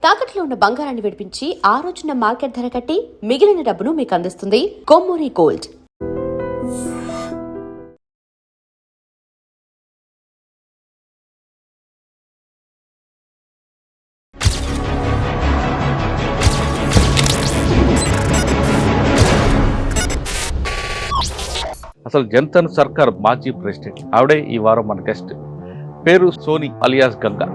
తాకట్లో ఉన్న బంగారాన్ని విడిపించి ఆ రోజున మార్కెట్ ధర కట్టి మిగిలిన డబ్బును మీకు అందిస్తుంది కొమ్మూరి గోల్డ్. అసలు జంతన్ సర్కార్ మాజీ ప్రెసిడెంట్ ఆవిడే ఈ వారం మన గెస్ట్. పేరు సోని అలియాస్ గంగా.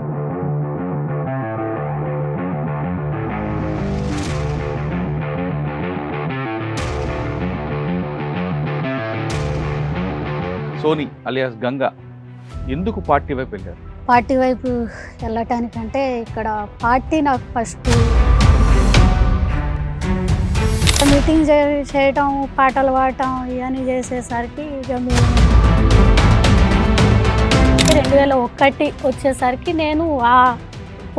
సోని అలియాస్ గంగా ఎందుకు పార్టీ వైపు వెళ్ళారు? పార్టీ వైపు వెళ్ళటానికంటే ఇక్కడ పార్టీ నాకు ఫస్ట్ మీటింగ్ చేయటం, పాటలు పాడటం ఇవన్నీ చేసేసరికి ఇక మేము 2001 వచ్చేసరికి నేను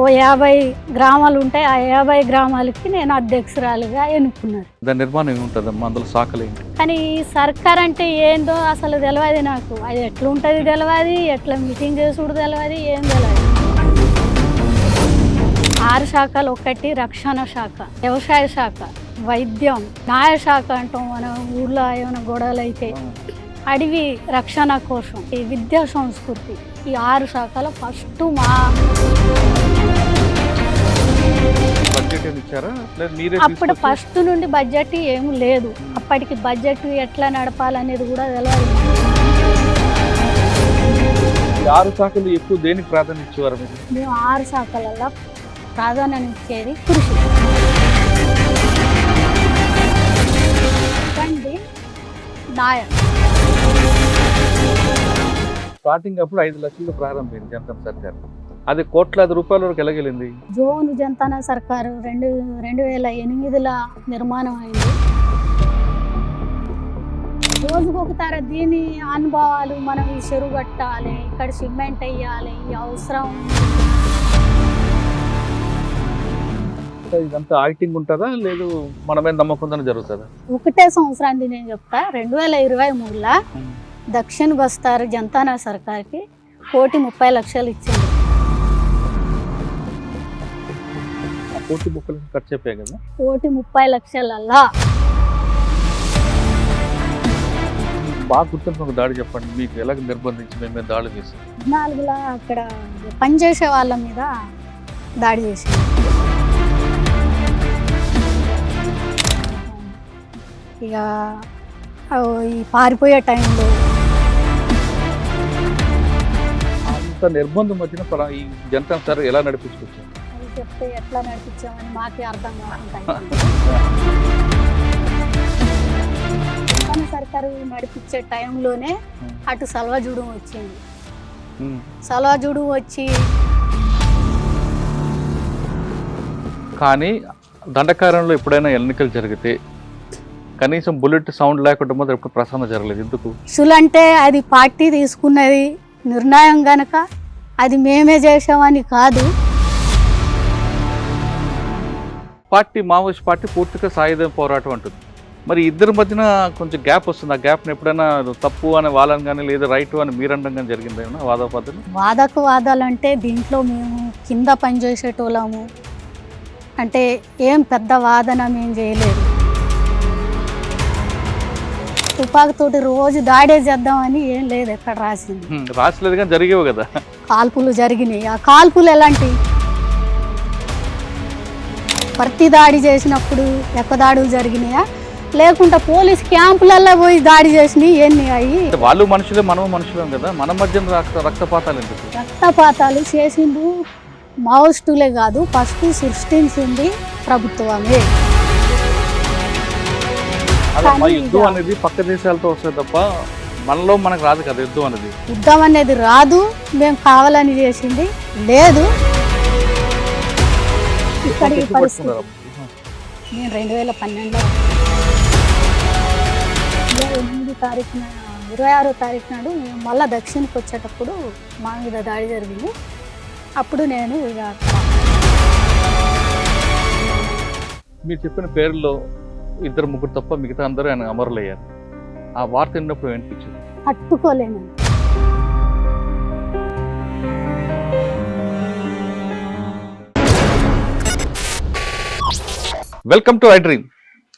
ఓ 50 గ్రామాలు ఉంటాయి, ఆ 50 గ్రామాలకి నేను అధ్యక్షురాలుగా ఎన్నుకున్నాను. దాని నిర్మాణం ఏముంటుందమ్మా, అందులో శాఖలు ఏంటి? కానీ ఈ సర్కార్ అంటే ఏందో అసలు తెలియదు నాకు. అది ఎట్లుంటుంది తెలియదు, ఎట్లా మీటింగ్ చేసుడు తెలియదు, ఏం తెలియదు. 6 శాఖలు. 1 రక్షణ శాఖ, వ్యవసాయ శాఖ, వైద్యం, న్యాయశాఖ అంటాం. మన ఊర్లో ఏమైనా గొడవలు అయితే అడవి రక్షణ కోసం, ఈ విద్యా సంస్కృతి, ఈ 6 శాఖల ఫస్ట్ మా అప్పుడు ఫస్ట్ నుండి బడ్జెట్ ఏమి లేదు. అప్పటికి బడ్జెట్ ఎట్లా నడపాలనేది కూడా తెలియదు. 6 శాఖలు ఎక్కువ దేనికి ప్రాధాన్యత ఇచ్చేవారు? మేము 6 శాఖలలో ప్రాధాన్యత ఇచ్చేది కృషి. స్టార్టింగ్ అప్పుడు 5 లక్షలతో ప్రారంభమైంది జంతన్ సర్కార్. అది కోట్లాది రూపాయల వరకు ఎలాగెళ్ళింది? జోన్ జంతన సర్కారు 2008లో నిర్మాణం అయింది. రోజుకొకసారి దీని అనుభవాలు, మనం ఈ చెరువు కట్టాలి, ఇక్కడ సిమెంట్ వేయాలి, ఈ అవసరం. ఇదంతా ఆడిటింగ్ ఉంటుందా, లేదు మనమే నమ్మకంగానే జరుగుతుందా? ఒకటే సంవత్సరానికి నేను చెప్తా. 2023లో దక్షిణ బస్తార్ జంతన సర్కార్కి 1,30,00,000 ఇచ్చింది. 1,30,00,000 ఖర్చు చెప్పే కదా. 1,30,00,000 బాగా గుర్తుంటున్న ఒక దాడి చెప్పండి, మీకు ఎలాగ నిర్బంధించి మేము దాడి చేసాం? 14లో అక్కడ పనిచేసే వాళ్ళ మీద దాడి చేసింది. ఇక ఈ పారిపోయే టైంలో అంత నిర్బంధం వచ్చిన ఈ జంతన్ సార్ ఎలా నడిపించుకొచ్చారు? అది చెప్తే ఎట్లా నడిపించామని మాకే అర్థం కాకుండా సర్కారు నడిపించే టైంలోనే అటు సల్వాజూడు వచ్చింది. సల్వాజూడు వచ్చి కానీ దండకారణలో ఎప్పుడైనా ఎన్నికలు జరిగితే కనీసం బుల్లెట్ సౌండ్ లేకుండా మాత్రం ఎప్పుడు ప్రసన్న జరగలేదు. ఎందుకు? అంటే అది పార్టీ తీసుకున్నది నిర్ణయం గనక అది మేమే చేసామని కాదు. పార్టీ మావోయిస్ట్ పార్టీ పూర్తిగా సాయుధ పోరాటం అంటుంది. మరి ఇద్దరి మధ్యన కొంచెం గ్యాప్ వస్తుంది. ఆ గ్యాప్ని ఎప్పుడైనా తప్పు అని వాళ్ళని కానీ లేదా రైట్ అని మీరండం కానీ జరిగిందేమన్నా వాదోపాదాలు? వాదాలు అంటే దీంట్లో మేము కింద పనిచేసేటోళ్ళము, అంటే ఏం పెద్ద వాదన మేము చేయలేదు. తుపాకుతోటి రోజు దాడే చేద్దామని ఏం లేదు, ఎక్కడ రాసలేదు కానీ జరిగేవి కదా. కాల్పులు జరిగినాయి. ఆ కాల్పులు ఎలాంటి ప్రతి దాడి చేసినప్పుడు ఎక్కదాడులు జరిగినాయా, లేకుంటే పోలీస్ క్యాంపులలో పోయి దాడి చేసినాయి ఎన్ని అయ్యి? వాళ్ళు మనుషులే, మనం మనుషులేం కదా. మన మధ్య రక్తపాతాలు ఎందుకు? రక్తపాతాలు చేసిండు మావోయిస్టులే కాదు, ఫస్ట్ సృష్టించింది ప్రభుత్వమే. యుద్ధం అనేది పక్క దేశాలతో వస్తుంది తప్ప మనలో మనకు రాదు కదా. యుద్ధం అనేది రాదు. మేము కావాలని చేసింది లేదు. ఇక్కడికి నేను 2012లో 8 తారీఖున 26వ తారీఖు నాడు మేము మళ్ళీ దక్షిణకి వచ్చేటప్పుడు మా మీద దాడి జరిగింది. అప్పుడు నేను మీరు చెప్పిన పేరులో 2-3 తప్ప మిగతా అందరూ ఆయన అమరులయ్యారు. ఆ వార్త విన్నప్పుడు అనిపించింది? తట్టుకోలేను. Welcome to iDream.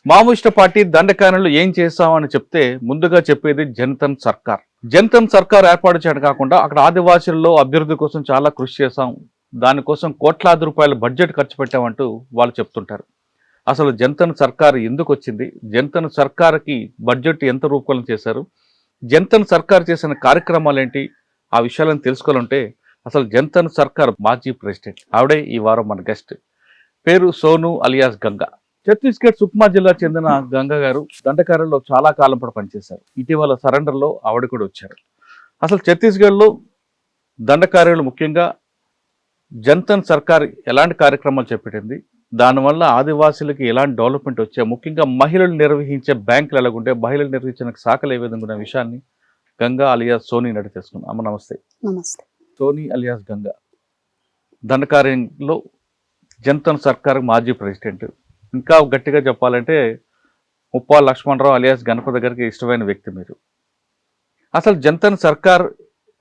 Maoist party దండకారణలు ఏం చేస్తామని చెప్తే ముందుగా చెప్పేది జనతన్ సర్కార్. జనతన్ సర్కార్ ఏర్పాటు చేయడం కాకుండా అక్కడ ఆదివాసుల్లో అభివృద్ధి కోసం చాలా కృషి చేశాం, దానికోసం కోట్లాది రూపాయల బడ్జెట్ ఖర్చు పెట్టామంటూ వాళ్ళు చెప్తుంటారు. అసలు జనతన్ సర్కార్ ఎందుకు వచ్చింది, జనతన్ సర్కార్కి బడ్జెట్ ఎంత రూపకల్పన చేశారు, జనతన్ సర్కార్ చేసిన కార్యక్రమాలు ఏంటి, ఆ విషయాలను తెలుసుకోవాలంటే అసలు జనతన్ సర్కార్ మాజీ ప్రెసిడెంట్ ఆవిడే ఈ వారం మన గెస్ట్. పేరు సోను అలియాస్ గంగా. ఛత్తీస్గఢ్ సుక్మా జిల్లా చెందిన గంగా గారు దండకారణలో చాలా కాలం పాటు పనిచేశారు. ఇటీవల సరెండర్లో ఆవిడ కూడా వచ్చారు. అసలు ఛత్తీస్గఢ్లో దండకార్యాలు ముఖ్యంగా జనతన్ సర్కార్ ఎలాంటి కార్యక్రమాలు చేపట్టింది, దానివల్ల ఆదివాసీలకి ఎలాంటి డెవలప్మెంట్ వచ్చాయి, ముఖ్యంగా మహిళలు నిర్వహించే బ్యాంకులు ఎలాగుంటే, మహిళలు నిర్వహించిన శాఖలు ఏ విధంగా ఉన్న విషయాన్ని గంగా అలియాస్ సోని నడి తెలుసుకున్నాం. అమ్మ నమస్తే. నమస్తే. సోని అలియాస్ గంగా దండకార్యంలో జనతన్ సర్కార్ మాజీ ప్రెసిడెంట్. ఇంకా గట్టిగా చెప్పాలంటే ముప్పాల లక్ష్మణరావు అలియాస్ గణపతి గారికి ఇష్టమైన వ్యక్తి మీరు. అసలు జనతన్ సర్కార్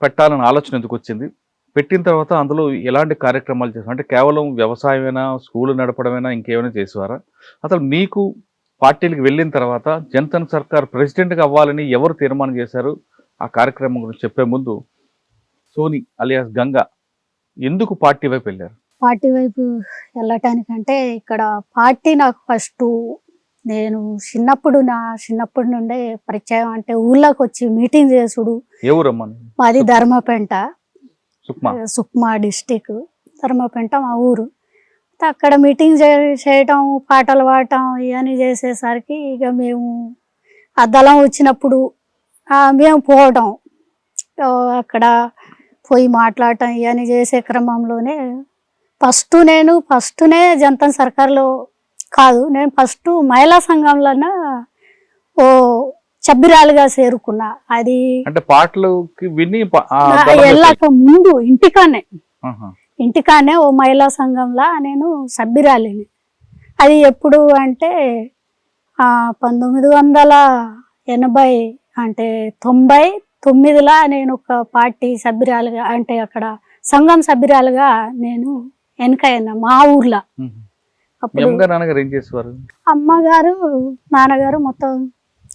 పెట్టాలని ఆలోచన ఎందుకు వచ్చింది, పెట్టిన తర్వాత అందులో ఎలాంటి కార్యక్రమాలు చేశారు, అంటే కేవలం వ్యవసాయమైనా, స్కూల్ నడపడమైనా, ఇంకేమైనా చేసేవారా? అసలు మీకు పార్టీలకు వెళ్ళిన తర్వాత జనతన్ సర్కార్ ప్రెసిడెంట్గా అవ్వాలని ఎవరు తీర్మానం చేశారు, ఆ కార్యక్రమం గురించి చెప్పే ముందు సోని అలియాస్ గంగా ఎందుకు పార్టీ వైపు వెళ్ళారు? పార్టీ వైపు వెళ్ళటానికంటే ఇక్కడ పార్టీ నాకు ఫస్ట్ నేను చిన్నప్పటి నుండే పరిచయం. అంటే ఊళ్ళోకి వచ్చి మీటింగ్ చేసుడు. ఏ ఊరమ్మా? మాది ధర్మపెంట, సుక్మా డిస్టిక్. ధర్మపెంట మా ఊరు. అక్కడ మీటింగ్ చేయటం, పాటలు పాడటం ఇవన్నీ చేసేసరికి ఇక మేము ఆ దళం వచ్చినప్పుడు మేము పోవటం, అక్కడ పోయి మాట్లాడటం ఇవన్నీ చేసే క్రమంలోనే ఫస్ట్నే జనతన్ సర్కార్లో కాదు, నేను ఫస్ట్ మహిళా సంఘంలోనే సభ్యురాలుగా చేరుకున్నా. అది అంటే పాటలుకి విని వెళ్ళాక ముందు ఇంటికానే ఓ మహిళా సంఘంలో నేను సభ్యురాలిని. అది ఎప్పుడు అంటే 1980 అంటే 99లో నేను ఒక పార్టీ సభ్యురాలుగా, అంటే అక్కడ సంఘం సభ్యురాలుగా నేను ఎన్నికైనా మా ఊర్లో. అప్పుడు నాన్నగారు ఏం చేసేవారు? అమ్మగారు నాన్నగారు మొత్తం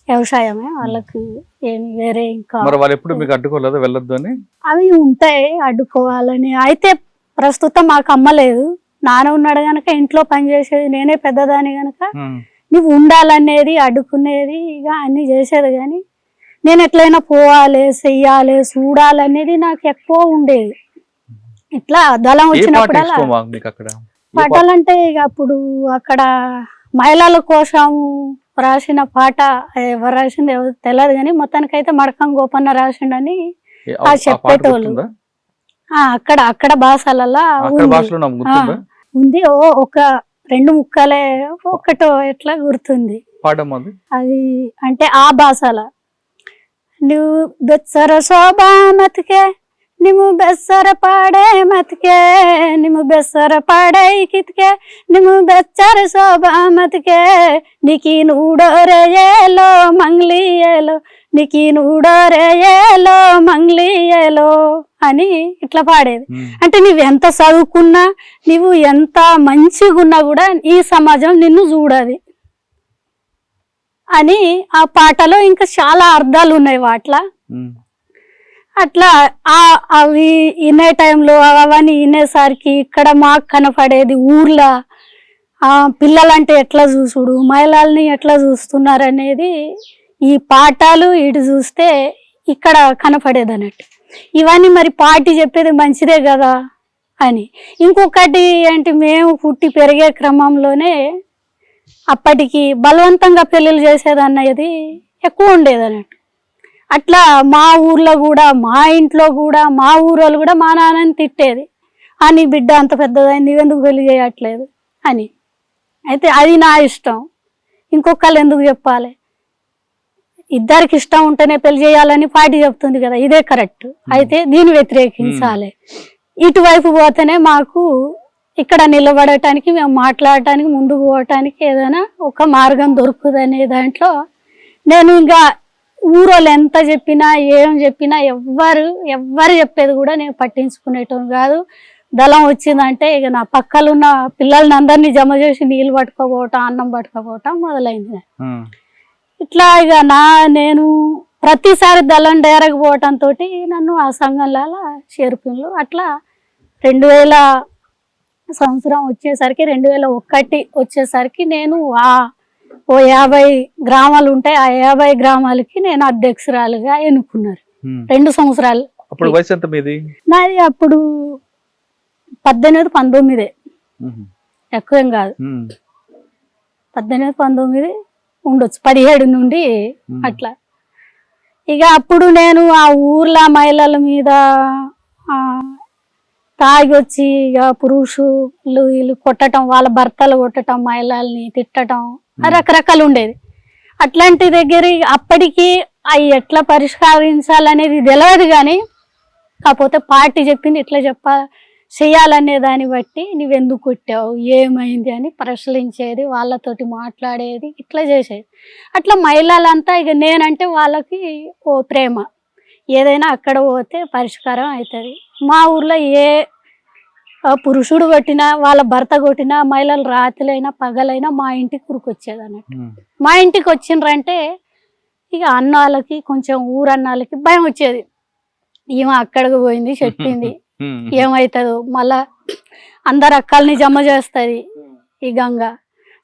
వ్యవసాయమే, వాళ్ళకి ఏమి వేరే ఇంకా వాళ్ళు ఎప్పుడు మీకు అడ్డుకోలేదు వెళ్ళొద్దు అని? అవి ఉంటాయి అడ్డుకోవాలని. అయితే ప్రస్తుతం మాకు అమ్మలేదు, నాన్న ఉన్నాడు గనక ఇంట్లో పనిచేసేది, నేనే పెద్దదాని గనక నువ్వు ఉండాలనేది, అడ్డుకునేది, ఇక అన్ని చేసేది. కానీ నేను ఎట్లయినా పోవాలి, చెయ్యాలి, చూడాలనేది నాకు ఎక్కువ ఉండేది. ఇట్లా దళం వచ్చినప్పుడల్లా పాటలంటే ఇక అప్పుడు అక్కడ మహిళల కోసం రాసిన పాట, ఎవరు రాసింది ఎవరు తెలియదు కానీ మొత్తానికైతే మడకం గోపన్న రాసిండని చెప్పేటోళ్ళు. అక్కడ భాషలలో ఉంది. ఒక 2 ముక్కలే, ఒకటో ఎట్లా గుర్తుంది అది. అంటే ఆ భాషలో నువ్వు బెచ్చర శోభా మతికే, నిమ్ము బెස්සర పాడే మతికే, నిమ్ము బెස්සర పాడే కితికే, నిమ్ము బెచ్చర శోభా మతికే, నీకి నూడోరేయేలో మంగ్లీయేలో, నీకి నూడోరేయేలో మంగ్లీయేలో అని ఇట్లా పాడేది. అంటే నువ్వు ఎంత చదువుకున్నా, నువ్వు ఎంత మంచిగున్నా కూడా ఈ సమాజం నిన్ను చూడది అని ఆ పాటలో ఇంకా చాలా అర్థాలు ఉన్నాయి వాటిలో. అట్లా అవి వినే టైంలో అవన్నీ వినేసరికి ఇక్కడ మాకు కనపడేది ఊర్లో పిల్లలంటే ఎట్లా చూసుడు, మహిళల్ని ఎట్లా చూస్తున్నారు అనేది ఈ పాఠాలు ఇటు చూస్తే ఇక్కడ కనపడేది అన్నట్టు. ఇవన్నీ మరి పార్టీ చెప్పేది మంచిదే కదా అని. ఇంకొకటి ఏంటి, మేము పుట్టి పెరిగే క్రమంలోనే అప్పటికి బలవంతంగా పెళ్ళిళ్ళు చేసేదన్నది ఎక్కువ ఉండేది అన్నట్టు. అట్లా మా ఊర్లో కూడా, మా ఇంట్లో కూడా, మా ఊరోళ్ళు కూడా మా నాన్నని తిట్టేది, నీ బిడ్డ అంత పెద్దదైంది, నువ్వెందుకు పెళ్లి చేయట్లేదు అని. అయితే అది నా ఇష్టం, ఇంకొకళ్ళు ఎందుకు చెప్పాలి, ఇద్దరికి ఇష్టం ఉంటేనే పెళ్లి చేయాలని పార్టీ చెప్తుంది కదా, ఇదే కరెక్ట్. అయితే దీన్ని వ్యతిరేకించాలి. ఇటువైపు పోతేనే మాకు ఇక్కడ నిలబడటానికి, మేము మాట్లాడటానికి, ముందుకు పోవటానికి ఏదైనా ఒక మార్గం దొరుకుతుంది అనే దాంట్లో నేను ఇంకా ఊరోళ్ళు ఎంత చెప్పినా ఏం చెప్పినా ఎవ్వరు చెప్పేది కూడా నేను పట్టించుకునేటోని కాదు. దళం వచ్చిందంటే ఇక నా పక్కలున్న పిల్లల్ని అందరినీ జమ చేసి నీళ్ళు పట్టుకోపోవటం, అన్నం పట్టుకోపోవటం మొదలైంది. ఇట్లా ఇక నేను ప్రతిసారి దళం డేరకపోవటంతో నన్ను ఆ సంఘంలో చేర్పిండ్లు. అట్లా 2000 సంవత్సరం వచ్చేసరికి 2001 వచ్చేసరికి నేను ఓ 50 గ్రామాలు ఉంటాయి, ఆ 50 గ్రామాలకి నేను అధ్యక్షురాలుగా ఎన్నుకున్నారు 2 సంవత్సరాలు. అప్పుడు వయసు ఎంత మీది? నాది అప్పుడు 18-19 ఎక్కువేం కాదు, 18-19 ఉండొచ్చు, 17 నుండి అట్లా. ఇక అప్పుడు నేను ఆ ఊర్లో మహిళల మీద తాగి వచ్చి ఇక పురుషులు వీళ్ళు కొట్టడం, వాళ్ళ భర్తలు కొట్టడం, మహిళల్ని తిట్టడం రకరకాలు ఉండేది. అట్లాంటి దగ్గర అప్పటికి అవి ఎట్లా పరిష్కరించాలనేది తెలియదు, కానీ కాకపోతే పార్టీ చెప్పింది ఇట్లా చేయాలనే దాన్ని బట్టి నువ్వెందుకు కొట్టావు, ఏమైంది అని ప్రశ్నించేది, వాళ్ళతోటి మాట్లాడేది, ఇట్లా చేసేది. అట్లా మహిళలంతా ఇక నేనంటే వాళ్ళకి ఓ ప్రేమ, ఏదైనా అక్కడ పోతే పరిష్కారం అవుతుంది. మా ఊర్లో ఏ పురుషుడు కొట్టినా, వాళ్ళ భర్త కొట్టినా, మహిళలు రాత్రులైనా పగలైనా మా ఇంటికి ఉరికొచ్చేది అన్నట్టు. మా ఇంటికి వచ్చిండ్రంటే ఇక అన్నాళ్ళకి కొంచెం ఊరన్నాళ్ళకి భయం వచ్చేది, ఈమె అక్కడికి పోయింది చెప్పింది ఏమవుతుందో, మళ్ళా అందరు అక్కల్ని జమ చేస్తుంది ఈ గంగ,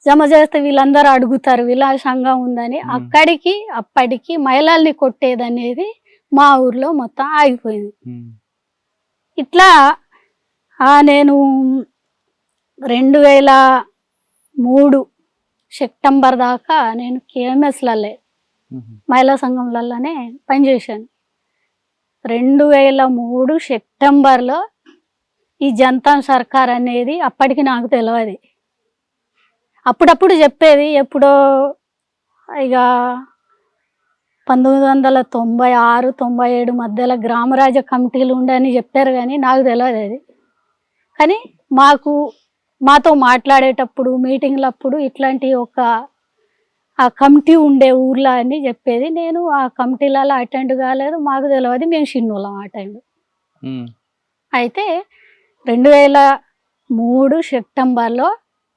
జమ చేస్తే వీళ్ళందరూ అడుగుతారు వీళ్ళ సంఘం ఉందని. అప్పటికి మహిళల్ని కొట్టేది అనేది మా ఊర్లో మొత్తం ఆగిపోయింది. ఇట్లా నేను 2003 సెప్టెంబర్ దాకా నేను కేఎంఎస్లలో మహిళా సంఘంలలోనే పనిచేశాను. 2003 సెప్టెంబర్లో ఈ జనతా సర్కార్ అనేది అప్పటికి నాకు తెలియదు. అప్పుడప్పుడు చెప్పేది, ఎప్పుడో ఇక 1996-97 మధ్యలో గ్రామరాజ్య కమిటీలు ఉండని చెప్పారు, కానీ నాకు తెలియదు అది. కానీ మాతో మాట్లాడేటప్పుడు మీటింగ్లప్పుడు ఇట్లాంటి ఆ కమిటీ ఉండే ఊర్లో అని చెప్పేది. నేను ఆ కమిటీలలో అటెండ్ కాలేదు, మాకు తెలియదు, మేము చిన్నోళ్ళం ఆ టైంలో. అయితే 2003 సెప్టెంబర్లో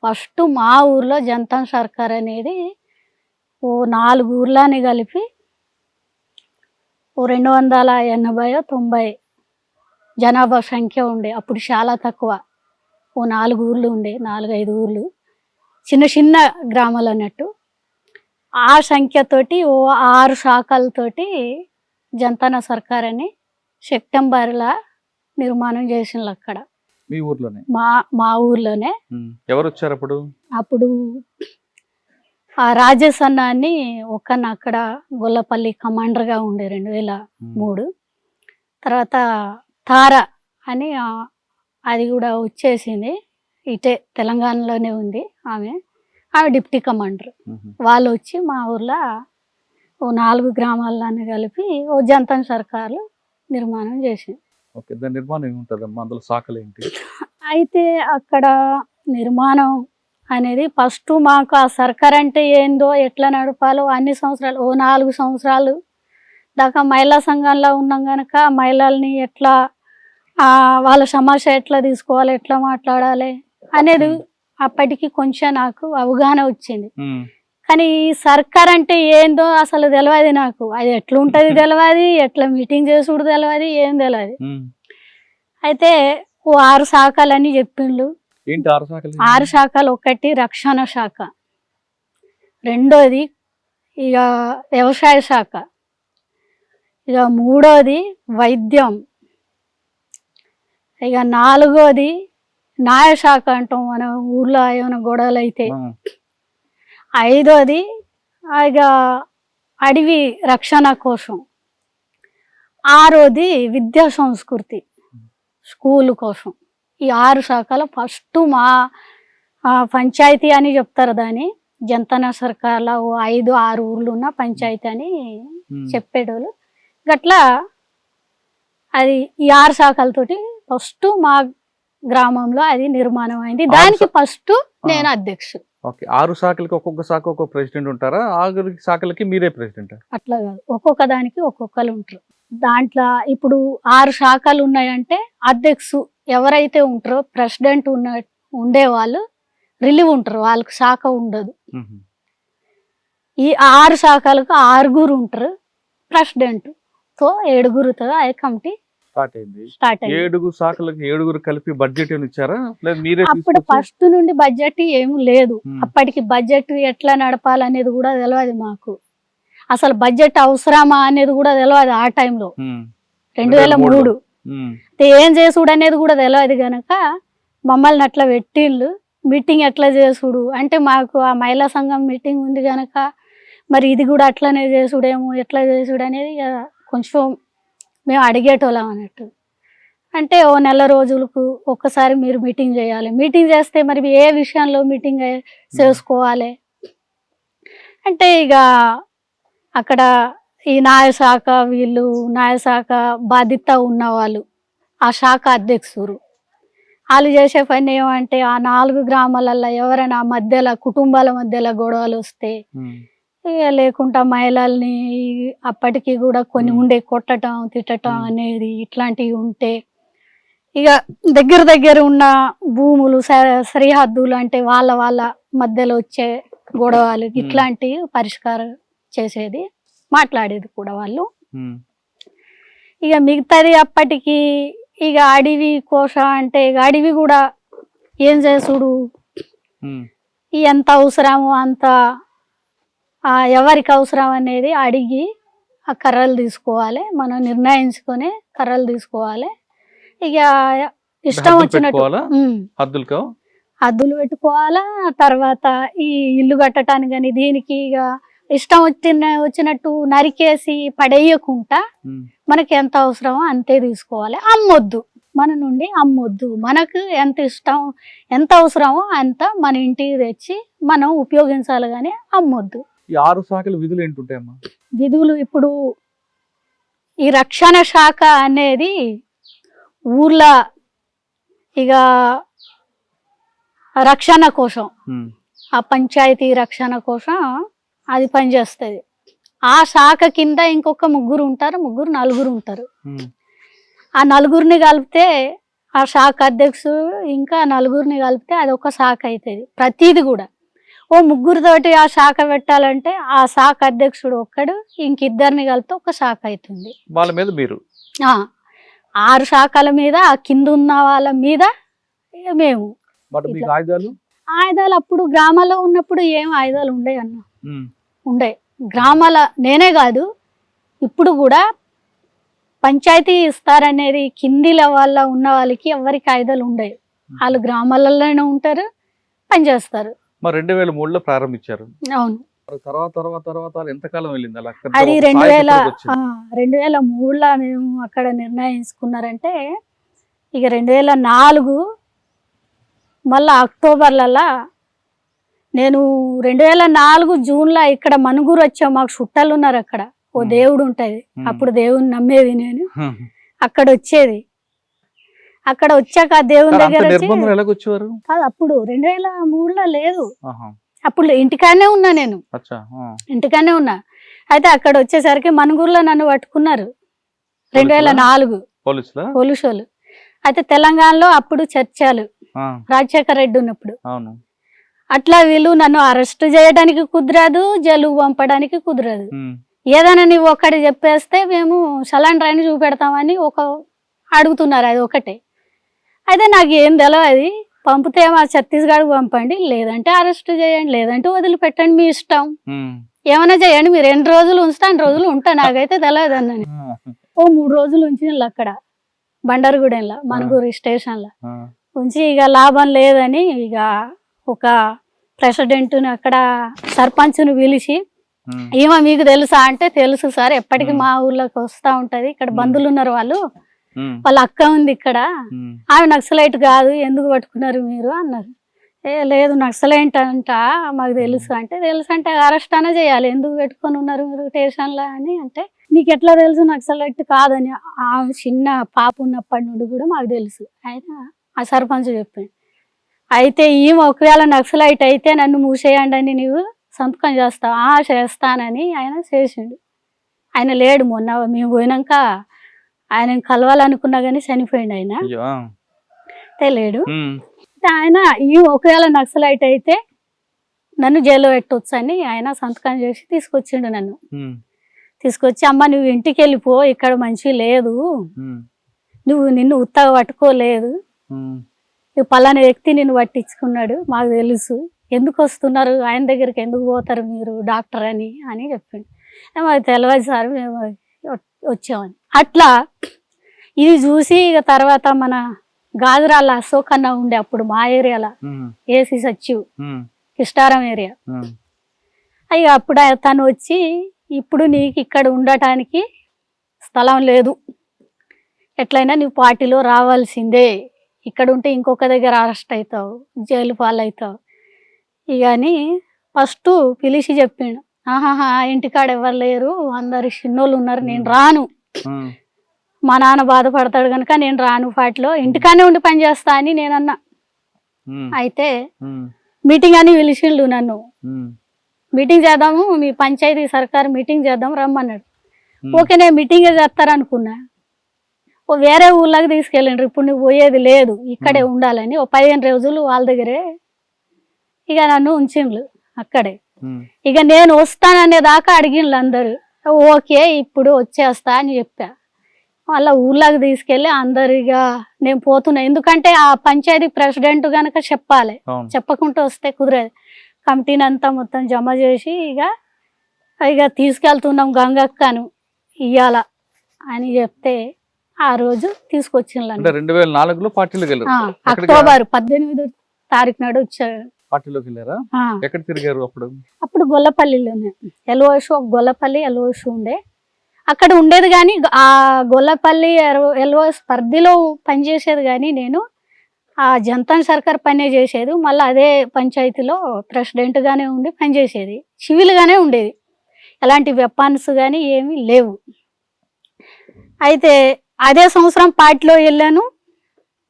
ఫస్ట్ మా ఊర్లో జనతా సర్కార్ అనేది ఓ 4 ఊర్లని కలిపి ఓ 280-90 జనాభా సంఖ్య ఉండే. అప్పుడు చాలా తక్కువ, ఓ 4 ఊర్లు ఉండే, 4-5 ఊర్లు, చిన్న చిన్న గ్రామాలు అన్నట్టు. ఆ సంఖ్యతోటి ఓ 6 శాఖలతోటి జనతా సర్కార్ అని సెప్టెంబర్లో నిర్మాణం చేసిండ్రు అక్కడ మీ ఊర్లోనే. మా ఊర్లోనే. ఎవరు వచ్చారు అప్పుడు? అప్పుడు ఆ రాజేష్ అన్న అని ఒకన్న అక్కడ గొల్లపల్లి కమాండర్గా ఉండే 2003. తర్వాత తార అని అది కూడా వచ్చేసింది, ఇటే తెలంగాణలోనే ఉంది ఆమె డిప్టీ కమాండర్. వాళ్ళు వచ్చి మా ఊర్లో ఓ 4 గ్రామాలని కలిపి ఓ జనతా సర్కారు నిర్మాణం చేసింది. ఓకే, దాని నిర్మాణం ఏముంటుందమ్మా, అందులో శాఖలు ఏంటి? అయితే అక్కడ నిర్మాణం అనేది ఫస్ట్ మాకు ఆ సర్కార్ అంటే ఏందో, ఎట్లా నడపాలో అన్ని సంవత్సరాలు, ఓ 4 సంవత్సరాలు దాకా మహిళా సంఘంలో ఉన్నాం కనుక మహిళల్ని ఎట్లా వాళ్ళ సమస్య ఎట్లా తీసుకోవాలి, ఎట్లా మాట్లాడాలి అనేది అప్పటికి కొంచెం నాకు అవగాహన వచ్చింది. కానీ ఈ సర్కార్ అంటే ఏందో అసలు తెలియదు నాకు, అది ఎట్లుంటుంది తెలియదు, ఎట్లా మీటింగ్ చేసుడు తెలియదు, ఏం తెలియదు. అయితే ఓ 6 శాఖలని చెప్పిండ్రు. 6 శాఖలు. ఒకటి రక్షణ శాఖ, రెండోది ఇక వ్యవసాయ శాఖ, ఇక మూడోది వైద్యం, ఇక 4వది న్యాయశాఖ అంటాం మన ఊర్లో ఏమైనా గొడవలు అయితే, 5వది ఇక అడవి రక్షణ కోసం, 6వది విద్యా సంస్కృతి స్కూల్ కోసం. ఈ 6 శాఖలు ఫస్ట్ మా పంచాయతీ అని చెప్తారు దాన్ని, జనతా సర్కార్లో ఓ 5-6 ఊర్లు ఉన్న పంచాయతీ అని చెప్పేటోళ్ళు. గట్లా అది ఈ 6 శాఖలతోటి ఫస్ట్ మా గ్రామంలో అది నిర్మాణం అయింది. దానికి ఫస్ట్ నేను అధ్యక్షుడు. ఓకే, 6 శాఖలకి ఒక్కొక్క శాఖ ఒక్కొక్క ప్రెసిడెంట్ ఉంటారా? 6 శాఖలకి మీరే ప్రెసిడెంట్? అట్లా కాదు, ఒక్కొక్క దానికి ఒక్కొక్కరు ఉంటారు. దాంట్లో ఇప్పుడు 6 శాఖలు ఉన్నాయంటే అధ్యక్షు ఎవరైతే ఉంటారో ప్రెసిడెంట్ ఉండేవాళ్ళు రిలీవ్ ఉంటారు, వాళ్ళకి శాఖ ఉండదు. ఈ 6 శాఖలకు 6 ఉంటారు ప్రెసిడెంట్ తో 7తో ఆ కమిటీ స్టార్ట్ అయింది. స్టార్ట్ అయింది. 7 శాఖలకు 7 కలిపి బడ్జెట్ ఏమి ఇచ్చారా, లేదు మీరే అప్పుడు ఫస్ట్ నుండి బడ్జెట్ ఏమి లేదు. అప్పటికి బడ్జెట్ ఎట్లా నడపాలనేది కూడా తెలియదు మాకు. అసలు బడ్జెట్ అవసరమా అనేది కూడా తెలియదు ఆ టైంలో, 2003. ఏం చేసుడు అనేది కూడా తెలియదు గనక మమ్మల్ని అట్లా పెట్టిళ్ళు. మీటింగ్ ఎట్లా చేసుడు అంటే మాకు ఆ మహిళా సంఘం మీటింగ్ ఉంది గనక మరి ఇది కూడా అట్లనే చేసుడేమో, ఎట్లా చేసుడు అనేది కొంచెం మేము అడిగేటోళ్ళం అన్నట్టు. అంటే ఓ నెల రోజులకు ఒక్కసారి మీరు మీటింగ్ చేయాలి, మీటింగ్ చేస్తే మరి ఏ విషయంలో మీటింగ్ చేసుకోవాలి అంటే ఇక అక్కడ ఈ న్యాయశాఖ వీళ్ళు న్యాయశాఖ బాధ్యత ఉన్నవాళ్ళు ఆ శాఖ అధ్యక్షులు వాళ్ళు చేసే పని ఏమంటే ఆ 4 గ్రామాలలో ఎవరైనా మధ్యలో కుటుంబాల మధ్యలో గొడవలు వస్తే ఇక లేకుండా మహిళల్ని అప్పటికి కూడా కొన్ని ఉండే కొట్టడం తిట్టడం అనేది ఇట్లాంటివి ఉంటే ఇక దగ్గర ఉన్న భూములు సరిహద్దులు అంటే వాళ్ళ మధ్యలో వచ్చే గొడవలు ఇట్లాంటివి పరిష్కారం చేసేది, మాట్లాడేది కూడా వాళ్ళు. ఇక మిగతాది అప్పటికి ఇక అడవి కోశ అంటే ఇక అడవి కూడా ఏం చేసుడు ఎంత అవసరమో అంత ఎవరికి అవసరం అనేది అడిగి ఆ కర్రలు తీసుకోవాలి, మనం నిర్ణయించుకొని కర్రలు తీసుకోవాలి. ఇక ఇష్టం వచ్చినట్టు హద్దులు పెట్టుకోవాలా. తర్వాత ఈ ఇల్లు కట్టడానికి కానీ దీనికి ఇక ఇష్టం వచ్చినట్టు నరికేసి పడేయకుండా మనకి ఎంత అవసరమో అంతే తీసుకోవాలి. అమ్మొద్దు, మన నుండి అమ్మొద్దు. మనకు ఎంత ఇష్టం ఎంత అవసరమో అంత మన ఇంటికి తెచ్చి మనం ఉపయోగించాలి కానీ అమ్మొద్దు. ఈ 6 శాఖల విధులు ఏంటుంటాయమ్మా? విధులు ఇప్పుడు ఈ రక్షణ శాఖ అనేది ఊర్లో ఇక రక్షణ కోసం ఆ పంచాయతీ రక్షణ కోసం అది పనిచేస్తుంది. ఆ శాఖ కింద ఇంకొక 3 ఉంటారు, 4 ఉంటారు. ఆ 4 కలిపితే ఆ శాఖ అధ్యక్షుడు ఇంకా 4 కలిపితే అది ఒక శాఖ అవుతుంది. ప్రతిది కూడా ఓ 3 తోటి ఆ శాఖ పెట్టాలంటే ఆ శాఖ అధ్యక్షుడు ఒక్కడు ఇంకిద్దరిని కలిపితే ఒక శాఖ అవుతుంది. వాళ్ళ మీద మీరు 6 శాఖల మీద ఆ కింద ఉన్న వాళ్ళ మీద మేము. ఆయుధాలు అప్పుడు గ్రామాల్లో ఉన్నప్పుడు ఏం ఆయుధాలు ఉండే అన్న ఉండే గ్రామాల నేనే కాదు ఇప్పుడు కూడా పంచాయతీ ఇస్తారనేది కింది లెవెల్లో ఉన్న వాళ్ళకి ఎవరికి ఆయుధాలు ఉండే, వాళ్ళు గ్రామాలలోనే ఉంటారు, పనిచేస్తారు. 2003లో ప్రారంభించారు. అవును. తర్వాత ఎంతకాలం వెళ్ళింది అలా? అది 2003లో మేము అక్కడ నిర్ణయించుకున్నారంటే ఇక 2004 మళ్ళా అక్టోబర్లలో నేను 2004 జూన్లో ఇక్కడ మనుగురు వచ్చాము. మాకు చుట్టాలు ఉన్నారు అక్కడ, ఓ దేవుడు ఉంటుంది. అప్పుడు దేవుని నమ్మేది నేను. అక్కడ వచ్చేది, అక్కడ వచ్చాక ఆ దేవుని దగ్గర కాదు అప్పుడు 2003లో లేదు, అప్పుడు ఇంటికానే ఉన్నా నేను, ఇంటికానే ఉన్నా. అయితే అక్కడ వచ్చేసరికి మనుగురులో నన్ను పట్టుకున్నారు 2004 పోలీసు వాళ్ళు. అయితే తెలంగాణలో అప్పుడు చర్చలు రాజశేఖర రెడ్డి ఉన్నప్పుడు అట్లా వీళ్ళు నన్ను అరెస్ట్ చేయడానికి కుదరదు, జైలుకు పంపడానికి కుదరదు. ఏదైనా నువ్వు ఒకటి చెప్పేస్తే మేము సలాన్ రైన్ చూపెడతామని అడుగుతున్నారు, అది ఒకటే. అయితే నాకు ఏం తెలియదు, పంపితే మా ఛత్తీస్గఢ్కి పంపండి, లేదంటే అరెస్ట్ చేయండి, లేదంటే వదిలిపెట్టండి, మీ ఇష్టం, ఏమైనా చేయండి, మీరు 2 రోజులు ఉంచితే 2 రోజులు ఉంటా, నాకైతే తెలియదు అన్నని. ఓ 3 రోజులు ఉంచిన అక్కడ బండారుగూడెంలో మనుగురు స్టేషన్లో ఉంచి ఇక లాభం లేదని ఇక ఒక ప్రెసిడెంట్ని అక్కడ సర్పంచ్ను పిలిచి ఏమో మీకు తెలుసా అంటే తెలుసు సార్, ఎప్పటికీ మా ఊర్లోకి వస్తూ ఉంటది, ఇక్కడ బంధువులు ఉన్నారు, వాళ్ళ అక్క ఉంది ఇక్కడ, ఆమె నక్సలైట్ కాదు, ఎందుకు పట్టుకున్నారు మీరు అన్నారు. లేదు నక్సలైట్ అంట మాకు తెలుసు అంటే, తెలుసు అంటే అరెస్ట్ అనే చేయాలి, ఎందుకు పెట్టుకొని ఉన్నారు మీరు స్టేషన్లో అని అంటే, నీకు ఎట్లా తెలుసు నక్సలైట్ కాదని? ఆ చిన్న పాప ఉన్నప్పటి నుండి కూడా మాకు తెలుసు ఆయన ఆ సర్పంచ్ చెప్పింది. అయితే ఈమె ఒకవేళ నక్సలైట్ అయితే నన్ను మూసేయండి అని నీవు సంతకం చేస్తావా? చేస్తానని ఆయన చేసిండు. ఆయన లేడు. మొన్న మేము పోయినాక ఆయన కలవాలనుకున్నా కానీ చనిపోయిండు ఆయన. అయ్యో. లేడు. ఆయన ఈ ఒకవేళ నక్సలైట్ అయితే నన్ను జైల్లో పెట్టొచ్చు అని ఆయన సంతకం చేసి తీసుకొచ్చిండు నన్ను. తీసుకొచ్చి అమ్మ నువ్వు ఇంటికి వెళ్ళిపో, ఇక్కడ మంచి లేదు, నిన్ను ఉత్తగా పట్టుకోలేదు, నువ్వు పలానా వ్యక్తి నిన్ను పట్టించుకున్నాడు, మాకు తెలుసు, ఎందుకు వస్తున్నారు, ఆయన దగ్గరికి ఎందుకు పోతారు మీరు డాక్టర్ అని అని చెప్పిండు. మాకు తెలియదు సార్, మేము వచ్చామని. అట్లా ఇది చూసి ఇక తర్వాత మన గాజురాల అశోక్ అన్న ఉండే అప్పుడు మా ఏరియాలో ఏసీ సచివ్ కిష్టారం ఏరియా. అయ్యి అప్పుడు తను వచ్చి ఇప్పుడు నీకు ఇక్కడ ఉండటానికి స్థలం లేదు, ఎట్లయినా నువ్వు పార్టీలో రావాల్సిందే, ఇక్కడ ఉంటే ఇంకొక దగ్గర అరెస్ట్ అవుతావు, జైలు పాలవుతావు ఇక అని ఫస్ట్ పిలిచి చెప్పిండు. ఆహాహా ఇంటికాడ ఎవరు లేరు, అందరు చిన్నోళ్ళు ఉన్నారు, నేను రాను, మా నాన్న బాధపడతాడు కనుక నేను రాను, పార్టీలో ఇంటికానే ఉండి పని చేస్తా అని నేనన్నా. అయితే మీటింగ్ అని పిలిచిండు నన్ను, మీటింగ్ చేద్దాము, మీ పంచాయతీ సర్కార్ మీటింగ్ చేద్దాం రమ్మన్నాడు. ఓకే నేను మీటింగ్ చేస్తారనుకున్నా, వేరే ఊళ్ళకి తీసుకెళ్ళండి, ఇప్పుడు నువ్వు పోయేది లేదు, ఇక్కడే ఉండాలని 15 రోజులు వాళ్ళ దగ్గరే ఇక నన్ను ఉంచిండ్లు అక్కడే. ఇక నేను వస్తాననే దాకా అడిగిండ్లు అందరు, ఓకే ఇప్పుడు వచ్చేస్తా అని చెప్పా. వాళ్ళ ఊళ్ళకి తీసుకెళ్ళి అందరు ఇక నేను పోతున్నా, ఎందుకంటే ఆ పంచాయతీ ప్రెసిడెంట్ గనక చెప్పాలి, చెప్పకుండా వస్తే కుదరదు. కమిటీని అంతా మొత్తం జమ చేసి ఇక తీసుకెళ్తున్నాం గంగక్కను ఇయ్యాల అని చెప్తే ఆ రోజు తీసుకొచ్చిండ్రు. 2004లో పార్టీలోకి వెళ్ళారు. అక్టోబర్ 18వ తారీఖు నాడు వచ్చారు. పార్టీలోకి వెళ్ళారా? ఎక్కడ తిరిగారు అప్పుడు? అప్పుడు గొల్లపల్లిలోనే ఎల్ఓషు, గొల్లపల్లి ఎల్ఓషు ఉండే, అక్కడ ఉండేది. కానీ ఆ గొల్లపల్లి ఎల్ఓఎస్ పరిధిలో పనిచేసేది, కానీ నేను ఆ జంతన్ సర్కార్ పనే చేసేది. మళ్ళీ అదే పంచాయతీలో ప్రెసిడెంట్గానే ఉండి పనిచేసేది, సివిల్గానే ఉండేది, ఎలాంటి వెపన్స్ కానీ ఏమీ లేవు. అయితే అదే సంవత్సరం పార్టీలో వెళ్ళాను.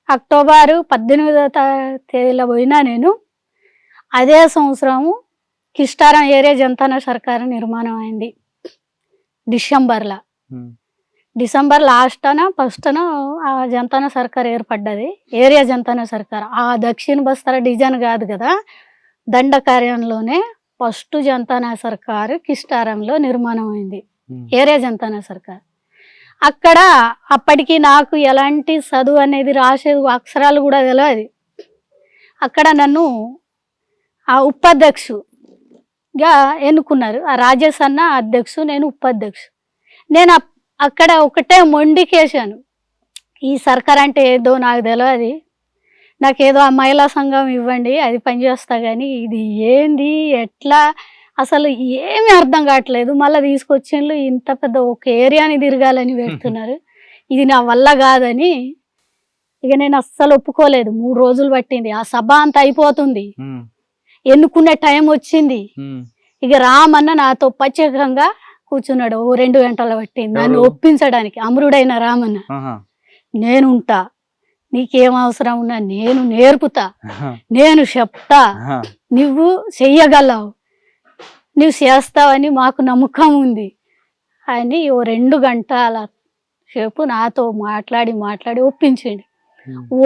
అక్టోబర్ 18వ తేదీలో పోయినా నేను. అదే సంవత్సరము కిష్టారం ఏరియా జంతన సర్కారు నిర్మాణం అయింది డిసెంబర్ లాస్ట్న ఫస్ట్న ఆ జంతన సర్కార్ ఏర్పడ్డది, ఏరియా జంతన సర్కార్. ఆ దక్షిణ బస్తర డిజైన్ కాదు కదా, దండకార్యంలోనే ఫస్ట్ జంతన సర్కారు కిష్టారంలో నిర్మాణం అయింది, ఏరియా జంతన సర్కార్. అక్కడ అప్పటికి నాకు ఎలాంటి చదువు అనేది రాసేది అక్షరాలు కూడా తెలియదు. అక్కడ నన్ను ఆ ఉపాధ్యక్షుగా ఎన్నుకున్నారు. ఆ రాజేష్ అన్న అధ్యక్షు, నేను ఉపాధ్యక్షు. నేను అక్కడ ఒకటే మొండికేశాను, ఈ సర్కార్ అంటే ఏదో నాకు తెలియదు, నాకేదో ఆ మహిళా సంఘం ఇవ్వండి అది పనిచేస్తా, కానీ ఇది ఏంది ఎట్లా అసలు ఏమీ అర్థం కావట్లేదు. మళ్ళీ తీసుకొచ్చిండ్రు, ఇంత పెద్ద ఒక ఏరియాని తిరగాలని పెడుతున్నారు, ఇది నా వల్ల కాదని ఇక నేను అస్సలు ఒప్పుకోలేదు. 3 రోజులు పట్టింది, ఆ సభ అంతా అయిపోతుంది, ఎన్నుకునే టైం వచ్చింది. ఇక రామన్న నాతో ప్రత్యేకంగా కూర్చున్నాడు, 2 గంటలు పట్టింది నన్ను ఒప్పించడానికి. అమరుడైన రామన్న, నేనుంటా, నీకేం అవసరం ఉన్నా నేను నేర్పుతా, నేను చెప్తా, నువ్వు చెయ్యగలవు, నువ్వు చేస్తావని మాకు నమ్మకం ఉంది అని 2 గంటల సేపు నాతో మాట్లాడి ఒప్పించండి.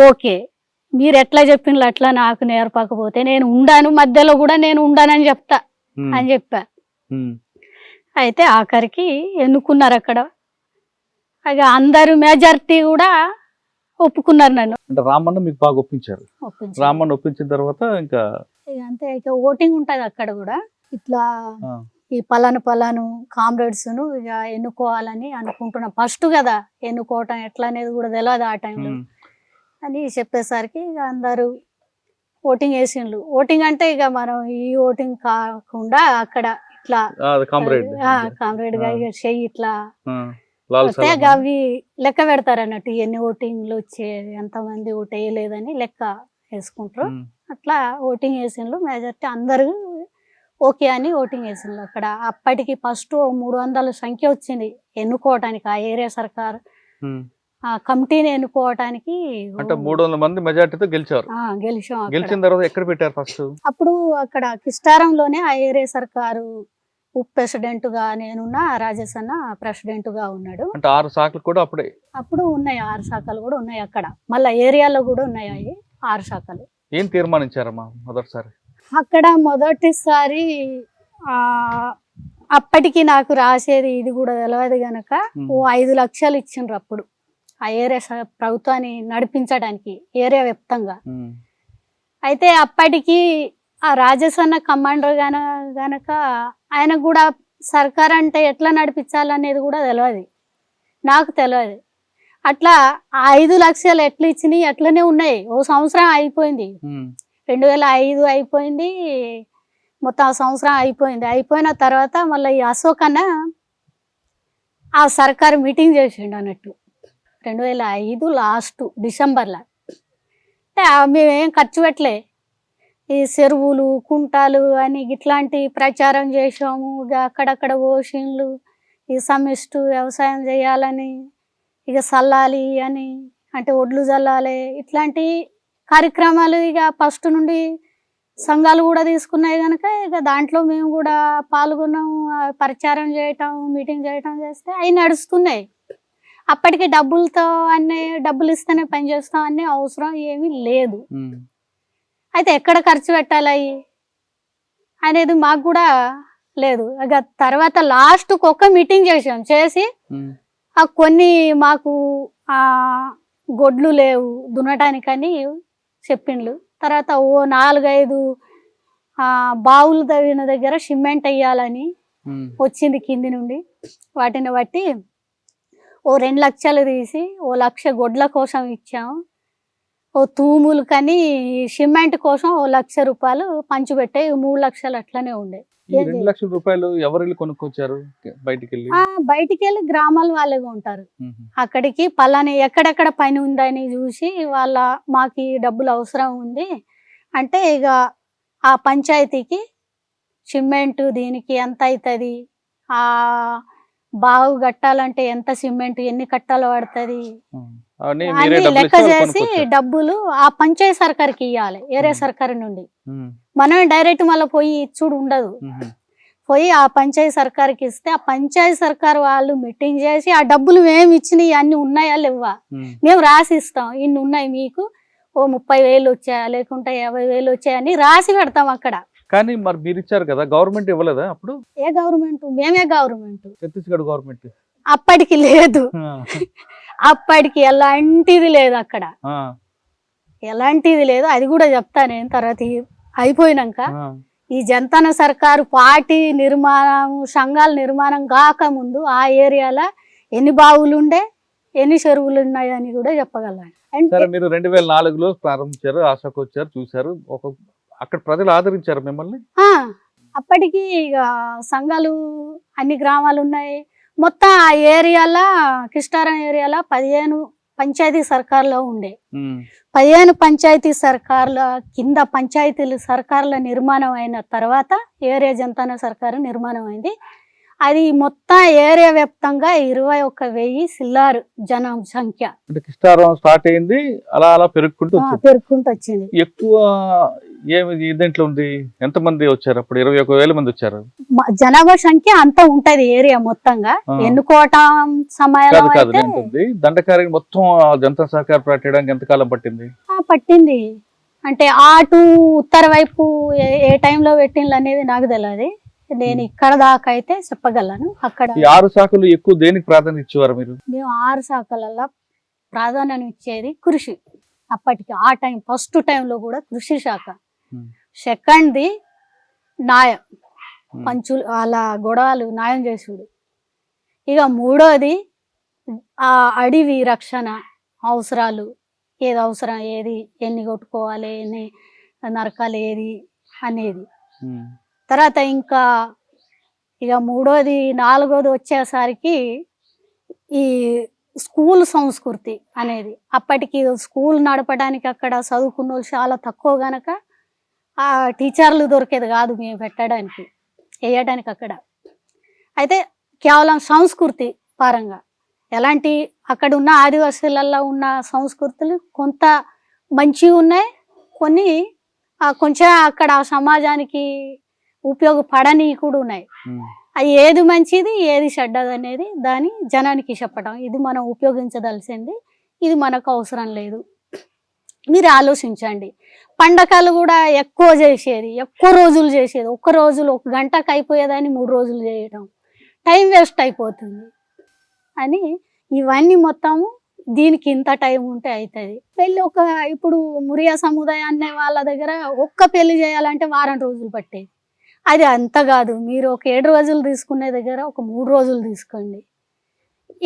ఓకే మీరు ఎట్లా చెప్పిండ్రు అట్లా నాకు నేర్పకపోతే నేను ఉండాను, మధ్యలో కూడా నేను ఉండానని చెప్తా అని చెప్పా. అయితే ఆఖరికి ఎన్నుకున్నారు అక్కడ. ఇక అందరు మెజారిటీ కూడా ఒప్పుకున్నారు నన్ను. అంటే రామన్న మీకు బాగా ఒప్పించారు. రామన్న ఒప్పించిన తర్వాత ఇంకా అంతే, ఇక ఓటింగ్ ఉంటుంది అక్కడ కూడా. ఇట్లా ఈ పలాను కామ్రేడ్స్ ను ఇక ఎన్నుకోవాలని అనుకుంటున్నా, ఫస్ట్ కదా ఎన్నుకోవటం ఎట్లా అనేది కూడా తెలియదు ఆ టైంలో అని చెప్పేసరికి ఇక అందరూ ఓటింగ్ వేసిండ్రు. ఓటింగ్ అంటే ఇక మనం ఈ ఓటింగ్ కాకుండా అక్కడ ఇట్లా కామ్రేడ్ గా ఇక చెయ్యి ఇట్లా వస్తే అవి లెక్క పెడతారు అన్నట్టు, ఎన్ని ఓటింగ్లు వచ్చేది, ఎంతమంది ఓటు వేయలేదని లెక్క వేసుకుంటారు. అట్లా ఓటింగ్ వేసిండ్రు, మెజారిటీ అందరూ ఓకే అని ఓటింగ్ వేసిండ్రు. అక్కడ అప్పటికి ఫస్ట్ 300 సంఖ్య వచ్చింది ఎన్నుకోవటానికి, ఆ ఏరియా సర్కార్ ఆ కమిటీని ఎన్నుకోవటానికి. అంటే 300 మంది మెజారిటీతో గెలిచారు. గెలిచిన తర్వాత ఎక్కడ పెట్టారు ఫస్ట్? అప్పుడు అక్కడ కిష్టారంలోనే ఆ ఏరియా సర్కారు ఉప ప్రెసిడెంట్గా నేనున్నా, రాజేష్ అన్న ప్రెసిడెంట్గా ఉన్నాడు. అంటే 6 శాఖలు కూడా అప్పుడే అప్పుడు ఉన్నాయి 6 శాఖలు కూడా ఉన్నాయి అక్కడ. మళ్ళీ ఏరియాలో కూడా ఉన్నాయి అవి 6 శాఖలు. ఏం తీర్మానించారమ్మా మొదటిసారి? అక్కడ మొదటిసారి అప్పటికి నాకు రాసేది ఇది కూడా తెలియదు గనక ఓ 5 లక్షలు ఇచ్చిండ్రు అప్పుడు ఆ ఏరియా ప్రభుత్వాన్ని నడిపించడానికి ఏరియా వ్యాప్తంగా. అయితే అప్పటికి ఆ రాజేష్ అన్న కమాండర్ గనక ఆయనకు కూడా సర్కార్ అంటే ఎట్లా నడిపించాలనేది కూడా తెలియదు, నాకు తెలియదు. అట్లా ఆ 5 లక్షలు ఎట్లా ఇచ్చినాయి అట్లనే ఉన్నాయి. ఓ సంవత్సరం అయిపోయింది, 2005 అయిపోయింది, మొత్తం ఆ సంవత్సరం అయిపోయింది. అయిపోయిన తర్వాత మళ్ళీ ఈ అశోక్ అన్న ఆ సర్కారు మీటింగ్ చేసిండు అన్నట్టు 2005 లాస్ట్ డిసెంబర్లో. అంటే మేమేం ఖర్చు పెట్టలే, ఈ చెరువులు కుంటాలు అని ఇట్లాంటి ప్రచారం చేసాము. ఇక అక్కడక్కడ ఓషన్లు ఈ సమిష్టి వ్యవసాయం చేయాలని, ఇక చల్లాలి అని, అంటే ఒడ్లు చల్లాలి, ఇట్లాంటి కార్యక్రమాలు ఇక ఫస్ట్ నుండి సంఘాలు కూడా తీసుకున్నాయి కనుక ఇక దాంట్లో మేము కూడా పాల్గొన్నాము. ప్రచారం చేయటం, మీటింగ్ చేయటం చేస్తే అవి నడుస్తున్నాయి. అప్పటికి డబ్బులతో డబ్బులు ఇస్తేనే పని చేస్తాం అనే అవసరం ఏమీ లేదు. అయితే ఎక్కడ ఖర్చు పెట్టాలి అనేది మాకు కూడా లేదు. ఇక తర్వాత లాస్ట్కి ఒక మీటింగ్ చేసి కొన్ని మాకు గొడ్లు లేవు దున్నటానికని చెప్పిండ్లు. తర్వాత ఓ 4-5 బావులు తవ్విన దగ్గర సిమెంట్ వేయాలని వచ్చింది కింది నుండి. వాటిని బట్టి ఓ 2 లక్షలు తీసి ఓ 1 లక్ష గొడ్ల కోసం ఇచ్చాము. ఓ తూములు కానీ సిమెంట్ కోసం ఓ 1 లక్ష రూపాయలు పంచిపెట్టే 3 లక్షలు అట్లనే ఉండే. 2 లక్షల రూపాయలు ఎవరు కొనుక్కొచ్చారు? బయటికి వెళ్ళి గ్రామాల వాళ్ళగా ఉంటారు. అక్కడికి పలాని ఎక్కడెక్కడ పని ఉందని చూసి మాకు డబ్బులు అవసరం ఉంది అంటే ఇక ఆ పంచాయతీకి సిమెంట్ దీనికి ఎంత అవుతుంది, ఆ బావు కట్టాలంటే ఎంత సిమెంట్ ఎన్ని కట్టాలు పడుతుంది అని లెక్క చేసి డబ్బులు ఆ పంచాయతీ సర్కార్కి ఇవ్వాలి, ఏరియా సర్కారు నుండి. మనం డైరెక్ట్ మళ్ళీ పోయి ఇచ్చుడు ఉండదు. పోయి ఆ పంచాయతీ సర్కార్కి ఇస్తే ఆ పంచాయతీ సర్కారు వాళ్ళు మీటింగ్ చేసి ఆ డబ్బులు మేము ఇచ్చినవి అన్ని ఉన్నాయా లేవా మేము రాసి ఇస్తాం. ఇన్ని ఉన్నాయి మీకు, ఓ 30,000 వచ్చాయా లేకుంటే 50,000 వచ్చాయని రాసి పెడతాం అక్కడ. కానీ మరి మీరు ఇచ్చారు కదా, గవర్నమెంట్ ఇవ్వలేదా అప్పుడు? ఏ గవర్నమెంట్? మేమే గవర్నమెంట్. ఛత్తీస్గఢ్ గవర్నమెంట్ అప్పటికి లేదు, అప్పటికి ఎలాంటిది లేదు అక్కడ, ఎలాంటిది లేదు. అది కూడా చెప్తా నేను తర్వాత అయిపోయినాక. ఈ జనతన సర్కారు పార్టీ నిర్మాణం సంఘాల నిర్మాణం కాకముందు ఆ ఏరియాలో ఎన్ని బావులు ఉండే ఎన్ని చెరువులు ఉన్నాయని కూడా చెప్పగలను. సరే, మీరు 2004లో ప్రారంభించారు, ఆశకు వచ్చారు, చూసారు, అక్కడ ప్రజలు ఆదరించారు మిమ్మల్ని. అప్పటికి ఇక సంఘాలు అన్ని గ్రామాలు ఉన్నాయి. మొత్తం ఆ ఏరియాలో కిష్టారం ఏరియాలో 15 పంచాయతీ సర్కార్లో ఉండే. 15 పంచాయతీ సర్కార్ల కింద పంచాయతీలు సర్కార్ల నిర్మాణం అయిన తర్వాత ఏరియా జనతాన సర్కారు నిర్మాణం అయింది. అది మొత్తం ఏరియా వ్యాప్తంగా 21,000 సిల్లారు జనం సంఖ్య. అంటే కిష్టారం స్టార్ట్ అయింది, అలా అలా పెరుగుకుంటూ వచ్చింది. ఎక్కువ ఏమి దీంట్లో ఉంది? ఎంత మంది వచ్చారు అప్పుడు? 21,000 మంది వచ్చారు. జనాభా సంఖ్య అంత ఉంటది ఏరియా మొత్తంగా. ఎన్నుకోవటం సమయంలో దండకార్యం మొత్తం జనతా సర్కార్ పెట్టడానికి ఎంతకాలం పట్టింది? పట్టింది అంటే అటు ఉత్తర వైపు ఏ టైంలో పెట్టిండ్లు అనేది నాకు తెలియదు. నేను ఇక్కడ దాకా అయితే చెప్పగలను. అక్కడ 6 శాఖలు ఎక్కువ దేనికి ప్రాధాన్యత ఇచ్చేవారు మీరు? మేము 6 శాఖలలో ప్రాధాన్యం ఇచ్చేది కృషి. అప్పటికి ఆ టైం ఫస్ట్ టైంలో కూడా కృషి శాఖ, సెకండ్ది న్యాయం, పంచులు అలా గొడవలు న్యాయం చేసుడు, ఇక మూడోది ఆ అడవి రక్షణ అవసరాలు, ఏది అవసరం ఏది ఎన్ని కొట్టుకోవాలి ఎన్ని నరకాలి ఏది అనేది. తర్వాత ఇంకా ఇక మూడోది నాలుగోది వచ్చేసరికి ఈ స్కూల్ సంస్కృతి అనేది. అప్పటికి స్కూల్ నడపడానికి అక్కడ చదువుకున్న వాళ్ళు చాలా తక్కువ గనక ఆ టీచర్లు దొరికేది కాదు మేము పెట్టడానికి వేయడానికి అక్కడ. అయితే కేవలం సంస్కృతి పరంగా ఎలాంటి అక్కడ ఉన్న ఆదివాసీలలో ఉన్న సంస్కృతులు కొంత మంచిగా ఉన్నాయి, కొన్ని కొంచెం అక్కడ సమాజానికి ఉపయోగపడని కూడా ఉన్నాయి. అది ఏది మంచిది ఏది చెడ్డది అనేది దాని జనానికి చెప్పడం, ఇది మనం ఉపయోగించదలసింది, ఇది మనకు అవసరం లేదు, మీరు ఆలోచించండి. పండగలు కూడా ఎక్కువ చేసేది, ఎక్కువ రోజులు చేసేది, ఒక్క రోజులు 1 గంటకు అయిపోయేదాన్ని 3 రోజులు చేయడం, టైం వేస్ట్ అయిపోతుంది అని. ఇవన్నీ మొత్తము దీనికి ఇంత టైం ఉంటే అవుతుంది. పెళ్ళి ఇప్పుడు మురియా సముదాయాన్ని వాళ్ళ దగ్గర ఒక్క పెళ్లి చేయాలంటే వారం రోజులు పట్టేది. అది అంత కాదు, మీరు ఒక 7 రోజులు తీసుకునే దగ్గర ఒక 3 రోజులు తీసుకోండి.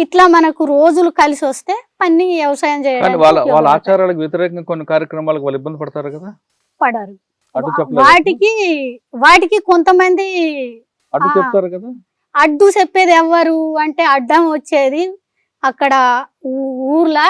ఇట్లా మనకు రోజులు కలిసి వస్తే పని వ్యవసాయం కానీ వాళ్ళ వాళ్ళ చేయడానికి ఆచారాలకు వ్యతిరేకంగా కొన్ని కార్యక్రమాలకు వాళ్ళు ఇబ్బంది పడతారు కదా, పడరు. అటు చెప్పలేదు, వాటికి కొంతమంది అటు ఆ, చెప్తారు కదా. అడ్డు చెప్పేది ఎవరు అంటే అడ్డం వచ్చేది అక్కడ ఊర్లో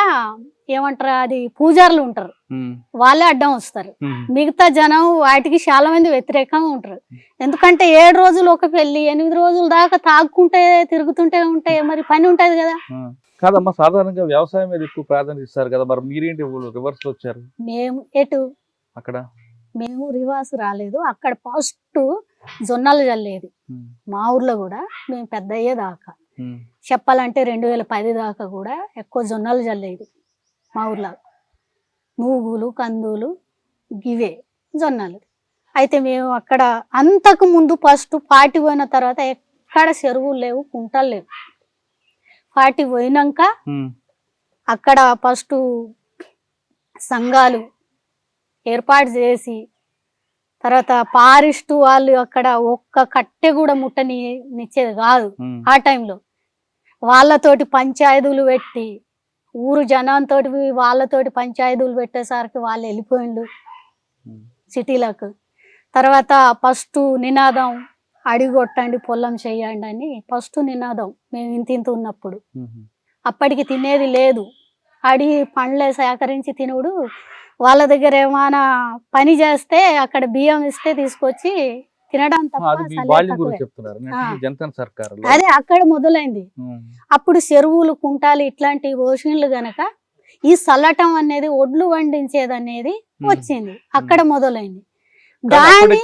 ఏమంటారు, అది పూజారులు ఉంటారు, ఉమ్, వాళ్ళే అడ్డం వస్తారు. ఉమ్, మిగతా జనం వాటికి చాలా మంది వ్యతిరేకంగా ఉంటారు. ఎందుకంటే 7 రోజులు ఒక పెళ్లి, 8 రోజుల దాకా తాగుకుంటే తిరుగుతుంటే ఉంటే మరి పని ఉంటది కదా. ఆ. కాదమ్మా, సాధారణంగా వ్యవసాయం మీద ఎక్కువ ప్రాధాన్యత ఇస్తారు కదా, మరి మీరేంటి రివర్స్ లో వచ్చారు మేము అక్కడ? మేము రివాసు రాలేదు, అక్కడ ఫస్ట్ జొన్నలు చల్లేది ఉమ్, మా ఊర్లో కూడా. మేము పెద్ద అయ్యేదాకా ఉమ్, చెప్పాలంటే 2010 దాకా కూడా ఎక్కువ జొన్నలు చల్లేది మా ఊర్లో. నూగులు కందులు గివే జొన్నలు. అయితే మేము అక్కడ అంతకు ముందు ఫస్ట్ పార్టీ పోయిన తర్వాత ఎక్కడ చెరువులు లేవు, కుంటలు లేవు. పార్టీ పోయినాక ఉమ్, అక్కడ ఫస్ట్ సంఘాలు ఏర్పాటు చేసి, తర్వాత ఫారెస్ట్ వాళ్ళు అక్కడ ఒక్క కట్టె కూడా ముట్టనిచ్చేది కాదు ఉమ్, ఆ టైంలో. వాళ్ళతోటి పంచాయతీలు పెట్టి, ఊరు జనంతో వాళ్ళతోటి పంచాయతీలు పెట్టేసరికి వాళ్ళు వెళ్ళిపోయిండు ఉమ్, సిటీలకు. తర్వాత ఫస్ట్ నినాదం అడిగొట్టండి పొలం చేయండి అని ఫస్ట్ నినాదం మేము ఇంత ఉన్నప్పుడు. ఉమ్, అప్పటికి తినేది లేదు, అడిగి పండ్లే సేకరించి తినుడు. వాళ్ళ దగ్గర ఏమైనా పని చేస్తే అక్కడ బియ్యం ఇస్తే తీసుకొచ్చి తినడం తప్ప అది మీ చల్లే బాల్యం తక్కువే. గురించి చెప్తున్నారు ఆ. జనతా సర్కార్. అదే అక్కడ మొదలైంది. అప్పుడు చెరువులు కుంటాలు ఇట్లాంటి ఓషన్లు గనక ఈ చల్లటం అనేది ఒడ్లు వండించేది అనేది వచ్చింది, అక్కడ మొదలైంది. దాని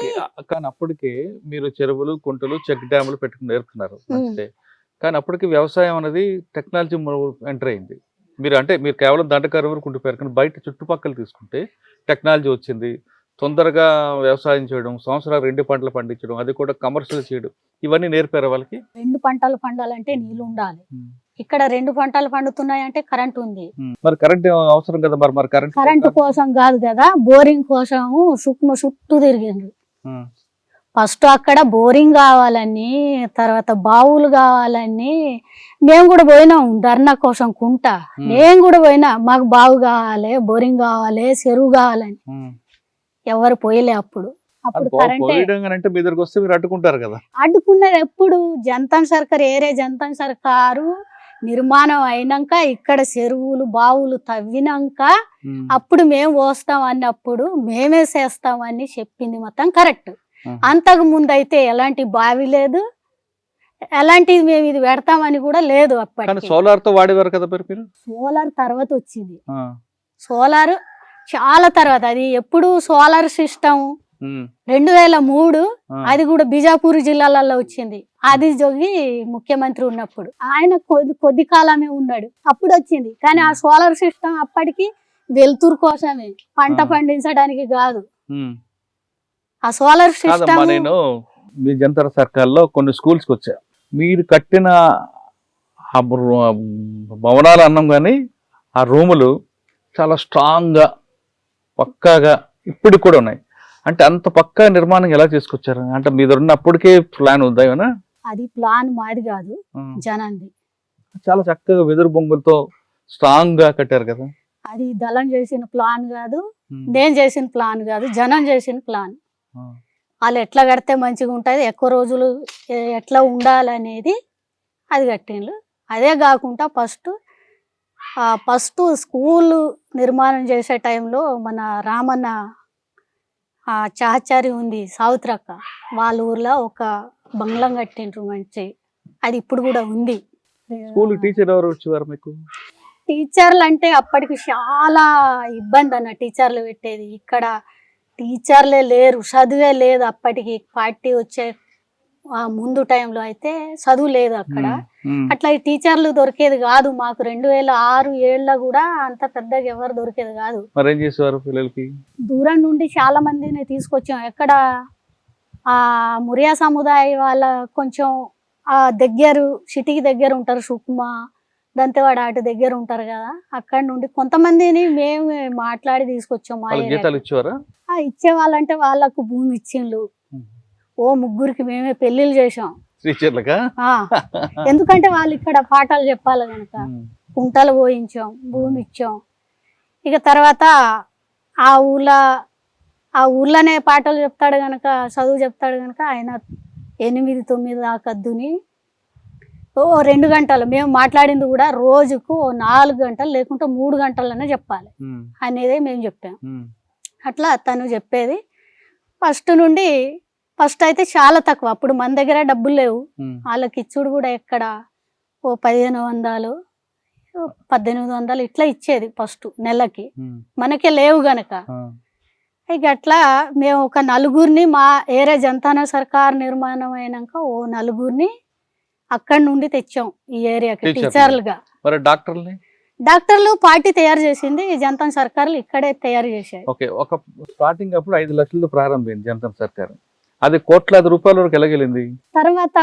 కానీ అప్పటికే మీరు చెరువులు కుంటలు చెక్ డ్యాములు పెట్టుకుని నేర్పుతున్నారు మంచిదే. కానీ అప్పటికి వ్యవసాయం అనేది టెక్నాలజీ ఎంటర్ అయింది. మీరు కేవలం దండకారు వరకు ఉండిపోయారు, కానీ బయట చుట్టుపక్కల తీసుకుంటే టెక్నాలజీ వచ్చింది. తొందరగా వ్యవసాయం చేయడం, సంవత్సరాలు 2 పంటలు పండించడం, అది కూడా కమర్షియల్ చేయడం, ఇవన్నీ నేర్పారు వాళ్ళకి. 2 పంటలు పండాలంటే నీళ్ళు ఉండాలి. ఇక్కడ 2 పంటలు పండుతున్నాయంటే కరెంట్ ఉంది. మరి కరెంట్ అవసరం కదా, మరి కరెంట్ కోసం కాదు కదా, బోరింగ్ కోసం చుట్టూ తిరిగింది. ఫస్ట్ అక్కడ బోరింగ్ కావాలని, తర్వాత బావులు కావాలని మేము కూడా పోయినాం ధర్నా కోసం కుంట. నేను కూడా పోయినా, మాకు బావు కావాలి, బోరింగ్ కావాలి, చెరువు కావాలని. ఎవరు పోయలే అప్పుడు కరెంటే అంటే మీ దగ్గరకు వస్తే మీరు అడ్డుకుంటారు కదా. అడ్డుకున్నది ఎప్పుడు జనతా సర్కార్, జనతా సర్కారు నిర్మాణం అయినాక, ఇక్కడ చెరువులు బావులు తవ్వినాక అప్పుడు మేము పోస్తాం అన్నప్పుడు మేమే చేస్తామని చెప్పింది మొత్తం కరెక్ట్. అంతకు ముందు అయితే ఎలాంటి బావి లేదు, ఎలాంటిది మేము ఇది పెడతామని కూడా లేదు. అప్పటికి సోలార్ తో వాడేవారు కదా మీరు. సోలార్ తర్వాత వచ్చింది, సోలార్ చాలా తర్వాత. అది ఎప్పుడు సోలార్ సిస్టమ్ 2003, అది కూడా బిజాపూర్ జిల్లాలలో వచ్చింది. అది జోగి ముఖ్యమంత్రి ఉన్నప్పుడు, ఆయన కొద్ది కాలమే ఉన్నాడు, అప్పుడు వచ్చింది. కానీ ఆ సోలార్ సిస్టమ్ అప్పటికి వెలుతురు కోసమే, పంట పండించడానికి కాదు. ఆ సోలార్ సిస్టమ్ నేను మీ జనతా సర్కార్లో కొన్ని స్కూల్స్కి వచ్చా, మీరు కట్టిన భవనాలు అన్నాం కానీ ఆ రూములు చాలా స్ట్రాంగ్గా పక్కాగా ఇప్పుడు కూడా ఉన్నాయి. అంటే అంత పక్కా నిర్మాణం ఎలా చేసుకొచ్చారు? అంటే మీ దగ్గర అప్పటికే ప్లాన్ ఉందా ఏమైనా? అది ప్లాన్ మాది కాదు, జనంది. చాలా చక్కగా వెదురు బొంగులతో స్ట్రాంగ్ గా కట్టారు కదా. అది దళం చేసిన ప్లాన్ కాదు, నేను చేసిన ప్లాన్ కాదు, జనం చేసిన ప్లాన్. వాళ్ళు ఎట్లా కడితే మంచిగా ఉంటుంది, ఎక్కువ రోజులు ఎట్లా ఉండాలనేది అది కట్టిండ్రు. అదే కాకుండా ఫస్ట్ స్కూల్ నిర్మాణం చేసే టైంలో మన రామన్న చాచారి ఉంది, సావిత్రక్క వాళ్ళ ఊర్లో ఒక బంగ్లం కట్టిండ్రు మంచి. అది ఇప్పుడు కూడా ఉంది. స్కూల్ టీచర్ ఎవరు వచ్చేవారు మీకు? టీచర్లు అంటే అప్పటికి చాలా ఇబ్బంది అన్న టీచర్లు పెట్టేది. ఇక్కడ టీచర్లే లేరు, చదువే లేదు అప్పటికి. పార్టీ వచ్చే ఆ ముందు టైంలో అయితే చదువు లేదు అక్కడ. అట్లా ఈ టీచర్లు దొరికేది కాదు మాకు. 2006-7లో కూడా అంత పెద్దగా ఎవరు దొరికేది కాదు. మరి ఏం చేసేవారు పిల్లలకి? దూరం నుండి చాలా మందిని తీసుకొచ్చాం. ఎక్కడ ఆ మురియా సముదాయ వాళ్ళ కొంచెం ఆ దగ్గర సిటీకి దగ్గర ఉంటారు, సుకుమా దంతెవాడ అటు దగ్గర ఉంటారు కదా, అక్కడ నుండి కొంతమందిని మేము మాట్లాడి తీసుకొచ్చాం. మా వాళ్ళకి జీతాలు ఇచ్చేవారా? ఇచ్చేవాళ్ళంటే వాళ్ళకు భూమి ఇచ్చిండ్రు. ఓ 3గురికి మేమే పెళ్లిళ్ళు చేసాం. టీచర్లకా? ఎందుకంటే వాళ్ళు ఇక్కడ పాఠాలు చెప్పాలి కనుక కుంటలు పోయించాం, భూమి ఇచ్చాం. ఇక తర్వాత ఆ ఊర్లోనే పాటలు చెప్తాడు కనుక, చదువు చెప్తాడు కనుక ఆయన 8-9 దాకా దుని 2 గంటలు మేము మాట్లాడింది కూడా రోజుకు 4 గంటలు లేకుంటే 3 గంటలనే చెప్పాలి అనేది మేము చెప్పాం. అట్లా తను చెప్పేది. ఫస్ట్ అయితే చాలా తక్కువ. అప్పుడు మన దగ్గర డబ్బులు లేవు, వాళ్ళకి ఇచ్చుడు కూడా ఎక్కడ ఓ 1500-1800 ఇట్లా ఇచ్చేది ఫస్ట్ నెలకి. మనకే లేవు గనక ఇక అట్లా మేము ఒక 4గురిని మా ఏరియా జనతానా సర్కార్ నిర్మాణం అయినాక ఓ 4గురిని అక్కడి నుండి తెచ్చాం ఈ ఏరియాకి టీచర్లుగా. డాక్టర్లు పార్టీ తయారు చేసింది జనతా సర్కార్లు, ఇక్కడే తయారు చేశారు. ఓకే, ఒక స్టార్టింగ్ అప్పుడు 5 లక్షలతో ప్రారంభమైంది జనతా సర్కార్. అది కోట్లాది రూపాయల వరకు ఎలాగెళ్ళింది? తర్వాత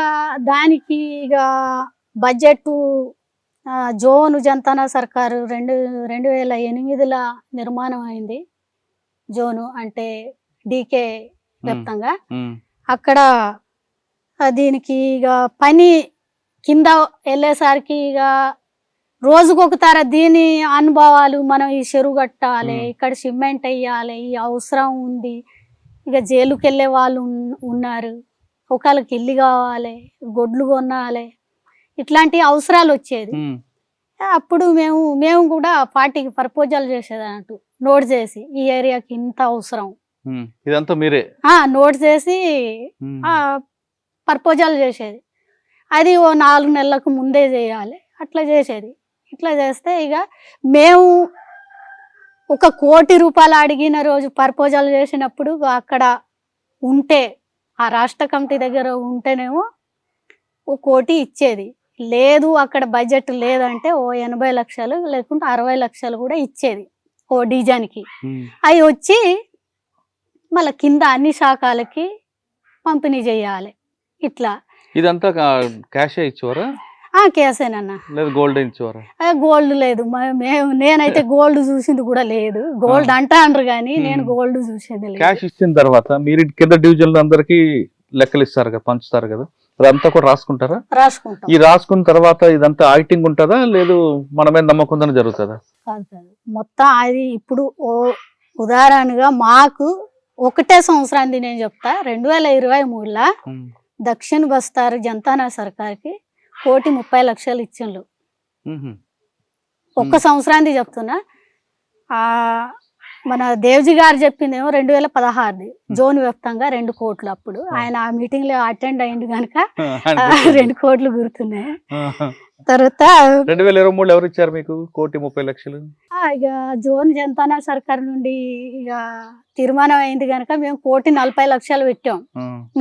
దానికి ఇక బడ్జెట్ జోను జనతానా సర్కారు 2008లో నిర్మాణం అయింది. జోను అంటే డీకే వ్యాప్తంగా. అక్కడ దీనికి ఇక పని కింద వెళ్ళేసరికి ఇక రోజుకొకతార దీని అనుభవాలు, మనం ఈ చెరువు కట్టాలి, ఇక్కడ సిమెంట్ వేయాలి, ఈ అవసరం ఉంది, ఇక జైలుకి వెళ్ళే వాళ్ళు ఉన్నారు, ఒకళ్ళకి ఇల్లు కావాలి, గొడ్లు కొనాలి, ఇట్లాంటి అవసరాలు వచ్చేది. అప్పుడు మేము కూడా పార్టీకి ప్రపోజల్ చేసేది అన్నట్టు, నోట్ చేసి ఈ ఏరియాకి ఇంత అవసరం ఇదంతా మీరే నోట్ చేసి ప్రపోజల్ చేసేది. అది ఓ 4 నెలలకు ముందే చేయాలి, అట్లా చేసేది. ఇట్లా చేస్తే ఇక మేము 1 కోటి రూపాయలు అడిగిన రోజు ప్రపోజల్ చేసినప్పుడు అక్కడ ఉంటే ఆ రాష్ట్ర కమిటీ దగ్గర ఉంటేనేమో 1 కోటి ఇచ్చేది. లేదు అక్కడ బడ్జెట్ లేదంటే ఓ 80 లక్షలు లేకుంటే 60 లక్షలు కూడా ఇచ్చేది ఓ డిజైన్కి. అవి వచ్చి మళ్ళీ కింద అన్ని శాఖలకి పంపిణీ చేయాలి. ఇట్లా ఇదంతా క్యాష్ ఇచ్చేవారా? కేసేనన్నా. లేదు గోల్డ్ ఇచ్చేవారా? గోల్డ్ లేదు, నేనైతే గోల్డ్ చూసింది కూడా లేదు. గోల్డ్ అంటాండ్రు కానీ నేను గోల్డ్ చూసింది లేదు. క్యాష్ ఇచ్చిన తర్వాత మీరు కింద డివిజన్లు అందరికి లెక్కలు ఇస్తారు కదా, పంచుతారు కదా, అదంతా కూడా రాసుకుంటారా? రాసుకుంటాం. ఈ రాసుకున్న తర్వాత ఇదంతా ఆడిటింగ్ ఉంటుందా, లేదు మన మీద నమ్మకంతో జరుగుతుందా? కాదు, మొత్తం అది ఇప్పుడు ఉదాహరణగా మాకు ఒకటే సంవత్సరానికి నేను చెప్తా. 2023లో దక్షిణ బస్తార్ జనతానా సర్కార్కి 1,30,00,000 ఇచ్చిండ్రు. 1 సంవత్సరానికి చెప్తున్నా. మన దేవ్జీ గారు చెప్పిందేమో 2016 జోన్ వ్యాప్తంగా 2 కోట్లు. అప్పుడు ఆయన ఆ మీటింగ్ లో అటెండ్ అయ్యిండు కనుక 2 కోట్లు గుర్తున్నాయి. తర్వాత 2023లో ఎవరు ఇచ్చారు మీకు 1,30,00,000? ఇక జోన్ జనతానా సర్కార్ నుండి ఇక తీర్మానం అయింది కనుక మేము 1,40,00,000 పెట్టాం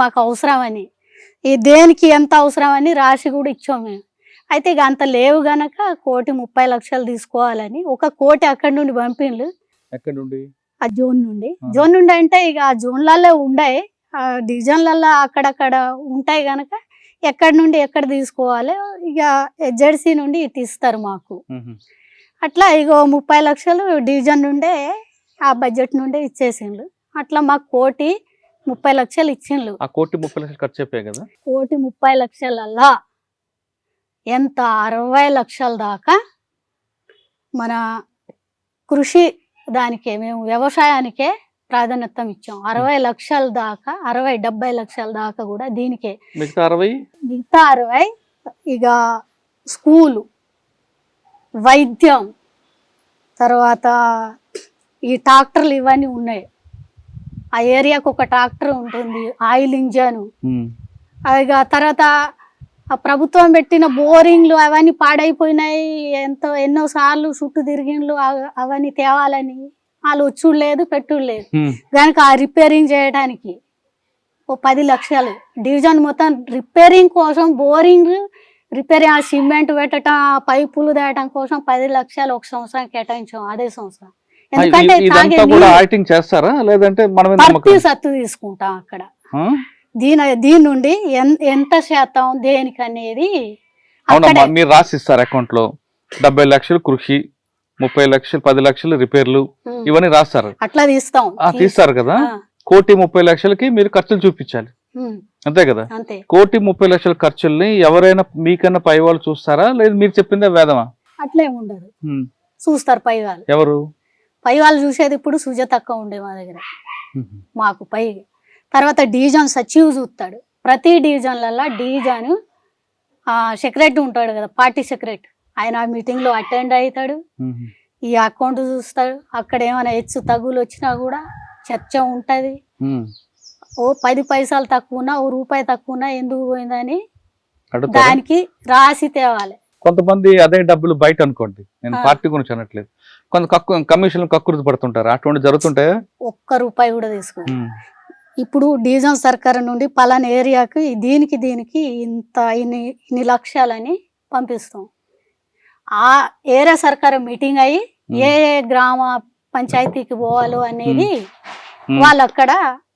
మాకు అవసరం అని. ఈ దేనికి ఎంత అవసరం అని రాసి కూడా ఇచ్చాం మేము. అయితే ఇక అంత లేవు గనక 1,30,00,000 తీసుకోవాలని 1 కోటి అక్కడి నుండి పంపిండ్రు. ఎక్కడి నుండి? ఆ జోన్ నుండి అంటే ఇక ఆ జోన్లలో ఉండాయి, ఆ డివిజన్లలో అక్కడక్కడ ఉంటాయి గనక ఎక్కడి నుండి ఎక్కడ తీసుకోవాలి, ఇక జెడ్సీ నుండి ఇటు ఇస్తారు మాకు. అట్లా ఇక 30 లక్షలు డివిజన్ నుండే ఆ బడ్జెట్ నుండే ఇచ్చేసిండ్రు. అట్లా మాకు 1,30,00,000 ఇచ్చిండ్రు. ఆ 1,30,00,000 ఖర్చు అయిపోయాయి కదా. 1,30,00,000 ఎంత 60 లక్షల దాకా మన కృషి దానికే, మేము వ్యవసాయానికే ప్రాధాన్యత ఇచ్చాం. 60 లక్షల దాకా, 60-70 లక్షల దాకా కూడా దీనికే. మిగతా 60 ఇక స్కూలు, వైద్యం, తర్వాత ఈ ట్రాక్టర్లు ఇవన్నీ ఉన్నాయి. ఆ ఏరియాకు 1 ట్రాక్టర్ ఉంటుంది, ఆయిల్ ఇంజను. ఇక తర్వాత ప్రభుత్వం పెట్టిన బోరింగ్లు అవన్నీ పాడైపోయినాయి. ఎన్నో సార్లు చుట్టూ తిరిగిండ్లు అవన్నీ తేవాలని, వాళ్ళు వచ్చుడు లేదు పెట్టుడు లేదు కనుక ఆ రిపేరింగ్ చేయడానికి ఓ 10 లక్షలు డివిజన్ మొత్తం రిపేరింగ్ కోసం, బోరింగ్ రిపేరింగ్, ఆ సిమెంట్ పెట్టడం, ఆ పైపులు తేయడం కోసం 10 లక్షలు ఒక సంవత్సరం కేటాయించాం. అదే సంవత్సరం. ఎందుకంటే ఇదంతా కూడా ఆడిటింగ్ చేస్తారా లేదంటే మనమే ప్రతి సత్తు తీసుకుంటాం అక్కడ. దీని నుండి ఎంత శాతం దేనికి అనేది అవునమ్మా, మీరు రాసిస్తారు అకౌంట్ లో 70 లక్షలు కృషి, 30 లక్షలు, 10 లక్షలు రిపేర్లు, ఇవన్నీ రాస్తారు. అట్లా తీస్తారు కదా. 1,30,00,000కి మీరు ఖర్చులు చూపించాలి, అంతే కదా. 1,30,00,000 ఖర్చుల్ని ఎవరైనా మీకన్నా పై వాళ్ళు చూస్తారా లేదు మీరు చెప్పిందే వేదమా? అట్లేం ఉండదు, చూస్తారు పై వాళ్ళు. ఎవరు పై వాళ్ళు చూసేది? ఇప్పుడు సుజాత అక్క ఉండే మా దగ్గర, మాకు పై తర్వాత డివిజన్ సచివ్ చూస్తాడు. ప్రతి డివిజన్లలో డివిజన్ సెక్రటరీ ఉంటాడు కదా, పార్టీ సెక్రటరీ, ఆయన ఆ మీటింగ్ లో అటెండ్ అవుతాడు, ఈ అకౌంట్ చూస్తాడు. అక్కడ ఏమైనా హెచ్చు తగ్గులు వచ్చినా కూడా చర్చ ఉంటది. ఓ 10 పైసలు తక్కువనా, ఓ రూపాయి తక్కువనా ఎందుకు పోయిందని దానికి రాసి తేవాలి. కొంతమంది అదే డబ్బులు బయట అనుకోండి, నేను పార్టీ గురించి అనట్లేదు, కొంత కమిషన్ కక్కుర్తి పడుతుంటారు, అటువంటి జరుగుతుంటాయా? ఒక్క రూపాయి కూడా తీసుకో. ఇప్పుడు డివిజన్ సర్కార్ నుండి పలానా ఏరియాకి దీనికి ఇన్ని లక్షలని పంపిస్తాం. ఆ ఏరియా సర్కార్ మీటింగ్ అయ్యి ఏ గ్రామ పంచాయతీకి పోవాలో అనేది వాళ్ళు అక్కడ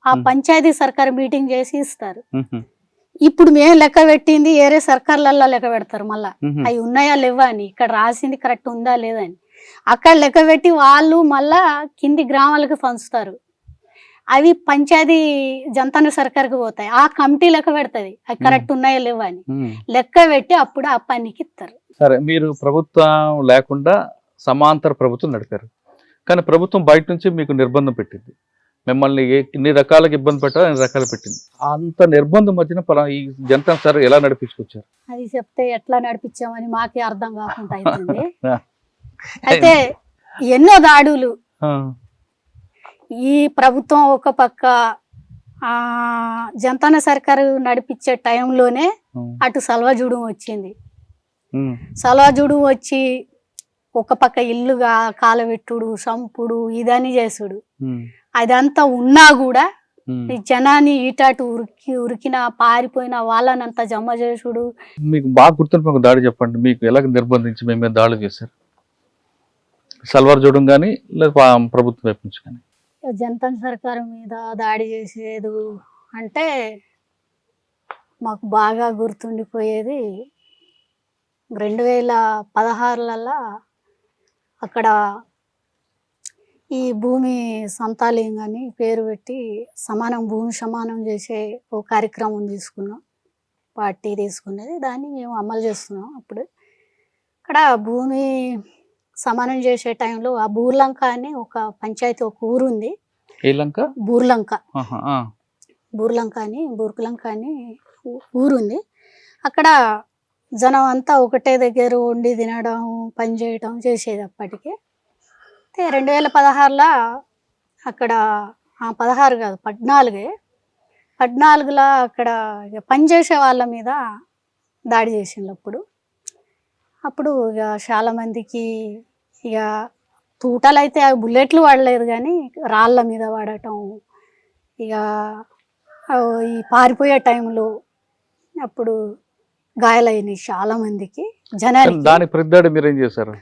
ఆ పంచాయతీ సర్కార్ మీటింగ్ చేసి ఇస్తారు. ఇప్పుడు మేము లెక్క పెట్టింది ఏరే సర్కార్లలో లెక్క పెడతారు, మళ్ళా అవి ఉన్నాయా లేవా అని, ఇక్కడ రాసింది కరెక్ట్ ఉందా లేదా అని అక్కడ లెక్క పెట్టి వాళ్ళు మళ్ళా కింది గ్రామాలకు పంచుతారు. అవి పంచాయతీ జంతన సర్కార్కి పోతాయి, ఆ కమిటీ లెక్క పెడతది అవి కరెక్ట్ ఉన్నాయా లేవా అని లెక్క పెట్టి అప్పుడు ఆ పనికి ఇస్తారు. సరే, మీరు ప్రభుత్వం లేకుండా సమాంతర ప్రభుత్వం నడిపారు, కానీ ప్రభుత్వం బయట నుంచి మీకు నిర్బంధం పెట్టింది, మిమ్మల్ని ఇన్ని రకాలకు ఇబ్బంది పెట్టాలి, అన్ని రకాలు పెట్టింది. అంత నిర్బంధం మధ్యన ఈ జనతా సార్ ఎలా నడిపించుకొచ్చారు? అది చెప్తే ఎట్లా నడిపించామని మాకే అర్థం కాకుండా అవుతుంది. అయితే ఎన్నో దాడులు, ఈ ప్రభుత్వం ఒక పక్క జనతాన సర్కారు నడిపించే టైంలోనే అటు సల్వాజూడు వచ్చింది. సల్వాజూడు వచ్చి ఒక పక్క ఇల్లుగా కాలబెట్టుడు, సంపుడు, ఇదని చేసుడు, అదంతా ఉన్నా కూడా ఈ జనాన్ని ఇటాటు ఉరికిన పారిపోయిన వాళ్ళనంతా జమ చేసుడు. మీకు బాగా గుర్తుండిపోయిన దాడి చెప్పండి, మీకు ఎలా నిర్బంధించి మేము మీద దాడులు చేశారు? సల్వార్ జూడం కానీ లేదా ప్రభుత్వం వైపు నుంచి కానీ? జనతాన సర్కారు మీద దాడి చేసేది అంటే మాకు బాగా గుర్తుండిపోయేది 2016లలో అక్కడ ఈ భూమి సంతాలింగ్ అని పేరు పెట్టి భూమి సమానం చేసే ఓ కార్యక్రమం తీసుకున్నాం, పార్టీ తీసుకున్నది, దాన్ని మేము అమలు చేస్తున్నాం. అప్పుడు అక్కడ భూమి సమానం చేసే టైంలో ఆ బూర్లంక అని ఒక పంచాయతీ, ఒక ఊరు ఉంది. బూర్లంక అని ఊరుంది. అక్కడ జనం అంతా ఒకటే దగ్గర వండి తినడం, పని చేయడం చేసేది. అప్పటికే 2016లో అక్కడ 16 కాదు 14లో అక్కడ పనిచేసే వాళ్ళ మీద దాడి చేసిండు. అప్పుడు ఇక చాలా మందికి ఇక తూటాలు అయితే బుల్లెట్లు పడలేదు కానీ రాళ్ళ మీద పడటం, ఇక ఈ పారిపోయే టైంలో అప్పుడు గాయాలైనవి చాలా మందికి జనాలు. దాని ప్రతిదాడి మీరు ఏం చేశారు?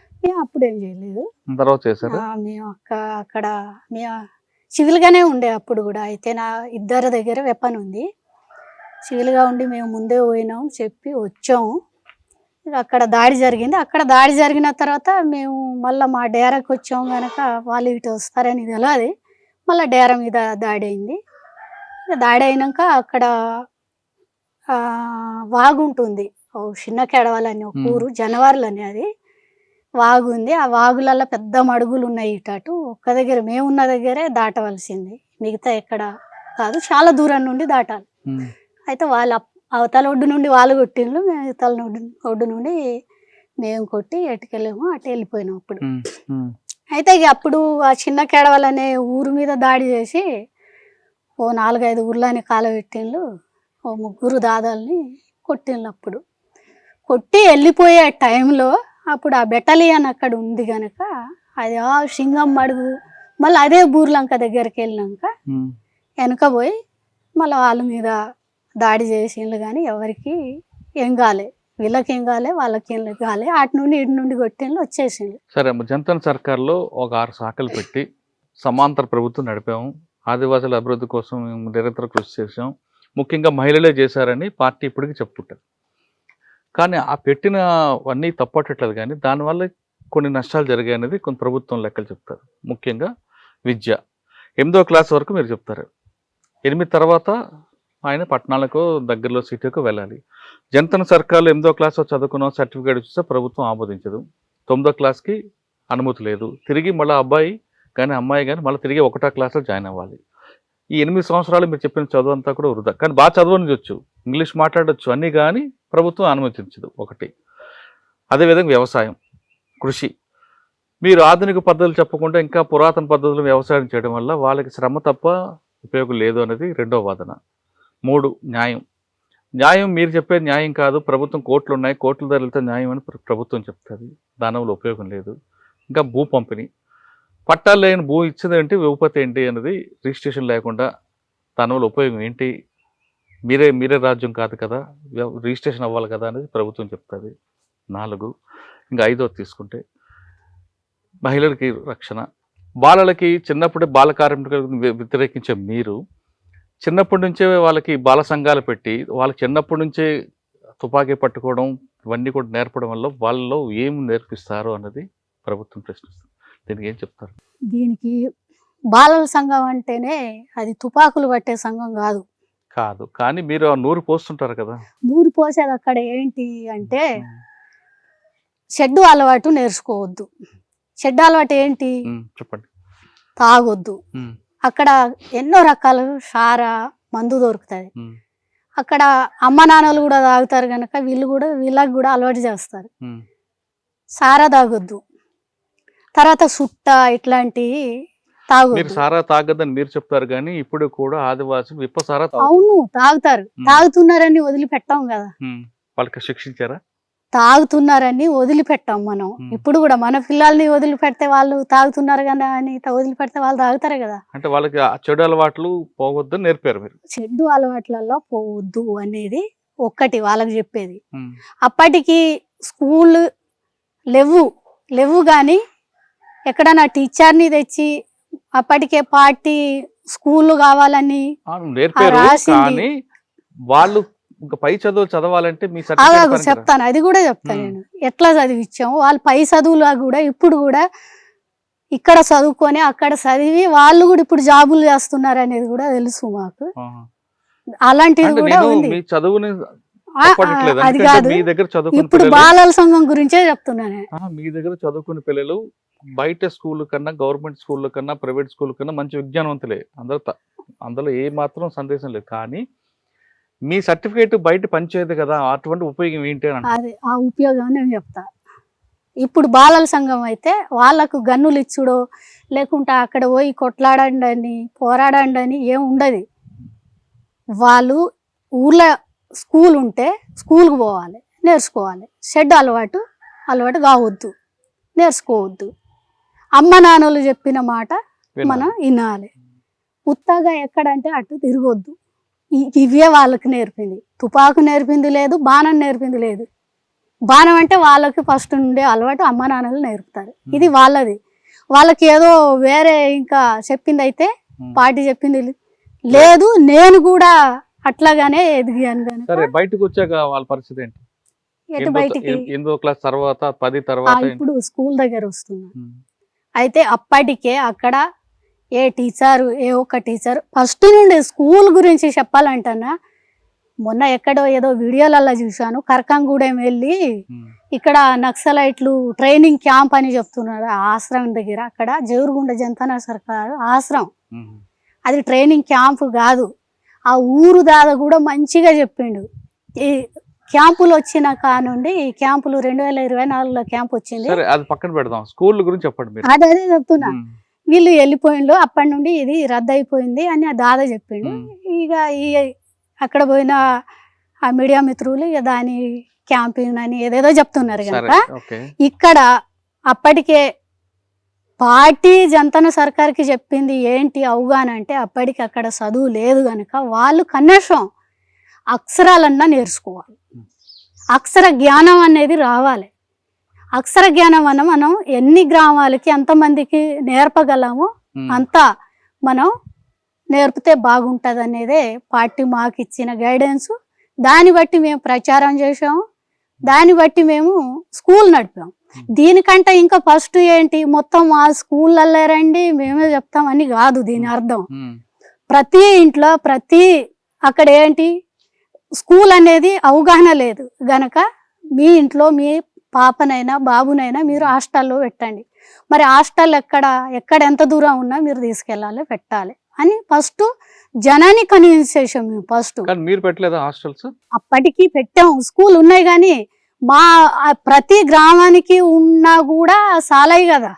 అప్పుడేం చేయలేదు, తర్వాత చేశారు. మేము అక్కడ మేము సివిల్ గానే ఉండే అప్పుడు కూడా. అయితే నా ఇద్దరి దగ్గర వెపన్ ఉంది, సివిల్ గా ఉండి మేము ముందే పోయినాం, చెప్పి వచ్చాము. అక్కడ దాడి జరిగింది. అక్కడ దాడి జరిగిన తర్వాత మేము మళ్ళీ మా డేరాకి వచ్చాము కనుక వాళ్ళు ఇటు వస్తారని తెలియదు, మళ్ళీ డేరా మీద దాడి అయింది. దాడి అయినాక అక్కడ వాగు ఉంటుంది, చిన్న కెడవాలని ఒక ఊరు, జనవారులని అది వాగు ఉంది. ఆ వాగులలో పెద్ద మడుగులు ఉన్నాయి. ఇటు ఒక్క దగ్గర మేమున్న దగ్గరే దాటవలసింది, మిగతా ఎక్కడ కాదు, చాలా దూరం నుండి దాటాలి. అయితే వాళ్ళ అవతల ఒడ్డు నుండి వాళ్ళు కొట్టిండ్రు, మేము ఇవతల ఒడ్డు నుండి మేము కొట్టి ఎటుకెళ్ళాము, అటు వెళ్ళిపోయినాం. అయితే ఇక అప్పుడు ఆ చిన్న కేడవలనే ఊరు మీద దాడి చేసి ఓ 4-5 ఊర్లని కాలబెట్టిండ్రు, ఓ 3 దాదాలని కొట్టిండ్రు. అప్పుడు కొట్టి వెళ్ళిపోయే టైంలో అప్పుడు ఆ బెటాలియన్ అక్కడ ఉంది కనుక అది ఆ సింగం మడుగు మళ్ళీ అదే బూర్లంక దగ్గరికి వెళ్ళినాక వెనక పోయి మళ్ళీ వాళ్ళ మీద దాడి చేసిండ్రు కానీ ఎవరికి ఏం కాలే, వీళ్ళకి ఏం కాలే, వాళ్ళకి ఏం కాలే. అటు నుండి ఇటు నుండి కొట్టిండ్రు, వచ్చేసిండ్రు. సరే, జనతా సర్కార్లో ఒక 6 శాఖలు పెట్టి సమాంతర ప్రభుత్వం నడిపాము, ఆదివాసుల అభివృద్ధి కోసం మేము నిరంతరం కృషి చేసాం, ముఖ్యంగా మహిళలే చేశారని పార్టీ ఇప్పటికీ చెప్పుకుంటారు. కానీ ఆ పెట్టినవన్నీ తప్పట్టట్లేదు, కానీ దానివల్ల కొన్ని నష్టాలు జరిగాయి అనేది కొన్ని ప్రభుత్వం లెక్కలు చెప్తారు. ముఖ్యంగా విద్య 8వ క్లాస్ వరకు మీరు చెప్తారు, 8 తర్వాత ఆయన పట్టణాలకు దగ్గరలో సిటీకు వెళ్ళాలి. జనతా సర్కార్లో 8వ క్లాస్ చదువుకున్న సర్టిఫికేట్ ఇస్తే ప్రభుత్వం ఆమోదించదు, 9వ క్లాస్కి అనుమతి లేదు. తిరిగి మళ్ళీ అబ్బాయి కానీ అమ్మాయి కానీ మళ్ళీ తిరిగి 1వ క్లాస్లో జాయిన్ అవ్వాలి. ఈ 8 సంవత్సరాలు మీరు చెప్పిన చదువు అంతా కూడా వృధా. కానీ బాగా చదవనిచ్చు, ఇంగ్లీష్ మాట్లాడచ్చు అన్నీ, కానీ ప్రభుత్వం అనుమతించదు ఒకటి. అదేవిధంగా వ్యవసాయం, కృషి, మీరు ఆధునిక పద్ధతులు చెప్పకుండా ఇంకా పురాతన పద్ధతులు వ్యవసాయం చేయడం వల్ల వాళ్ళకి శ్రమ తప్ప ఉపయోగం లేదు అనేది 2వ వాదన. 3, న్యాయం మీరు చెప్పేది న్యాయం కాదు, ప్రభుత్వం కోర్టులు ఉన్నాయి, కోర్టుల ధరలతో న్యాయం అని ప్రభుత్వం చెప్తుంది, దానివల్ల ఉపయోగం లేదు. ఇంకా భూ పంపిణీ, పట్టాలు లేని భూ ఇచ్చేది ఏంటి, ఉపపత్తి ఏంటి అనేది రిజిస్ట్రేషన్ లేకుండా దానివల్ల ఉపయోగం ఏంటి, మీరే రాజ్యం కాదు కదా, రిజిస్ట్రేషన్ అవ్వాలి కదా అనేది ప్రభుత్వం చెప్తుంది. 4, ఇంకా 5వది తీసుకుంటే మహిళలకి రక్షణ, బాలలకి చిన్నప్పుడే బాల కార్మికులకు వ్యతిరేకించే మీరు చిన్నప్పటి నుంచే వాళ్ళకి బాల సంఘాలు పెట్టి వాళ్ళకి చిన్నప్పటి నుంచే తుపాకీ పట్టుకోవడం ఇవన్నీ కూడా నేర్పడం వల్ల వాళ్ళలో ఏం నేర్పిస్తారు అన్నది ప్రభుత్వం ప్రశ్నిస్తుంది. దీనికి ఏం చెప్తారు? దీనికి బాలల సంఘం అంటేనే అది తుపాకులు పట్టే సంఘం కాదు. కానీ మీరు నూరు పోస్తుంటారు కదా. నూరు పోసేది అక్కడ ఏంటి అంటే షెడ్డు అలవాటు నేర్చుకోవద్దు. షెడ్డు అలవాటు ఏంటి? చెప్పండి. తాగొద్దు. అక్కడ ఎన్నో రకాల సారా మందు దొరుకుతుంది. అక్కడ అమ్మ నాన్నలు కూడా తాగుతారు కనుక వీళ్ళకి కూడా అలవాటు చేస్తారు. సారా తాగొద్దు. తర్వాత సుట్ట ఇట్లాంటి తాగొద్దు. సారా తాగొద్దని మీరు చెప్తారు కానీ ఇప్పుడు కూడా ఆదివాసులు విప్ప సారా అవును తాగుతారు. తాగుతున్నారని వదిలిపెట్టాం కదా. వాళ్ళకి శిక్షించారా? తాగుతున్నారని వదిలిపెట్టాం మనం. ఇప్పుడు కూడా మన పిల్లల్ని వదిలిపెడితే వాళ్ళు తాగుతున్నారు కదా అని వదిలిపెడితే వాళ్ళు తాగుతారు కదా. అంటే వాళ్ళకి చెడు అలవాట్లు పోవద్దు నేర్పారు మీరు. చెడు అలవాట్లలో పోవద్దు అనేది ఒక్కటి వాళ్ళకి చెప్పేది. అప్పటికి స్కూల్ లేవు కానీ ఎక్కడన్నా టీచర్ని తెచ్చి అప్పటికే పార్టీ స్కూల్ కావాలని నేర్పారు. కానీ వాళ్ళు ఇంకా పై చదువులు చదవాలంటే మీ చెప్తాను, అది కూడా చెప్తాను నేను ఎట్లా చదివించాము. వాళ్ళు పై చదువులా కూడా ఇప్పుడు కూడా ఇక్కడ చదువుకొని అక్కడ చదివి వాళ్ళు కూడా ఇప్పుడు జాబులు చేస్తున్నారు అనేది కూడా తెలుసు మాకు. అలాంటిది కూడా ఉంది. అది కాదు, ఇప్పుడు బాలల సంఘం గురించే చెప్తున్నాను. మీ దగ్గర చదువుకునే పిల్లలు బయట స్కూల్ కన్నా గవర్నమెంట్ స్కూల్ కన్నా ప్రైవేట్ స్కూల్ కన్నా మంచి విజ్ఞానవంతులే, అందులో ఏ మాత్రం సందేశం లేదు. కానీ మీ సర్టిఫికేట్ బయట పనిచేయదు కదా, అటువంటి ఉపయోగం ఏంటి అని అదే ఆ ఉపయోగం నేను చెప్తా. ఇప్పుడు బాలల సంఘం అయితే వాళ్ళకు గన్నులు ఇచ్చుడో లేకుంటే అక్కడ పోయి కొట్లాడండి అని పోరాడండి అని ఏం ఉండదు. వాళ్ళు ఊర్లో స్కూల్ ఉంటే స్కూల్కి పోవాలి, నేర్చుకోవాలి. షెడ్ అలవాటు కావద్దు, నేర్చుకోవద్దు. అమ్మ నాన్నలు చెప్పిన మాట మనం వినాలి. ఉత్తగా ఎక్కడంటే అటు తిరగొద్దు. ఇవే వాళ్ళకి నేర్పింది. తుపాకు నేర్పింది లేదు, బాణం నేర్పింది లేదు. బాణం అంటే వాళ్ళకి ఫస్ట్ నుండే అలవాటు అమ్మ నాన్నలు నేర్పుతారు. ఇది వాళ్ళది. వాళ్ళకి ఏదో వేరే ఇంకా చెప్పింది అయితే పార్టీ చెప్పింది లేదు. నేను కూడా అట్లాగానే ఎదిగాను. సరే, బయటకు వచ్చాక వాళ్ళ పరిస్థితి ఏంటి? బయటికి 8వ క్లాస్ తర్వాత 10 తర్వాత ఇప్పుడు స్కూల్ దగ్గర వస్తున్నా. అయితే అప్పటికే అక్కడ ఏ ఒక్క టీచర్ ఫస్ట్ నుండి స్కూల్ గురించి చెప్పాలంటన్నా మొన్న ఎక్కడో ఏదో వీడియోలలో చూశాను. కరకంగూడెం వెళ్ళి ఇక్కడ నక్సలైట్లు ట్రైనింగ్ క్యాంప్ అని చెప్తున్నారు ఆశ్రమం దగ్గర. అక్కడ జేవూరుగుంట జనతా సర్కారు ఆశ్రమం, అది ట్రైనింగ్ క్యాంప్ కాదు. ఆ ఊరు దాదా కూడా మంచిగా చెప్పిండు. ఈ క్యాంపులు వచ్చిన కానుండి ఈ క్యాంపులు 2024లో క్యాంప్ వచ్చింది. అది పక్కన పెడదాం, స్కూల్ గురించి చెప్పండి. అదే చెప్తున్నా. వీళ్ళు వెళ్ళిపోయిండు, అప్పటి నుండి ఇది రద్దు అయిపోయింది అని ఆ దాదా చెప్పిండు. ఇక అక్కడ పోయిన ఆ మీడియా మిత్రులు ఇక దాని క్యాంపింగ్ అని ఏదేదో చెప్తున్నారు కనుక ఇక్కడ అప్పటికే పార్టీ జంతన సర్కార్కి చెప్పింది ఏంటి అవగాహన అంటే అప్పటికి అక్కడ చదువు లేదు కనుక వాళ్ళు కనీసం అక్షరాలన్నా నేర్చుకోవాలి, అక్షర జ్ఞానం అనేది రావాలి. అక్షర జ్ఞానం అన్న మనం ఎన్ని గ్రామాలకి ఎంతమందికి నేర్పగలమో అంతా మనం నేర్పితే బాగుంటుంది అనేదే పార్టీ మాకు ఇచ్చిన గైడెన్స్. దాన్ని బట్టి మేము ప్రచారం చేసాము, దాన్ని బట్టి మేము స్కూల్ నడిపాము. దీనికంటే ఇంకా ఫస్ట్ ఏంటి, మొత్తం ఆ స్కూళ్ళల్లో రండి మేమే చెప్తామని కాదు దీని అర్థం. ప్రతి ఇంట్లో అక్కడ ఏంటి స్కూల్ అనేది అవగాహన లేదు గనక మీ ఇంట్లో మీ పాపనైనా బాబునైనా మీరు హాస్టల్లో పెట్టండి. మరి హాస్టల్ ఎక్కడ ఎంత దూరం ఉన్నా మీరు తీసుకెళ్ళాలి, పెట్టాలి అని ఫస్ట్ జనాన్ని కన్విన్స్ చేసాం మేము. ఫస్ట్ మీరు పెట్టలేదా హాస్టల్స్? అప్పటికి పెట్టాం, స్కూల్ ఉన్నాయి కానీ మా ప్రతి గ్రామానికి ఉన్నా కూడా సాలయి కదా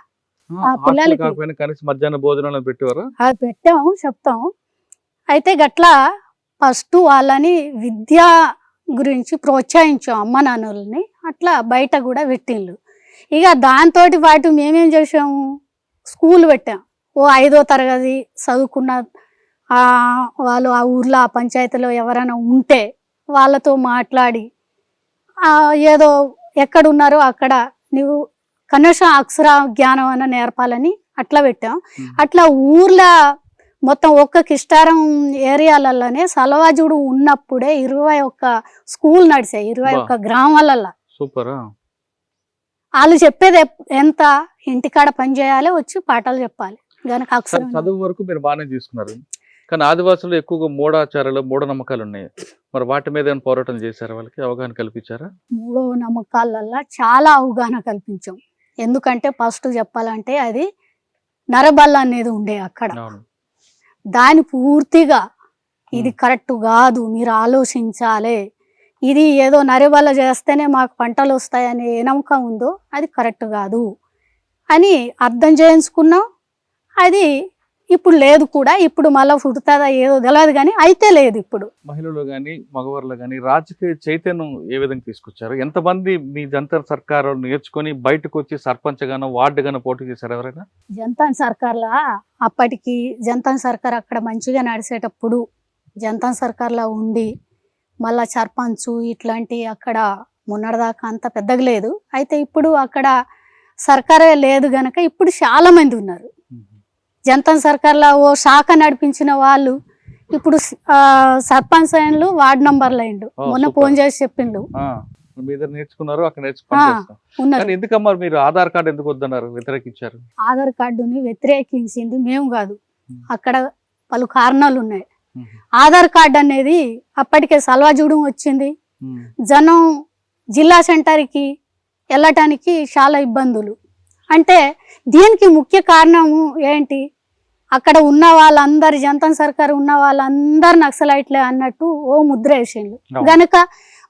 ఆ పిల్లలకి. కనీసం మధ్యాహ్న భోజనాలు పెట్టేవారు? అది పెట్టాము, చెప్తాము. అయితే గట్లా ఫస్ట్ వాళ్ళని విద్య గురించి ప్రోత్సహించాం అమ్మ నాన్నలని. అట్లా బయట కూడా పెట్టిండ్రు. ఇక దాంతో పాటు మేమేం చేసాము, స్కూల్ పెట్టాం. 5వ తరగతి చదువుకున్న వాళ్ళు ఆ ఊర్లో ఆ పంచాయతీలో ఎవరైనా ఉంటే వాళ్ళతో మాట్లాడి ఏదో ఎక్కడున్నారో అక్కడ నువ్వు కనీసం అక్షర జ్ఞానం అన్న నేర్పాలని అట్లా పెట్టాం. అట్లా ఊర్లో మొత్తం ఒక్క కిష్టారం ఏరియాలలోనే సలవాజుడు ఉన్నప్పుడే 21 స్కూల్ నడిచాయి, 21 గ్రామాలలో. సూపర్. వాళ్ళు చెప్పేది ఎంత, ఇంటికాడ పని చేయాలి, వచ్చి పాఠాలు చెప్పాలి గనక అక్షరం. చదువు వరకు మీరు బాగానే తీసుకున్నారు, కానీ ఆదివాసులు ఎక్కువగా మూఢాచారాలు మూఢనమ్మకాలు ఉన్నాయి. మరి వాటి మీద ఏమైనా పోరాటం చేశారా, వాళ్ళకి అవగాహన కల్పించారా? మూఢనమ్మకాలల్లో చాలా అవగాహన కల్పించాం. ఎందుకంటే ఫస్ట్ చెప్పాలంటే అది నరబల్ల అనేది ఉండే అక్కడ. దాని పూర్తిగా ఇది కరెక్ట్ కాదు, మీరు ఆలోచించాలి, ఇది ఏదో నరబల్ల చేస్తేనే మాకు పంటలు వస్తాయనే ఏ నమ్మకం ఉందో అది కరెక్ట్ కాదు అని అర్థం చేయించుకున్నాం. అది ఇప్పుడు లేదు కూడా, ఇప్పుడు మళ్ళీ పుడుతుందా ఏదో తెలియదు కానీ అయితే లేదు. ఇప్పుడు మహిళలు కానీ మగవాళ్ళు కానీ రాజకీయ చైతన్యం ఏ విధంగా తీసుకొచ్చారు? ఎంతమంది మీ జంతర్ సర్కార్ నేర్చుకొని బయటకు వచ్చి సర్పంచ్ గానో వార్డు గానో పోటీ చేశారు ఎవరైనా? జంతన్ సర్కార్లా అప్పటికి జంతన్ సర్కార్ అక్కడ మంచిగా నడిచేటప్పుడు జంతన్ సర్కార్లో ఉండి మళ్ళా సర్పంచ్ ఇట్లాంటి అక్కడ మొన్నటిదాకా అంత పెద్దగా లేదు. అయితే ఇప్పుడు అక్కడ సర్కారే లేదు గనక ఇప్పుడు చాలా మంది ఉన్నారు. జంతన్ సర్కార్లో ఓ శాఖ నడిపించిన వాళ్ళు ఇప్పుడు సర్పంచ్ అయినలు, వార్డు నంబర్లు అయిండు. మొన్న ఫోన్ చేసి చెప్పిండు నేర్చుకున్నారు అక్కడ నేర్చుకున్నారు. ఎందుకమ్మా మీరు ఆధార్ కార్డు ఎందుకు వద్దన్నారు, వ్యతిరేకించారు? ఆధార్ కార్డుని వ్యతిరేకించింది మేము కాదు, అక్కడ పలు కారణాలు ఉన్నాయి. ఆధార్ కార్డు అనేది అప్పటికే సల్వాజూడం వచ్చింది, జనం జిల్లా సెంటర్కి వెళ్ళటానికి చాలా ఇబ్బందులు. అంటే దీనికి ముఖ్య కారణము ఏంటి, అక్కడ ఉన్న వాళ్ళందరు జంతన్ సర్కార్ ఉన్న వాళ్ళందరు నక్సలైట్లే అన్నట్టు ఓ ముద్ర వేసిండ్రు గనక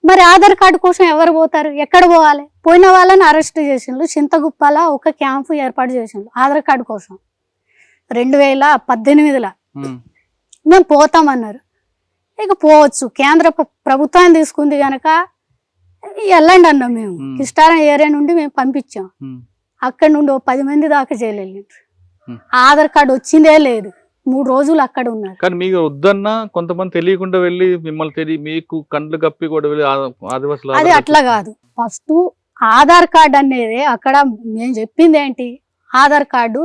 మరి ఆధార్ కార్డు కోసం ఎవరు పోతారు, ఎక్కడ పోవాలి? పోయిన వాళ్ళని అరెస్ట్ చేసిండ్రు. చింతగుప్పల ఒక క్యాంపు ఏర్పాటు చేసిండ్రు ఆధార్ కార్డు కోసం 2018లో. మేము పోతామన్నారు. ఇక పోవచ్చు, కేంద్ర ప్రభుత్వాన్ని తీసుకుంది కనుక వెళ్ళండి అన్నాం. మేము కిష్టారం ఏరియా నుండి మేము పంపించాం. అక్కడ నుండి 10 మంది దాకా జైలు. ఆధార్ కార్డు వచ్చిందే లేదు, 3 రోజులు అక్కడ ఉన్నారు. కానీ మీకు వద్దన్నా కొంతమంది తెలియకుండా వెళ్ళి మిమ్మల్ని మీకు కండ్లు కప్పి కూడా వెళ్ళి ఆదివాసులు. అది అట్లా కాదు. ఫస్ట్ ఆధార్ కార్డు అనేది అక్కడ మేము చెప్పింది ఏంటి, ఆధార్ కార్డు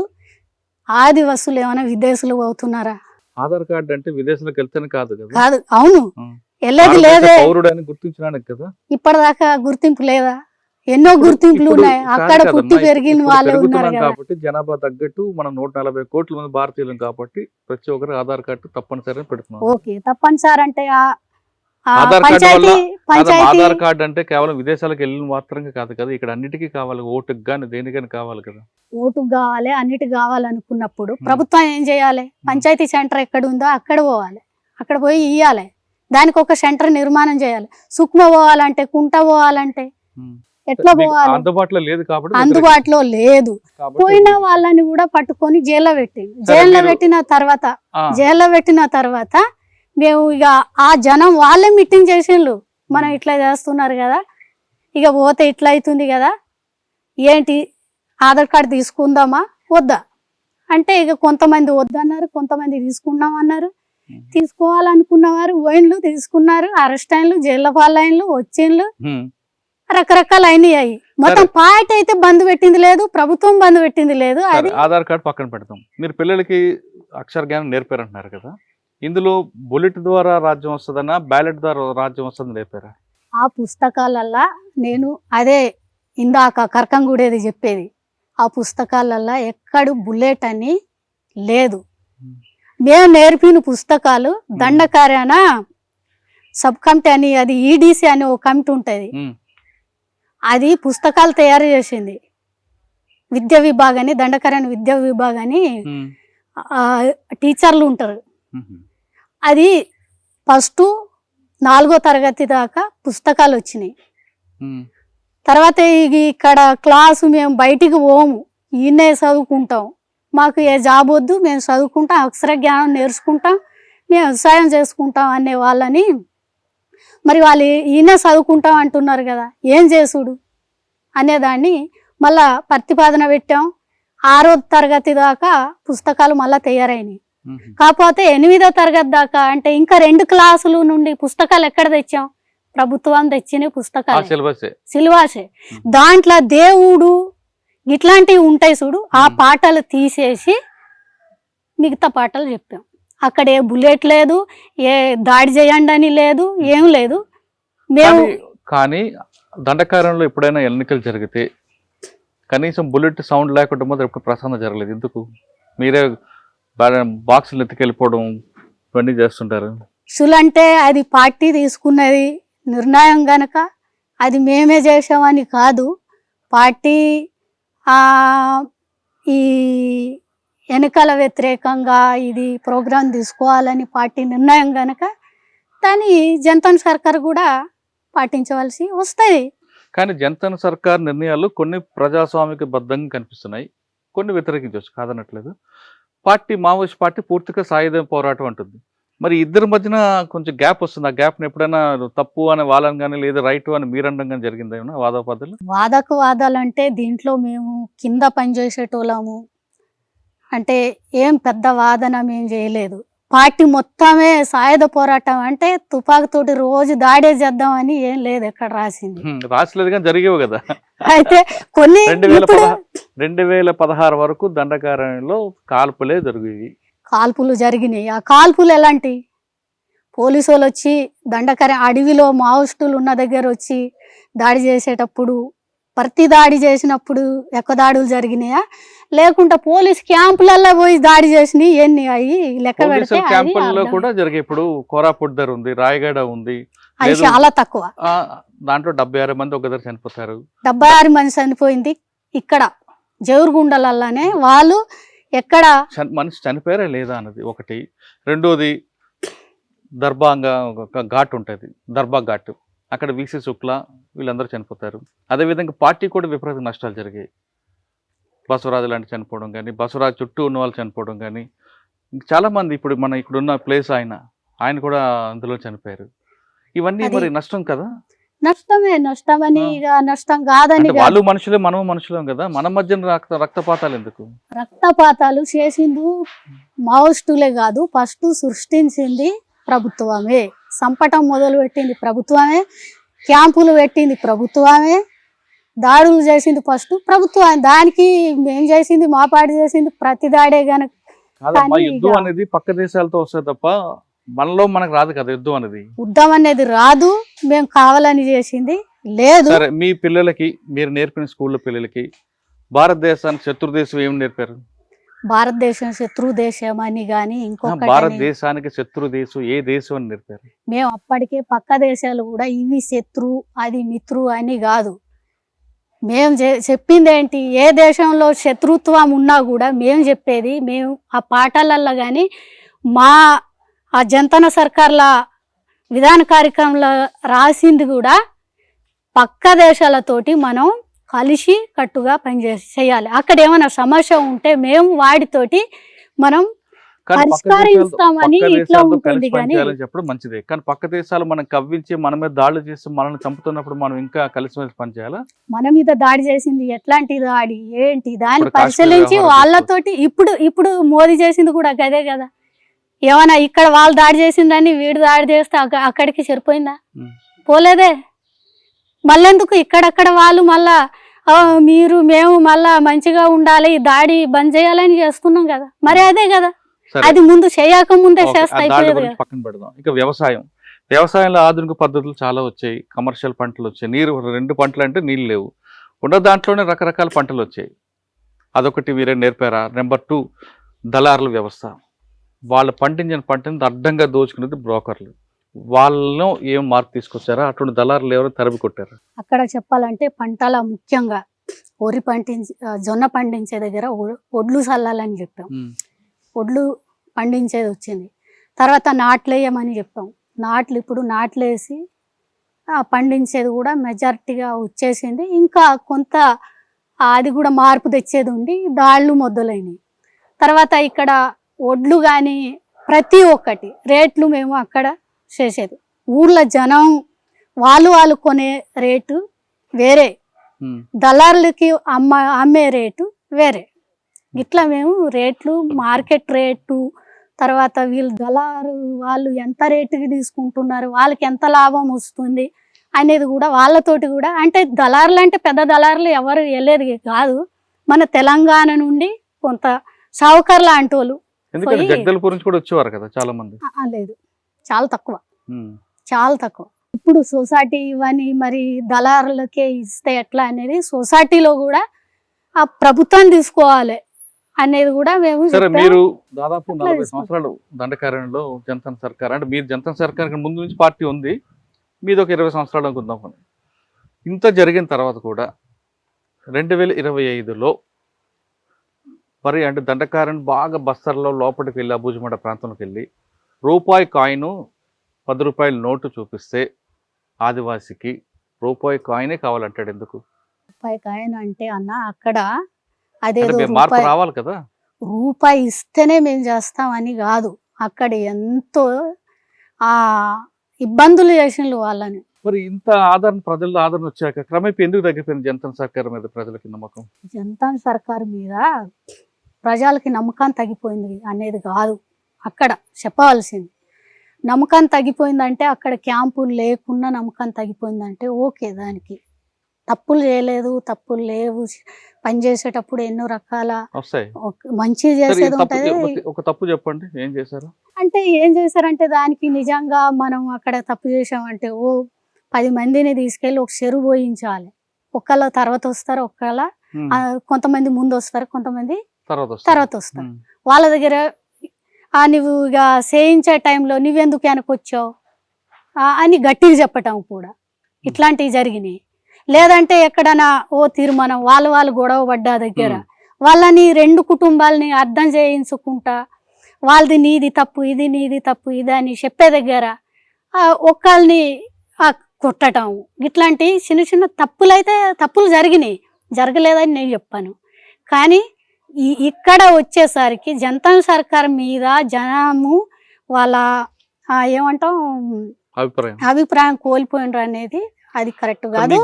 ఆదివాసులు ఏమైనా విదేశాలు పోతున్నారా? ఆధార్ కార్డు అంటే విదేశాలకు వెళ్తేనే కాదు కదా? కాదు. అవును, వెళ్ళేది లేదే, పౌరుడని గుర్తించడానికి కదా. ఇప్పటిదాకా గుర్తింపు లేదా? ఎన్నో గుర్తింపులు ఉన్నాయి, అక్కడ పుట్టి పెరిగిన వాళ్ళే ఉన్నారు కాబట్టి జనాభా తగ్గట్టు మనం 140 కోట్ల మంది భారతీయులు కాబట్టి ప్రతి ఒక్కరు ఆధార్ కార్డు తప్పనిసరి పెడుతున్నాం. ఓకే, తప్పనిసరి అంటే ఆధార్ కార్డు అంటే కేవలం విదేశాలకు వెళ్ళిన మాత్రంగా కాదు కదా, ఇక్కడ అన్నిటికీ కావాలి, ఓటుకు గానీ దేనికైనా కావాలి కదా. ఓటుకు కావాలి, అన్నిటికి కావాలనుకున్నప్పుడు ప్రభుత్వం ఏం చేయాలి, పంచాయతీ సెంటర్ ఎక్కడ ఉందో అక్కడ పోవాలి, అక్కడ పోయి ఇయ్యాలి. దానికి ఒక సెంటర్ నిర్మాణం చేయాలి. సుక్మ పోవాలంటే, కుంట పోవాలంటే ఎట్లా పోవాలి? అందుబాటులో లేదు కాబట్టి. అందుబాటులో లేదు. పోయిన వాళ్ళని కూడా పట్టుకొని జైల్లో పెట్టింది. జైల్లో పెట్టిన తర్వాత మేము ఇక ఆ జనం వాళ్ళే మీటింగ్ చేసిండ్రు, మనం ఇట్లా చేస్తున్నారు కదా, ఇక పోతే ఇట్లా అవుతుంది కదా, ఏంటి ఆధార్ కార్డు తీసుకుందామా వద్దా అంటే ఇక కొంతమంది వద్దన్నారు, కొంతమంది తీసుకున్నాం అన్నారు. తీసుకోవాలనుకున్న వారు పోయిండ్లు, తీసుకున్నారు, అరెస్ట్ అయిన్లు, జైల్లో పాలైన్లు, వచ్చిండ్లు, రకరకాల అయినాయి. మొత్తం పార్టీ అయితే బంద్ పెట్టింది లేదు, ప్రభుత్వం బంద్ పెట్టింది లేదు. అది ఆధార్ కార్డు పక్కన పెడతాం. మీరు పిల్లలకి అక్షర జ్ఞానం నేర్పారంటున్నారు కదా, ఇందులో బుల్లెట్ ద్వారా రాజ్యం వస్తుందన్నా బ్యాలెట్ ద్వారా రాజ్యం వస్తుందని నేర్పారా? ఆ పుస్తకాలల్లా నేను అదే ఇందాక కరకంగూడేది చెప్పేది, ఆ పుస్తకాలల్లా ఎక్కడు బుల్లెట్ అని లేదు. మేము నేర్పిన పుస్తకాలు దండకార్యాన సబ్ కమిటీ అని, అది ఈడీసీ అని ఒక కమిటీ ఉంటుంది, అది పుస్తకాలు తయారు చేసింది. విద్యా విభాగాన్ని, దండకార్యాన విద్యా విభాగాన్ని టీచర్లు ఉంటారు. అది ఫస్ట్ 4వ తరగతి దాకా పుస్తకాలు వచ్చినాయి. తర్వాత ఇక్కడ క్లాసు మేము బయటికి పోము, ఈయనే చదువుకుంటాం. మాకు ఏ జాబ్ వద్దు, మేము చదువుకుంటాం, అక్షర జ్ఞానం నేర్చుకుంటాం, మేము వ్యవసాయం చేసుకుంటాం అనే వాళ్ళని, మరి వాళ్ళు ఈయనే చదువుకుంటాం అంటున్నారు కదా, ఏం చేసుడు అనేదాన్ని మళ్ళా ప్రతిపాదన పెట్టాం. 6వ తరగతి దాకా పుస్తకాలు మళ్ళీ తయారైనాయి. కాకపోతే 8వ తరగతి దాకా అంటే ఇంకా 2 క్లాసుల నుండి పుస్తకాలు ఎక్కడ తెచ్చాం? ప్రభుత్వం తెచ్చిన పుస్తకాలు, సిలబసే. దాంట్లో దేవుడు ఇట్లాంటివి ఉంటాయి చూడు, ఆ పాటలు తీసేసి మిగతా పాటలు చెప్పాం. అక్కడ ఏ బుల్లెట్ లేదు, ఏ దాడి చేయండి అని లేదు, ఏం లేదు. మేము కానీ దండకారంలో ఎప్పుడైనా ఎన్నికలు జరిగితే కనీసం బుల్లెట్ సౌండ్ లేకుండా మాత్రం ఎప్పుడు ప్రసాదం జరగలేదు. ఎందుకు? మీరే బాక్సులు ఎత్తుకెళ్ళిపోవడం ఇవన్నీ చేస్తుంటారు. అంటే అది పార్టీ తీసుకున్నది నిర్ణయం గనక అది మేమే చేసామని కాదు. పార్టీ ఈ ఎన్నికల వ్యతిరేకంగా ఇది ప్రోగ్రాం తీసుకోవాలని పార్టీ నిర్ణయం గనక దాన్ని జనతా సర్కార్ కూడా పాటించవలసి వస్తుంది. కానీ జనతా సర్కార్ నిర్ణయాలు కొన్ని ప్రజాస్వామిక బద్ధంగా కనిపిస్తున్నాయి, కొన్ని వ్యతిరేకించవచ్చు, కాదనట్లేదు. పార్టీ మావోయిస్ట్ పార్టీ పూర్తిగా సాయుధ పోరాటం అంటుంది. మరి ఇద్దరి మధ్యన కొంచెం గ్యాప్ వస్తుంది. ఆ గ్యాప్ని ఎప్పుడైనా తప్పు అని వాళ్ళని కానీ లేదా రైట్ అని మీరండం కానీ జరిగిందేమన్నా వాదోపాదాలు? వాదాలు అంటే దీంట్లో మేము కింద పనిచేసేటోళ్ళము, అంటే ఏం పెద్ద వాదన మేము చేయలేదు. పార్టీ మొత్తమే సాయుధ పోరాటం అంటే తుపాకుతోటి రోజు దాడే చేద్దామని ఏం లేదు, ఎక్కడ రాసలేదు కానీ జరిగేవి కదా. అయితే కొన్ని 2016 వరకు దండకారణ్యంలో కాల్పులే జరిగేవి. కాల్పులు జరిగినాయి. ఆ కాల్పులు ఎలాంటి? పోలీసు వాళ్ళు వచ్చి దండకారణ్యం అడవిలో మావోయిస్టులు ఉన్న దగ్గర వచ్చి దాడి చేసేటప్పుడు, ప్రతి దాడి చేసినప్పుడు ఎక్కువ దాడులు జరిగినాయా, లేకుంటే పోలీస్ క్యాంపులలో పోయి దాడి చేసినాయి ఎన్ని అయ్యి లెక్క పెడితే క్యాంపుల్లో కూడా జరిగే. ఇప్పుడు కోరాపుట్ దగ్గర ఉంది, రాయగడ ఉంది, అది చాలా తక్కువ. దాంట్లో 76 మంది ఒక దగ్గర చనిపోతారు. 76 మంది చనిపోయింది ఇక్కడ జౌరుగుండలలోనే. వాళ్ళు ఎక్కడ మనిషి చనిపోయారా లేదా అన్నది ఒకటి. రెండోది దర్బాంగా ఒక ఘాట్ ఉంటుంది, దర్బా ఘాట్, అక్కడ వీసీ శుక్లా వీళ్ళందరూ చనిపోతారు. అదేవిధంగా పార్టీ కూడా విపరీత నష్టాలు జరిగాయి. బసవరాజు లాంటి చనిపోవడం కానీ, బసవరాజు చుట్టూ ఉన్న వాళ్ళు చనిపోవడం కానీ, చాలా మంది ఇప్పుడు మన ఇక్కడున్న ప్లేస్ ఆయన కూడా అందులో చనిపోయారు. ఇవన్నీ మరి నష్టం కదా? నష్టమని ఇక నష్టం కాదని, వాళ్ళు మనుషులే మనం మనుషులం కదా, మన మధ్యన రక్తపాతాలు ఎందుకు? రక్తపాతాలు చేసింది మావోయిస్టులే కాదు, ఫస్ట్ సృష్టించింది ప్రభుత్వమే. సంపటం మొదలు పెట్టింది ప్రభుత్వమే, క్యాంపులు పెట్టింది ప్రభుత్వమే, దాడులు చేసింది ఫస్ట్ ప్రభుత్వం. దానికి మేం చేసింది, మా పార్టీ చేసింది ప్రతి దాడే గనక. యుద్ధం అనేది పక్క దేశాలతో వస్తే తప్ప మనలో మనకు రాదు కదా యుద్ధం అనేది. యుద్ధం అనేది రాదు, మేము కావాలని చేసింది లేదు. సరే, మీ పిల్లలకి మీరు నేర్పిన స్కూల్లో పిల్లలకి భారతదేశానికి శత్రు దేశం ఏమి నేర్పారు? భారతదేశం శత్రు దేశం అని కానీ ఇంకొక భారతదేశానికి శత్రు దేశం ఏ దేశం అని నేర్పారు? మేము అప్పటికే పక్క దేశాలు కూడా ఇవి శత్రు అది మిత్రు అని కాదు. మేము చెప్పింది ఏంటి, ఏ దేశంలో శత్రుత్వం ఉన్నా కూడా మేము చెప్పేది, మేము ఆ పాఠాలల్లో కానీ మా ఆ జనతా సర్కార్ల విధాన కార్యక్రమంలో రాసింది కూడా పక్క దేశాలతోటి మనం కలిసి కట్టుగా చేయాలి. అక్కడ ఏమైనా సమస్య ఉంటే మేము వాటితోటి మనం కానీ పక్క పరిష్కరిస్తామని ఇట్లా దేశాలతో ఉంటుంది కలిసి కానీ పనిచేయాలని చెప్పడం మంచిదే. కానీ పక్క దేశాలు మనం కవ్వించి మన మీద దాడులు చేసి మనల్ని చంపుతున్నప్పుడు మనం ఇంకా కలిసిమెలిసి పనిచేయాలా? మన మీద దాడి చేసింది ఎట్లాంటి దాడి ఏంటి దాన్ని ఇప్పుడు కాశ్మీర్ పరిశీలించి వ్యవహారం వాళ్ళతోటి ఇప్పుడు మోదీ చేసింది కూడా గదే కదా. ఏమన్నా ఇక్కడ వాళ్ళు దాడి చేసిందని వీడు దాడి చేస్తే అక్కడికి సరిపోయిందా? ఉమ్. పోలేదే. మళ్ళెందుకు ఇక్కడక్కడ వాళ్ళు మళ్ళా మేము మళ్ళా మంచిగా ఉండాలి, దాడి బంద్ చేయాలని చేస్తున్నాం కదా. మరి అదే కదా, సరే. అది ముందు చేయక ముందే ఓకే, చేస్తే ఆ దాడి అయిపోయేది గురించి కదా. పక్కన పెడదాం. ఇక వ్యవసాయంలో ఆధునిక పద్ధతులు చాలా వచ్చాయి. కమర్షియల్ పంటలు వచ్చాయి. నీరు 2 పంటలు అంటే నీళ్ళు లేవు. ఉన్న దాంట్లోనే రకరకాల పంటలు వచ్చాయి. అదొకటి మీరే నేర్పారా? నెంబర్ 2, దళారుల వ్యవస్థ. వాళ్ళు పండించిన పంటని అడ్డంగా దోచుకునేది బ్రోకర్లు. వాళ్ళను ఏం మార్పు తీసుకొచ్చారా? అటువంటి దళారులు ఎవరు తరిమి కొట్టారు? అక్కడ చెప్పాలంటే పంటల ముఖ్యంగా వరి జొన్న పండించే దగ్గర ఒడ్లు చల్లాలని చెప్పాం. ఒడ్లు పండించేది వచ్చింది. తర్వాత నాట్లు వేయమని చెప్పాం. ఇప్పుడు నాట్లు వేసి పండించేది కూడా మెజారిటీగా వచ్చేసింది. ఇంకా కొంత అది కూడా మార్పు తెచ్చేది ఉండి దాళ్ళు మొదలైనవి. తర్వాత ఇక్కడ ఒడ్లు కానీ ప్రతి ఒక్కటి రేట్లు మేము అక్కడ చేసేది. ఊర్లో జనం వాళ్ళు కొనే రేటు వేరే, దళారులకి అమ్మే రేటు వేరే. ఇట్లా మేము రేట్లు, మార్కెట్ రేటు, తర్వాత వీళ్ళు దళారు వాళ్ళు ఎంత రేటుకి తీసుకుంటున్నారు, వాళ్ళకి ఎంత లాభం వస్తుంది అనేది కూడా వాళ్ళతోటి కూడా. అంటే దళారులు అంటే పెద్ద దళారులు ఎవరు వెళ్ళేది కాదు. మన తెలంగాణ నుండి కొంత సావుకారు లాంటి వాళ్ళు. ఎందుకంటే జగదల్పూర్ నుంచి కూడా వచ్చేవారు కదా చాలా మంది. లేదు, చాలా తక్కువ. ఇప్పుడు సొసైటీ ఇవన్నీ మరి దళారులకే ఇస్తే ఎట్లా అనేది సొసైటీలో కూడా ఆ ప్రభుత్వం తీసుకోవాలి అనేది కూడా మేము. సరే, మీరు దాదాపు 40 సంవత్సరాలు దండకారణ్యంలో జనతా సర్కార్, అంటే మీరు జనతా సర్కార్ ముందు నుంచి పార్టీ ఉంది, మీది ఒక 20 సంవత్సరాలు అనుకుందాం. ఇంత జరిగిన తర్వాత కూడా 2025లో మరి అంటే దండకారణ్ బాగా బస్తర్లో లోపలికి వెళ్ళి అబూజమండ ప్రాంతంలోకి వెళ్ళి రూపాయి కాయిన్ 10 రూపాయల నోటు చూపిస్తే ఆదివాసికి రూపాయి కాయినే కావాలంటాడు. ఎందుకు రూపాయి కాయిన్ అంటే అన్న అక్కడ అదే మార్పు రావాలి కదా. రూపాయి ఇస్తేనే మేము చేస్తామని కాదు, అక్కడ ఎంతో ఇబ్బందులు చేసిన వాళ్ళని. మరి ఇంత ప్రజల్లో ఆదరణ వచ్చాక క్రమేపీ ఎందుకు తగ్గిపోయింది జనతా సర్కార్ మీద ప్రజలకి నమ్మకం? జనతా సర్కార్ మీద ప్రజలకి నమ్మకం తగ్గిపోయింది అనేది కాదు అక్కడ చెప్పవలసింది. నమ్మకం తగ్గిపోయిందంటే అక్కడ క్యాంపులు లేకుండా నమ్మకం తగ్గిపోయిందంటే ఓకే, దానికి తప్పులు చేయలేదు, తప్పులు లేవు, పని చేసేటప్పుడు ఎన్నో రకాల మంచి చేసేది ఉంటది. ఒక తప్పు చెప్పండి, ఏం చేశారు అంటే ఏం చేశారంటే దానికి నిజంగా మనం అక్కడ తప్పు చేసామంటే 10 మందిని తీసుకెళ్ళి ఒక చెరువు పోయించాలి. ఒకళ్ళ తర్వాత వస్తారు, ఒకళ్ళ కొంతమంది ముందు వస్తారు, కొంతమంది తర్వాత వస్తారు. వాళ్ళ దగ్గర నువ్వు ఇక చేయించే టైంలో నువ్వెందుకు వెనకొచ్చావు అని గట్టిగా చెప్పటం కూడా ఇట్లాంటివి జరిగినాయి. లేదంటే ఎక్కడన్నా తీర్మానం వాళ్ళు గొడవ పడ్డా దగ్గర వాళ్ళని 2 కుటుంబాలని అర్థం చేయించుకుంటా వాళ్ళది నీది తప్పు, ఇది నీది తప్పు, ఇది అని చెప్పే దగ్గర ఒక్కళ్ళని కొట్టడం, ఇట్లాంటి చిన్న చిన్న తప్పులు జరిగినాయి. జరగలేదని నేను చెప్పాను. కానీ ఇక్కడ వచ్చేసరికి జనతా సర్కార్ మీద జనము వాళ్ళ ఏమంటాం అభిప్రాయం కోల్పోయినరు అనేది అది కరెక్ట్ కాదు.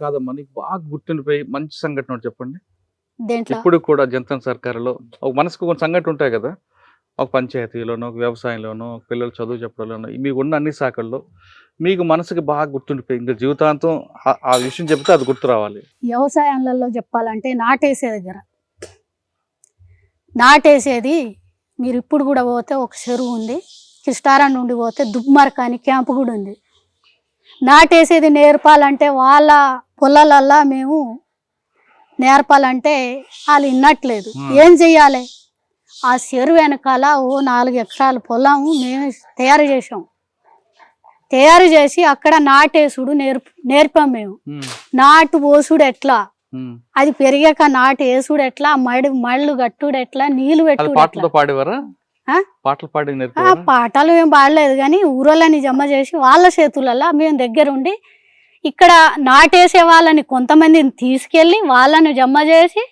కాదమ్మా, నీకు బాగా గుర్తుండిపోయి మంచి సంఘటన చెప్పండి. దేంట్లో ఇప్పుడు కూడా జనతా సర్కారులో ఒక మనసుకు కొన్ని సంఘటన ఉంటాయి కదా, ఒక పంచాయతీలోనో, ఒక వ్యవసాయంలోనో, పిల్లలు చదువు చెప్పడంలోనో, మీకు ఉన్న అన్ని శాఖల్లో మీకు మనసుకి బాగా గుర్తుండిపోయి ఇంకా జీవితాంతం ఆ విషయం చెప్తే అది గుర్తు రావాలి. వ్యవసాయంలో చెప్పాలంటే నాటేసేది మీరు ఇప్పుడు కూడా పోతే ఒక చెరువు ఉంది, కిస్టారా నుండి పోతే దుబ్మార్క్ అని క్యాంపు కూడా ఉంది. నాటేసేది నేర్పాలంటే వాళ్ళ పొలాలల్లా మేము నేర్పాలంటే వాళ్ళు విన్నట్లేదు. ఏం చెయ్యాలి? ఆ చెరువు వెనకాల 4 ఎకరాల పొలం మేము తయారు చేసి అక్కడ నాటేసుడు నేర్పాం మేము. నాటు పోసుడు ఎట్లా, అది పెరిగాక నాటు వేసుడు ఎట్లా, మళ్ళు కట్టుడు ఎట్లా, నీళ్లు పెట్టుడు. పాటలు ఏం పాడలేదు కానీ ఊరోళ్ళని జమ చేసి వాళ్ళ చేతులలో మేము దగ్గరుండి ఇక్కడ నాటేసే వాళ్ళని కొంతమందిని తీసుకెళ్ళి వాళ్ళని జమ చేసి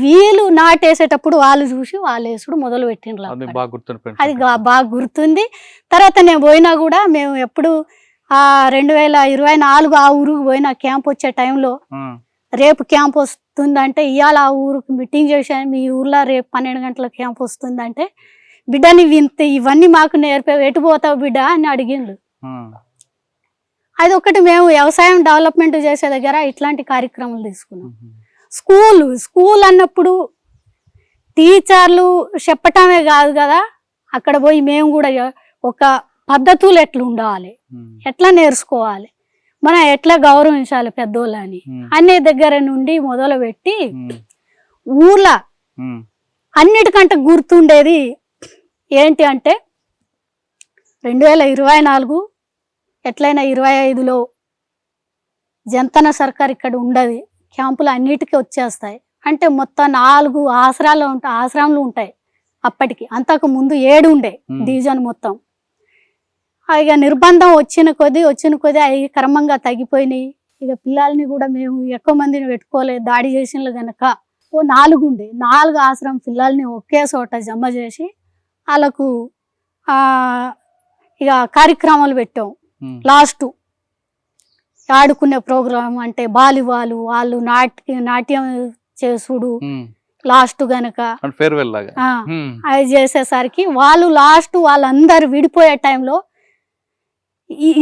వీళ్ళు నాటేసేటప్పుడు వాళ్ళు చూసి వాళ్ళు వేసుడు మొదలు పెట్టిండ్రు అది అక్కడ. బాగా గుర్తుంది అది బాగా గుర్తుంది. తర్వాత నేను పోయినా కూడా మేము ఎప్పుడు 2024 ఆ ఊరికి పోయిన క్యాంప్ వచ్చే టైంలో రేపు క్యాంప్ వస్తుందంటే ఇవాళ ఆ ఊరికి మీటింగ్ చేశాను, మీ ఊర్లో రేపు 12 గంటల క్యాంప్ వస్తుందంటే బిడ్డ నీవు ఇంత ఇవన్నీ మాకు నేర్పావు, ఎటు పోతావు బిడ్డ అని అడిగిండు. అది ఒకటి మేము వ్యవసాయం డెవలప్మెంట్ చేసే దగ్గర ఇట్లాంటి కార్యక్రమాలు తీసుకున్నాం. స్కూల్ అన్నప్పుడు టీచర్లు చెప్పటమే కాదు కదా, అక్కడ పోయి మేము కూడా ఒక పద్ధతులు ఎట్లా ఉండాలి, ఎట్లా నేర్చుకోవాలి, మనం ఎట్లా గౌరవించాలి పెద్దోళ్ళని అనే దగ్గర నుండి మొదలుపెట్టి ఊర్లో అన్నిటికంటే గుర్తుండేది ఏంటి అంటే 2024 ఎట్లయినా 25లో జంతన సర్కార్ ఇక్కడ ఉండదు, క్యాంపులు అన్నిటికీ వచ్చేస్తాయి. అంటే మొత్తం 4 ఆశ్రమాలు ఉంటాయి. అప్పటికి అంతకు ముందు 7 ఉండే డివిజన్ మొత్తం. ఇక నిర్బంధం వచ్చిన కొద్దీ అవి క్రమంగా తగ్గిపోయినాయి. ఇక పిల్లల్ని కూడా మేము ఎక్కువ మందిని పెట్టుకోలేదు, దాడి చేసిన గనక 4 ఉండే 4 ఆశ్రమం పిల్లల్ని ఒకే చోట జమ చేసి వాళ్ళకు ఇక కార్యక్రమాలు పెట్టాం. లాస్ట్ ఆడుకునే ప్రోగ్రాం అంటే బాలివాలు, వాళ్ళు నాట్యం చేసుడు లాస్ట్ గనక అది చేసేసరికి వాళ్ళు లాస్ట్ వాళ్ళందరూ విడిపోయే టైంలో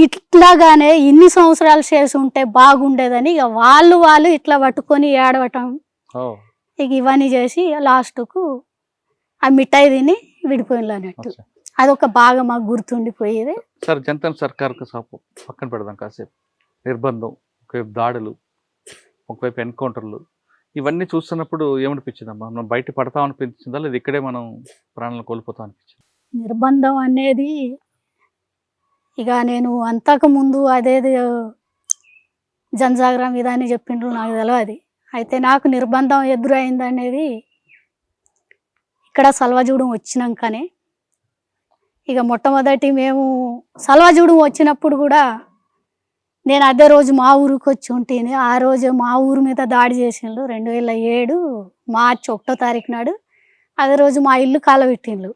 ఇట్లాగానే ఇన్ని సంవత్సరాలు చేసి ఉంటే బాగుండేదని ఇక వాళ్ళు ఇట్లా పట్టుకొని ఏడవటం, ఇక ఇవన్నీ చేసి లాస్ట్కు ఆ మిఠాయి తిని విడిపోయిన అన్నట్టు. అదొక బాగా మాకు గుర్తుండిపోయేది. సార్ జంతన్ సర్కార్ పక్కన పెడదాం కాసేపు. నిర్బంధం, ఒకవైపు దాడులు, ఒకవైపు ఎన్కౌంటర్లు, ఇవన్నీ చూస్తున్నప్పుడు ఏమనిపించిందమ్మా? మనం బయట పడతాం అనిపించిందా, లేదా ఇక్కడే మనం ప్రాణాలను కోల్పోతాం అనిపించింది? నిర్బంధం అనేది ఇక నేను అంతకుముందు అదేది జనజాగరం ఇదని చెప్పిండ్రు నాకు తెలియదు. అయితే నాకు నిర్బంధం ఎదురైంది అనేది ఇక్కడ సల్వాజూడెం వచ్చినాకనే. ఇక మొట్టమొదటి మేము సల్వాజూడెం వచ్చినప్పుడు కూడా నేను అదే రోజు మా ఊరికి వచ్చి ఉంటేనే, ఆ రోజు మా ఊరు మీద దాడి చేసిండ్రు 2007 మార్చి 1వ తారీఖు నాడు. అదే రోజు మా ఇల్లు కాలబెట్టిండ్రు.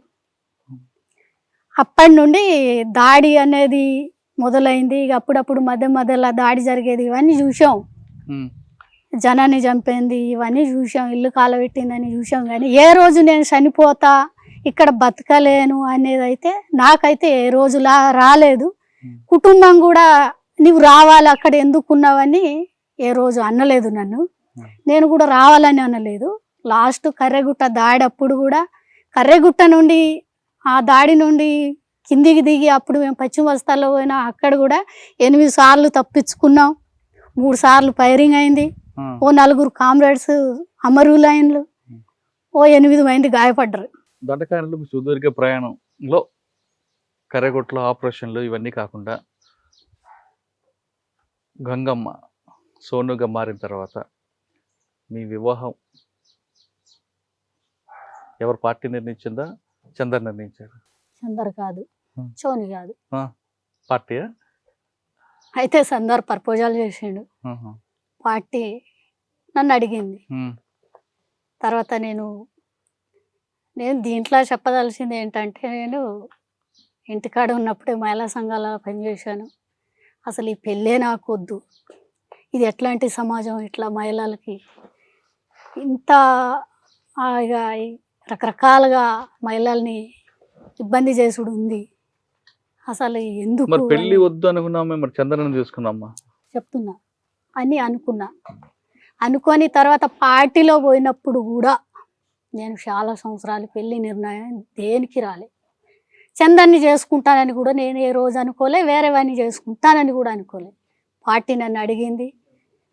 అప్పటి నుండి దాడి అనేది మొదలైంది. ఇక అప్పుడప్పుడు మధ్యలో దాడి జరిగేది, ఇవన్నీ చూసాం. జనాన్ని చంపింది ఇవన్నీ చూసాం, ఇల్లు కాలబెట్టిందని చూసాం. కానీ ఏ రోజు నేను చనిపోతా ఇక్కడ బతకలేను అనేది అయితే నాకైతే ఏ రోజులా రాలేదు. కుటుంబం కూడా నువ్వు రావాలి అక్కడ ఎందుకున్నావని ఏ రోజు అనలేదు నన్ను, నేను కూడా రావాలని అనలేదు. లాస్ట్ కర్రెగుట్ట దాడి అప్పుడు కూడా కర్రెగుట్ట నుండి ఆ దాడి నుండి కిందికి దిగి అప్పుడు మేము పశ్చిమ బస్తాల్లో పోయినా, అక్కడ కూడా 8 సార్లు తప్పించుకున్నాం, 3 సార్లు ఫైరింగ్ అయింది. 4 కామ్రేడ్స్ అమరులైన్లు, 8 మంది గాయపడ్డారు. దండకారణలు సుదీర్ఘ ప్రయాణంలో కర్రెగుట్టలో ఆపరేషన్లు ఇవన్నీ కాకుండా గంగమ్మ సోనుగా మారిన తర్వాత మీ వివాహం ఎవరు పార్టీ నిర్ణయించిందా, చందర్ నిర్ణయించారు? చందర్ కాదు, సోని కాదు, పార్టీ. అయితే చందర్ ప్రపోజల్ చేసిండు, పార్టీ నన్ను అడిగింది. తర్వాత నేను దీంట్లో చెప్పదలసింది ఏంటంటే, నేను ఇంటికాడ ఉన్నప్పుడే మహిళా సంఘాలలో పనిచేశాను. అసలు ఈ పెళ్ళే నాకు వద్దు, ఇది ఎట్లాంటి సమాజం, ఇట్లా మహిళలకి ఇంత ఇక రకరకాలుగా మహిళల్ని ఇబ్బంది చేసుడు ఉంది, అసలు ఎందుకు పెళ్ళి వద్దు అనుకున్నామే, మరి చంద్రను చూసుకున్నామ్మా చెప్తున్నా అని అనుకొని తర్వాత పార్టీలో పోయినప్పుడు కూడా నేను చాలా సంవత్సరాలు పెళ్లి నిర్ణయం దేనికి రాలే. చందన్ని చేసుకుంటానని కూడా నేను ఏ రోజు అనుకోలే, వేరే వాడిని చేసుకుంటానని కూడా అనుకోలే. పార్టీ నన్ను అడిగింది,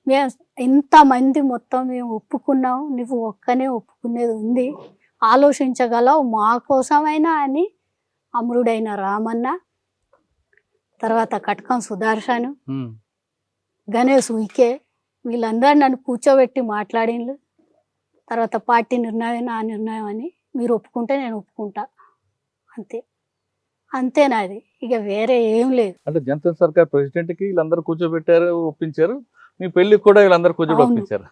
మేము ఇంతమంది మొత్తం మేము ఒప్పుకున్నాం, నువ్వు ఒక్కనే ఒప్పుకునేది ఉంది, ఆలోచించగలవు మా కోసమైనా అని అమరుడైన రామన్న, తర్వాత కటకం సుదర్శను, గణేష్ ఉయికే, వీళ్ళందరూ నన్ను కూర్చోబెట్టి మాట్లాడిండ్రు. తర్వాత పార్టీ నిర్ణయం నా నిర్ణయం అని, మీరు ఒప్పుకుంటే నేను ఒప్పుకుంటా అంతే. అంతేనాది, ఇక వేరే ఏం లేదు. అంటే జనతా సర్కార్ ప్రెసిడెంట్ కి వీళ్ళందరూ కూర్చోబెట్టారు, ఒప్పించారు. మీ పెళ్లికి కూడా వీళ్ళందరూ కూర్చోబెట్టి అవును. ఒప్పించారు.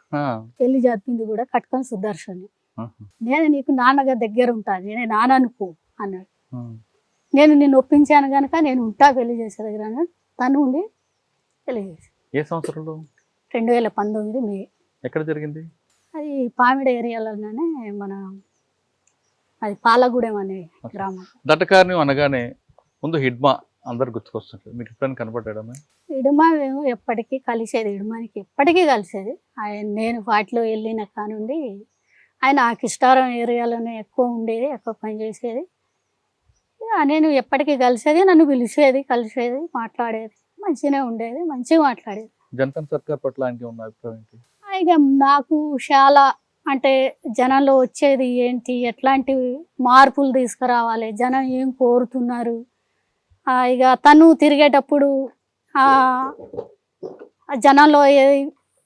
పెళ్లి జరిపింది కూడా కట్కం సుదర్శన్. ఆహా. నేను నీకు నాన్నగా దగ్గర ఉంటాను, నేనే నాన్న అనుకో అన్నాడు. ఆ. నేను నిన్ను ఒప్పించాను కనుక నేను ఉంటా పెళ్లి చేసే దగ్గర అన్నాడు. తను ఉండి పెళ్లి చేసి ఏ సంవత్సరంలో 2019 మే. ఎక్కడ జరిగింది? అది పామిడి ఏరియాలోనే, మన అది పాలగూడెం అనే గ్రామం. దండకారణ్యం అనగానే ముందు హిడ్మా అందరు గుర్తుకొస్తుంటారు. మీకు ఎప్పుడైనా కనపడ్డాడమ్మా? ఇడుమ మేము ఎప్పటికీ కలిసేది, ఇడుమానికి ఎప్పటికీ కలిసేది. నేను వాటిలో వెళ్ళిన కానుండి ఆయన ఆ కిష్టారం ఏరియాలోనే ఎక్కువ ఉండేది, ఎక్కువ పనిచేసేది. నేను ఎప్పటికీ కలిసేది, నన్ను పిలిచేది, కలిసేది, మాట్లాడేది, మంచిగానే ఉండేది, మంచిగా మాట్లాడేది. జనతా సర్కార్ పట్ల ఆయనకి ఉన్న అభిప్రాయం ఏంటి? ఇక నాకు చాలా అంటే జనంలో వచ్చేది ఏంటి, ఎట్లాంటి మార్పులు తీసుకురావాలి, జనం ఏం కోరుతున్నారు, ఇక తను తిరిగేటప్పుడు జనంలో ఏది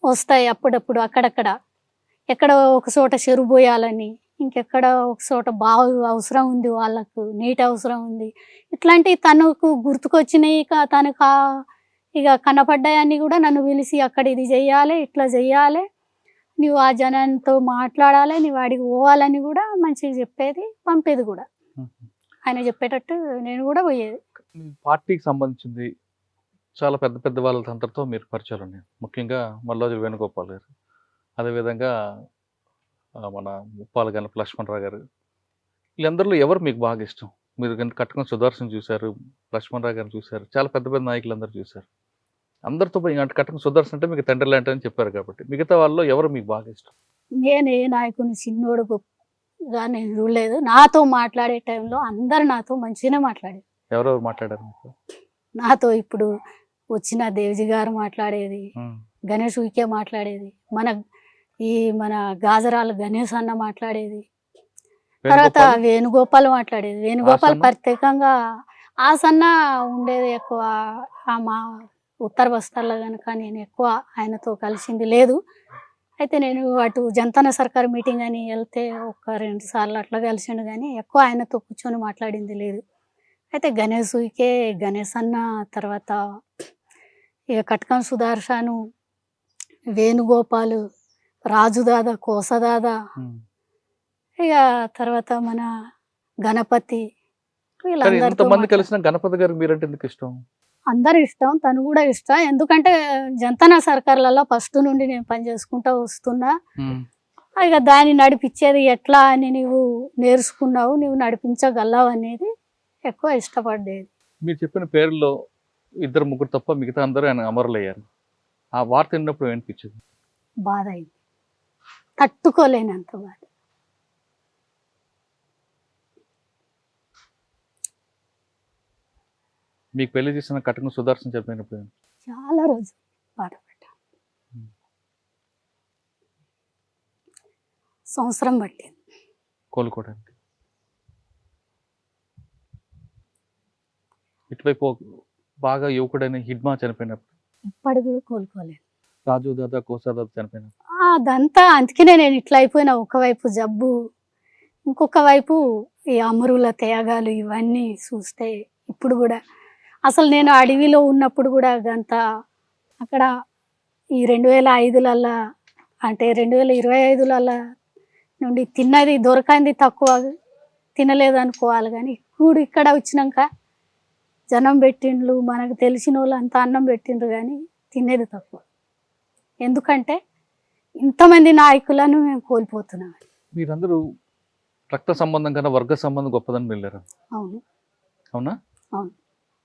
వస్తాయి అప్పుడప్పుడు అక్కడక్కడ, ఎక్కడ ఒక చోట చెరువు పోయాలని, ఇంకెక్కడ ఒక చోట బావి అవసరం ఉంది, వాళ్ళకు నీటి అవసరం ఉంది, ఇట్లాంటివి తనకు గుర్తుకొచ్చినాయి. ఇక తనకు ఇక కనపడ్డాయని కూడా నన్ను పిలిచి అక్కడ ఇది చెయ్యాలి, ఇట్లా చెయ్యాలి, నువ్వు ఆ జనంతో మాట్లాడాలి, నువ్వు వాడికి పోవాలని కూడా మంచిగా చెప్పేది, పంపేది కూడా. ఆయన చెప్పేటట్టు నేను కూడా పోయేది. మీ పార్టీకి సంబంధించింది చాలా పెద్ద పెద్ద వాళ్ళందరితో మీరు పరిచయాలు ఉన్నాయి. ముఖ్యంగా మల్లాజు వేణుగోపాల్ గారు, అదేవిధంగా మన ముప్పాల గణప లక్ష్మణరావు గారు, వీళ్ళందరిలో ఎవరు మీకు బాగా ఇష్టం? మీరు కట్టుకుని సుదర్శన్ చూశారు, లక్ష్మణరావు గారిని చూశారు, చాలా పెద్ద పెద్ద నాయకులందరూ చూశారు. అందరితో అంటే కట్టుకుని సుదర్శన్ అంటే మీకు తండ్రి లాంటి అని చెప్పారు కాబట్టి మిగతా వాళ్ళలో ఎవరు మీకు బాగా ఇష్టం? నేను ఏ నాయకుని చిన్నోడు గొప్పగా నేను చూడలేదు. నాతో మాట్లాడే టైంలో అందరు నాతో మంచిగానే మాట్లాడేది. ఎవరెవరు మాట్లాడారు మీకు? నాతో ఇప్పుడు వచ్చిన దేవ్జీ గారు మాట్లాడేది, గణేష్ ఉయికే మాట్లాడేది, మన గాజరాల గణేష్ అన్న మాట్లాడేది, తర్వాత వేణుగోపాల్ మాట్లాడేది. వేణుగోపాల్ ప్రత్యేకంగా ఆసన్న ఉండేది ఎక్కువ. మా ఉత్తర బస్తాల్లో కనుక నేను ఎక్కువ ఆయనతో కలిసింది లేదు. అయితే నేను అటు జనతా సర్కార్ మీటింగ్ అని వెళ్తే 1-2 సార్లు అట్లా కలిసిండు, కానీ ఎక్కువ ఆయనతో కూర్చొని మాట్లాడింది లేదు. అయితే గణేష్ ఉయికే, గణేష్ అన్న, తర్వాత ఇక కట్కం సుదర్శను, వేణుగోపాల్, రాజుదాదా, కోసదాదా, ఇక తర్వాత మన గణపతి, వీళ్ళందరితో కలిసిన గణపతి గారు మీరంటే ఎందుకు ఇష్టం? అందరు ఇష్టం, తను కూడా ఇష్టం. ఎందుకంటే జనతా సర్కార్లలో ఫస్ట్ నుండి నేను పని చేసుకుంటూ వస్తున్నా. ఇక దాన్ని నడిపించేది ఎట్లా అని నువ్వు నేర్చుకున్నావు, నువ్వు నడిపించగలవు అనేది ఎక్కువ ఇష్టపడేది. మీరు చెప్పిన పేర్లలో 2-3 తప్ప మిగతా అందరూ ఆయన అమరులయ్యారు. ఆ వార్త విన్నప్పుడు ఏమనిపించింది? బాధ అయింది, తట్టుకోలేనంత బాధ. మీకు పెళ్లి చేసిన కట్టుకుని సుదర్శన్ చెప్పినప్పుడు చాలా రోజు బాధపడ్డా. సంవత్సరం పట్టింది కోలుకోవడానికి. ఇటువైపు బాగా యువకుడైన హిడ్మా చనిపోయినప్పుడు, ఇప్పటికి కూడా కోలుకోలేదు. రాజు దాదా, కోసాదాదా చనిపోయినప్పుడు, అదంతా అందుకనే నేను ఇట్లా అయిపోయినా. ఒకవైపు జబ్బు, ఇంకొక వైపు ఈ అమరుల త్యాగాలు, ఇవన్నీ చూస్తే ఇప్పుడు కూడా అసలు నేను అడవిలో ఉన్నప్పుడు కూడా అంత అక్కడ ఈ 2005 అంటే 2025 నుండి తిన్నది దొరకంది తక్కువ, తినలేదు అనుకోవాలి. కానీ ఇప్పుడు ఇక్కడ వచ్చినాక జనం పెట్టిండ్రు, మనకు తెలిసిన వాళ్ళు అంత అన్నం పెట్టిండ్రు, కానీ తినేది తక్కువ. ఎందుకంటే ఇంతమంది నాయకులను మేము కోల్పోతున్నాం. మీరందరూ రక్త సంబంధం కన్నా వర్గ సంబంధం గొప్పదని వెళ్ళారు. అవును. అవునా? అవును.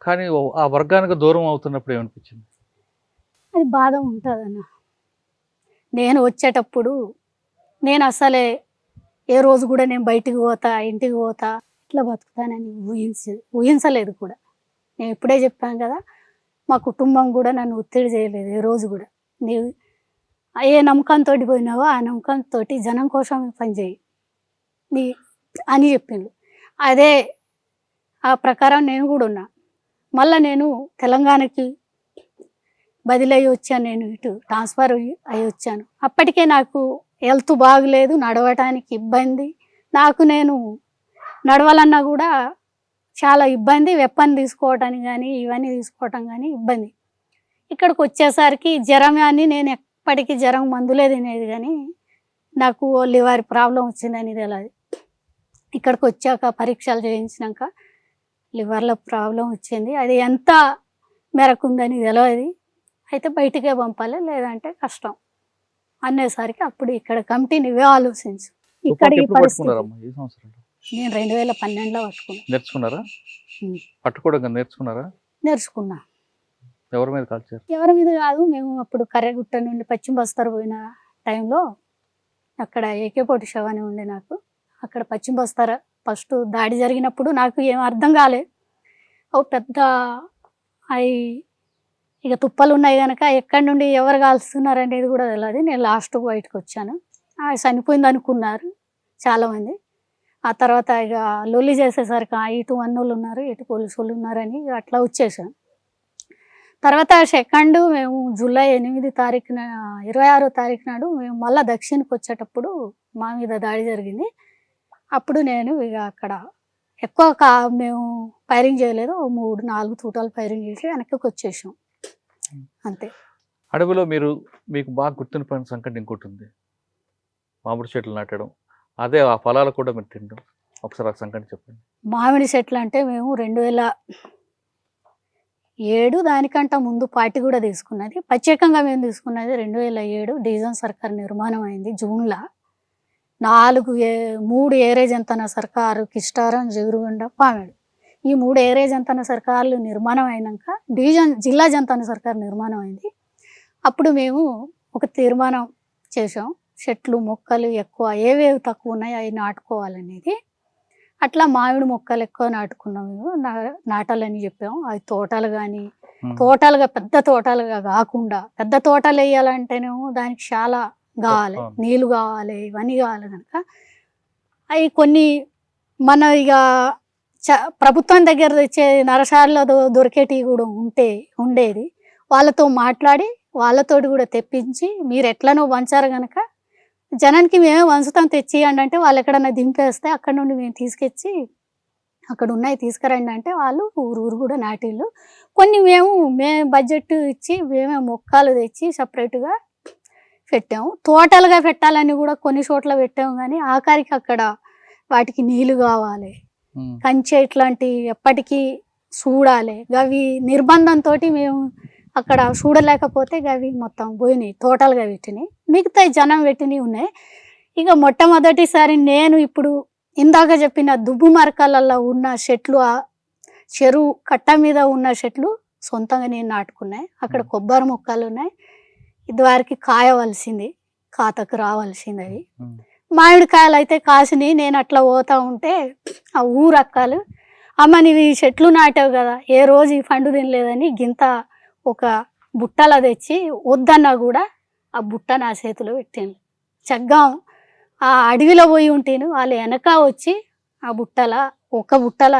కానీ ఆ వర్గానికి దూరం అవుతున్నప్పుడు ఏమనిపించింది? అది బాధ ఉంటుందన్న. నేను వచ్చేటప్పుడు నేను అసలే ఏ రోజు కూడా నేను బయటికి పోతా, ఇంటికి పోతా, ఇట్లా బతుకుతానని ఊహించలేదు కూడా. నేను ఇప్పుడే చెప్పాను కదా, మా కుటుంబం కూడా నన్ను ఒత్తిడి చేయలేదు ఏ రోజు కూడా. నీవు ఏ నమ్మకంతో పోయినావో ఆ నమ్మకంతో జనం కోసం పనిచేయి అని చెప్పిండు. అదే ఆ ప్రకారం నేను కూడా ఉన్నా. మళ్ళీ నేను తెలంగాణకి బదిలీ అయ్యి వచ్చాను, నేను ఇటు ట్రాన్స్ఫర్ అయ్యి వచ్చాను. అప్పటికే నాకు హెల్త్ బాగలేదు, నడవటానికి ఇబ్బంది. నేను నడవాలన్నా కూడా చాలా ఇబ్బంది. వెప్పన్ తీసుకోవటానికి కానీ ఇవన్నీ తీసుకోవటం కానీ ఇబ్బంది. ఇక్కడికి వచ్చేసరికి జ్వరం అని నేను ఎప్పటికీ జ్వరం మందులే తినేది, కానీ నాకు లివర్ ప్రాబ్లం వచ్చిందని తెలియదు. ఇక్కడికి వచ్చాక పరీక్షలు చేయించినాక లివర్లో ప్రాబ్లం వచ్చింది. అది ఎంత మేరకు ఉందని తెలియదు. అయితే బయటికే పంపాలి, లేదంటే కష్టం అనేసరికి అప్పుడు ఇక్కడ కమిటీ నువ్వే ఆలోచించు. ఇక్కడ ఈ ఎప్పుడు పరిస్థితి పట్టుకున్నారమ్మా? ఏ సంవత్సరం నేను 2012లో పట్టుకున్నాను. నేర్చుకున్నారా? ఉమ్. పట్టుకోవడం నేర్చుకున్నారా? నేర్చుకున్నా. ఎవరి మీద కాల్చారు? ఎవరి మీద కాదు, మేము అప్పుడు కర్రెగుట్ట నుండి పశ్చిమ బస్తర్ పోయిన టైంలో అక్కడ ఏకేపోటి శవాన్ని ఉండే నాకు. అక్కడ పశ్చిమ బస్తర్ ఫస్ట్ దాడి జరిగినప్పుడు నాకు ఏం అర్థం కాలేదు. ఓ పెద్ద అవి ఇక తుప్పలు ఉన్నాయి కనుక ఎక్కడి నుండి ఎవరు కాల్స్తున్నారు అనేది కూడా తెలియదు. నేను లాస్ట్ బయటకు వచ్చాను. చనిపోయింది అనుకున్నారు చాలామంది. ఆ తర్వాత ఇక లొల్లి చేసేసరికి ఇటు అన్నోళ్ళు ఉన్నారు, ఇటు పోలీసు వాళ్ళు ఉన్నారని అట్లా వచ్చేసాను. తర్వాత సెకండ్ మేము జూలై 8 తారీఖున 26వ తారీఖు నాడు మేము మళ్ళీ దక్షిణకి వచ్చేటప్పుడు మా మీద దాడి జరిగింది. అప్పుడు నేను ఇక అక్కడ ఎక్కువ మేము ఫైరింగ్ చేయలేదు, 3-4 తూటాలు ఫైరింగ్ చేసి వెనక్కి వచ్చేసాం అంతే. అడవిలో మీకు బాగా గుర్తుండిపోయిన సంఘటన ఇంకోటి ఉంది, మామిడి చెట్లు నాటడం. అదే ఆ ఫలాలు కూడా మీరు తినడం. ఒకసారి ఆ సంఘటన చెప్పండి. మామిడి చెట్లు అంటే మేము 2007 దానికంటే ముందు పార్టీ కూడా తీసుకున్నది. ప్రత్యేకంగా మేము తీసుకున్నది 2007 డివిజన్ సర్కార్ నిర్మాణం అయింది జూన్లో. 3 ఏరేజ్ అంతన సర్కారు, కిస్టారం, జగురుగుండ, పామేడు, ఈ 3 ఏరేజ్ అంతన సర్కార్లు నిర్మాణం అయినాక జిల్లా జంతన సర్కార్ నిర్మాణం అయింది. అప్పుడు మేము ఒక తీర్మానం చేసాం, చెట్లు మొక్కలు ఎక్కువ ఏవేవి తక్కువ ఉన్నాయి అవి నాటుకోవాలనేది. అట్లా మామిడి మొక్కలు ఎక్కువ నాటుకున్నాం మేము, నాటాలని చెప్పాము. అవి తోటలు కానీ తోటలుగా పెద్ద తోటలుగా కాకుండా, పెద్ద తోటలు వేయాలంటేనేమో దానికి చాలా కావాలి, నీళ్ళు కావాలి, ఇవన్నీ కావాలి కనుక అవి కొన్ని మన ఇక ప్రభుత్వం దగ్గర తెచ్చే నరసాలలో దొరికేటివి కూడా ఉండేది. వాళ్ళతో మాట్లాడి వాళ్ళతోటి కూడా తెప్పించి మీరు ఎట్లనో వంచారు కనుక జనానికి మేమే వంచుతాం తెచ్చియండి అంటే వాళ్ళు ఎక్కడన్నా దింపేస్తే అక్కడ నుండి మేము తీసుకొచ్చి అక్కడ ఉన్నాయి తీసుకురండి అంటే వాళ్ళు ఊరు కూడా నాటిళ్ళు. కొన్ని మేము బడ్జెట్ ఇచ్చి మేమే మొక్కలు తెచ్చి సపరేట్గా పెట్టాము. తోటలుగా పెట్టాలని కూడా కొన్ని చోట్ల పెట్టాము, కానీ ఆఖరికి అక్కడ వాటికి నీళ్ళు కావాలి, కంచె ఇట్లాంటి ఎప్పటికీ చూడాలి. అవి నిర్బంధంతో మేము అక్కడ చూడలేకపోతే అవి మొత్తం పోయినాయి, తోటలుగా పెట్టినాయి. మిగతా జనం పెట్టినవి ఉన్నాయి. ఇక మొట్టమొదటిసారి నేను ఇప్పుడు ఇందాక చెప్పిన దుబ్బు మరకలలో ఉన్న చెట్లు, చెరువు కట్ట మీద ఉన్న చెట్లు సొంతంగా నేను నాటుకున్నాయి. అక్కడ కొబ్బరి మొక్కలు ఉన్నాయి, ఇదివరకు కాయవలసింది, ఖాతకు రావాల్సింది. అవి మామిడికాయలు అయితే కాసినాయి. నేను అట్లా పోతా ఉంటే ఆ ఊరక్కలు, అమ్మ నీవు ఈ చెట్లు నాటావు కదా, ఏ రోజు ఈ పండు తినలేదని గింత ఒక బుట్టలో తెచ్చి వద్దన్నా కూడా ఆ బుట్ట నా చేతిలో పెట్టాను. చక్కగా ఆ అడవిలో పోయి ఉంటేను వాళ్ళు వెనక వచ్చి ఆ ఒక బుట్టల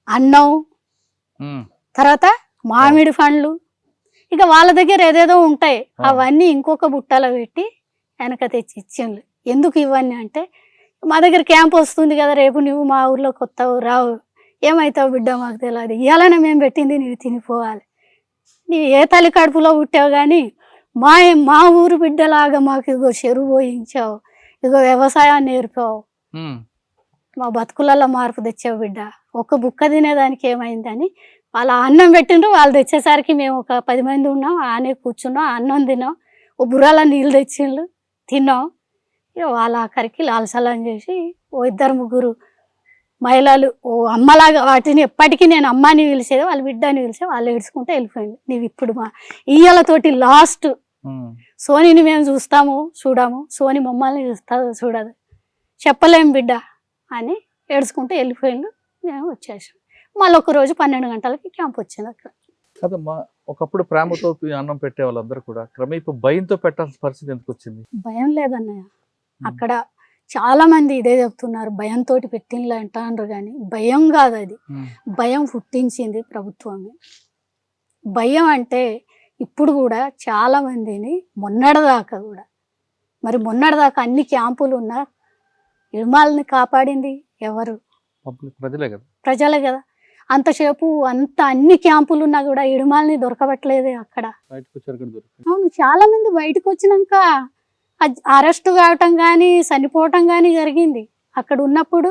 అన్నం, తర్వాత మామిడి పండ్లు, ఇక వాళ్ళ దగ్గర ఏదేదో ఉంటాయి అవన్నీ ఇంకొక బుట్టలో పెట్టి వెనక తెచ్చి ఇచ్చిండ్రు. ఎందుకు ఇవన్నీ అంటే మా దగ్గర క్యాంప్ వస్తుంది కదా, రేపు నువ్వు మా ఊర్లో కొత్త రావు, ఏమవుతావు బిడ్డ మాకు తెలియదు, ఇవాళనే మేము పెట్టింది నీవు తినిపోవాలి, నీవు ఏ తల్లి కడుపులో పుట్టావు కానీ మా ఊరు బిడ్డలాగా మాకు ఇగో చెరువు పోయించావు, ఇగో వ్యవసాయాన్ని నేర్పావు, మా బతుకులలో మార్పు తెచ్చావు బిడ్డ, ఒక్క బుక్క తినేదానికి ఏమైందని వాళ్ళ అన్నం పెట్టిండ్రు. వాళ్ళు తెచ్చేసరికి మేము ఒక 10 మంది ఉన్నాం, ఆనే కూర్చున్నాం, అన్నం తిన్నాం, ఓ బుర్రాల నీళ్ళు తెచ్చిండ్రు తిన్నాం. ఇక వాళ్ళ ఆఖరికి లాల్సలం చేసి ఓ 2-3 మహిళలు ఓ అమ్మలాగా, వాటిని ఎప్పటికీ నేను అమ్మని పిలిచేది, వాళ్ళ బిడ్డని పిలిచే, వాళ్ళు ఏడ్చుకుంటే వెళ్ళిపోయింది. నీవు ఇప్పుడు మా ఈయలతోటి లాస్ట్ సోనిని మేము చూడము, సోని మమ్మల్ని చూడదు, చెప్పలేం బిడ్డ అని ఏడ్చుకుంటే వెళ్ళిపోయిండు. మేము వచ్చేసాం. మళ్ళీ ఒక రోజు 12 గంటలకి క్యాంప్ వచ్చింది అక్కడ. కదమ్మా, ఒకప్పుడు ప్రేమతో అన్నం పెట్టే వాళ్ళందరూ కూడా క్రమేపు భయంతో పెట్టాల్సిన పరిస్థితి ఎందుకు వచ్చింది? భయం లేదన్నయ్య, అక్కడ చాలా మంది ఇదే చెప్తున్నారు, భయంతో పెట్టిండ్లు అంటారు, కానీ భయం కాదు అది, భయం పుట్టించింది ప్రభుత్వమే. భయం అంటే ఇప్పుడు కూడా చాలా మందిని మొన్నటిదాకా అన్ని క్యాంపులు ఉన్నా ఇల్మాలని కాపాడింది ఎవరు? పబ్లిక్ ప్రజలే కదా. ప్రజలే కదా. అంతసేపు అన్ని క్యాంపులు ఉన్నా కూడా ఇడుమాలని దొరకబట్టలేదే అక్కడ. బయటకు వచ్చారు ఇక్కడ దొరికింది. అవును, చాలా మంది బయటకు వచ్చినాక అరెస్ట్ కావటం కానీ చనిపోవటం కానీ జరిగింది. అక్కడ ఉన్నప్పుడు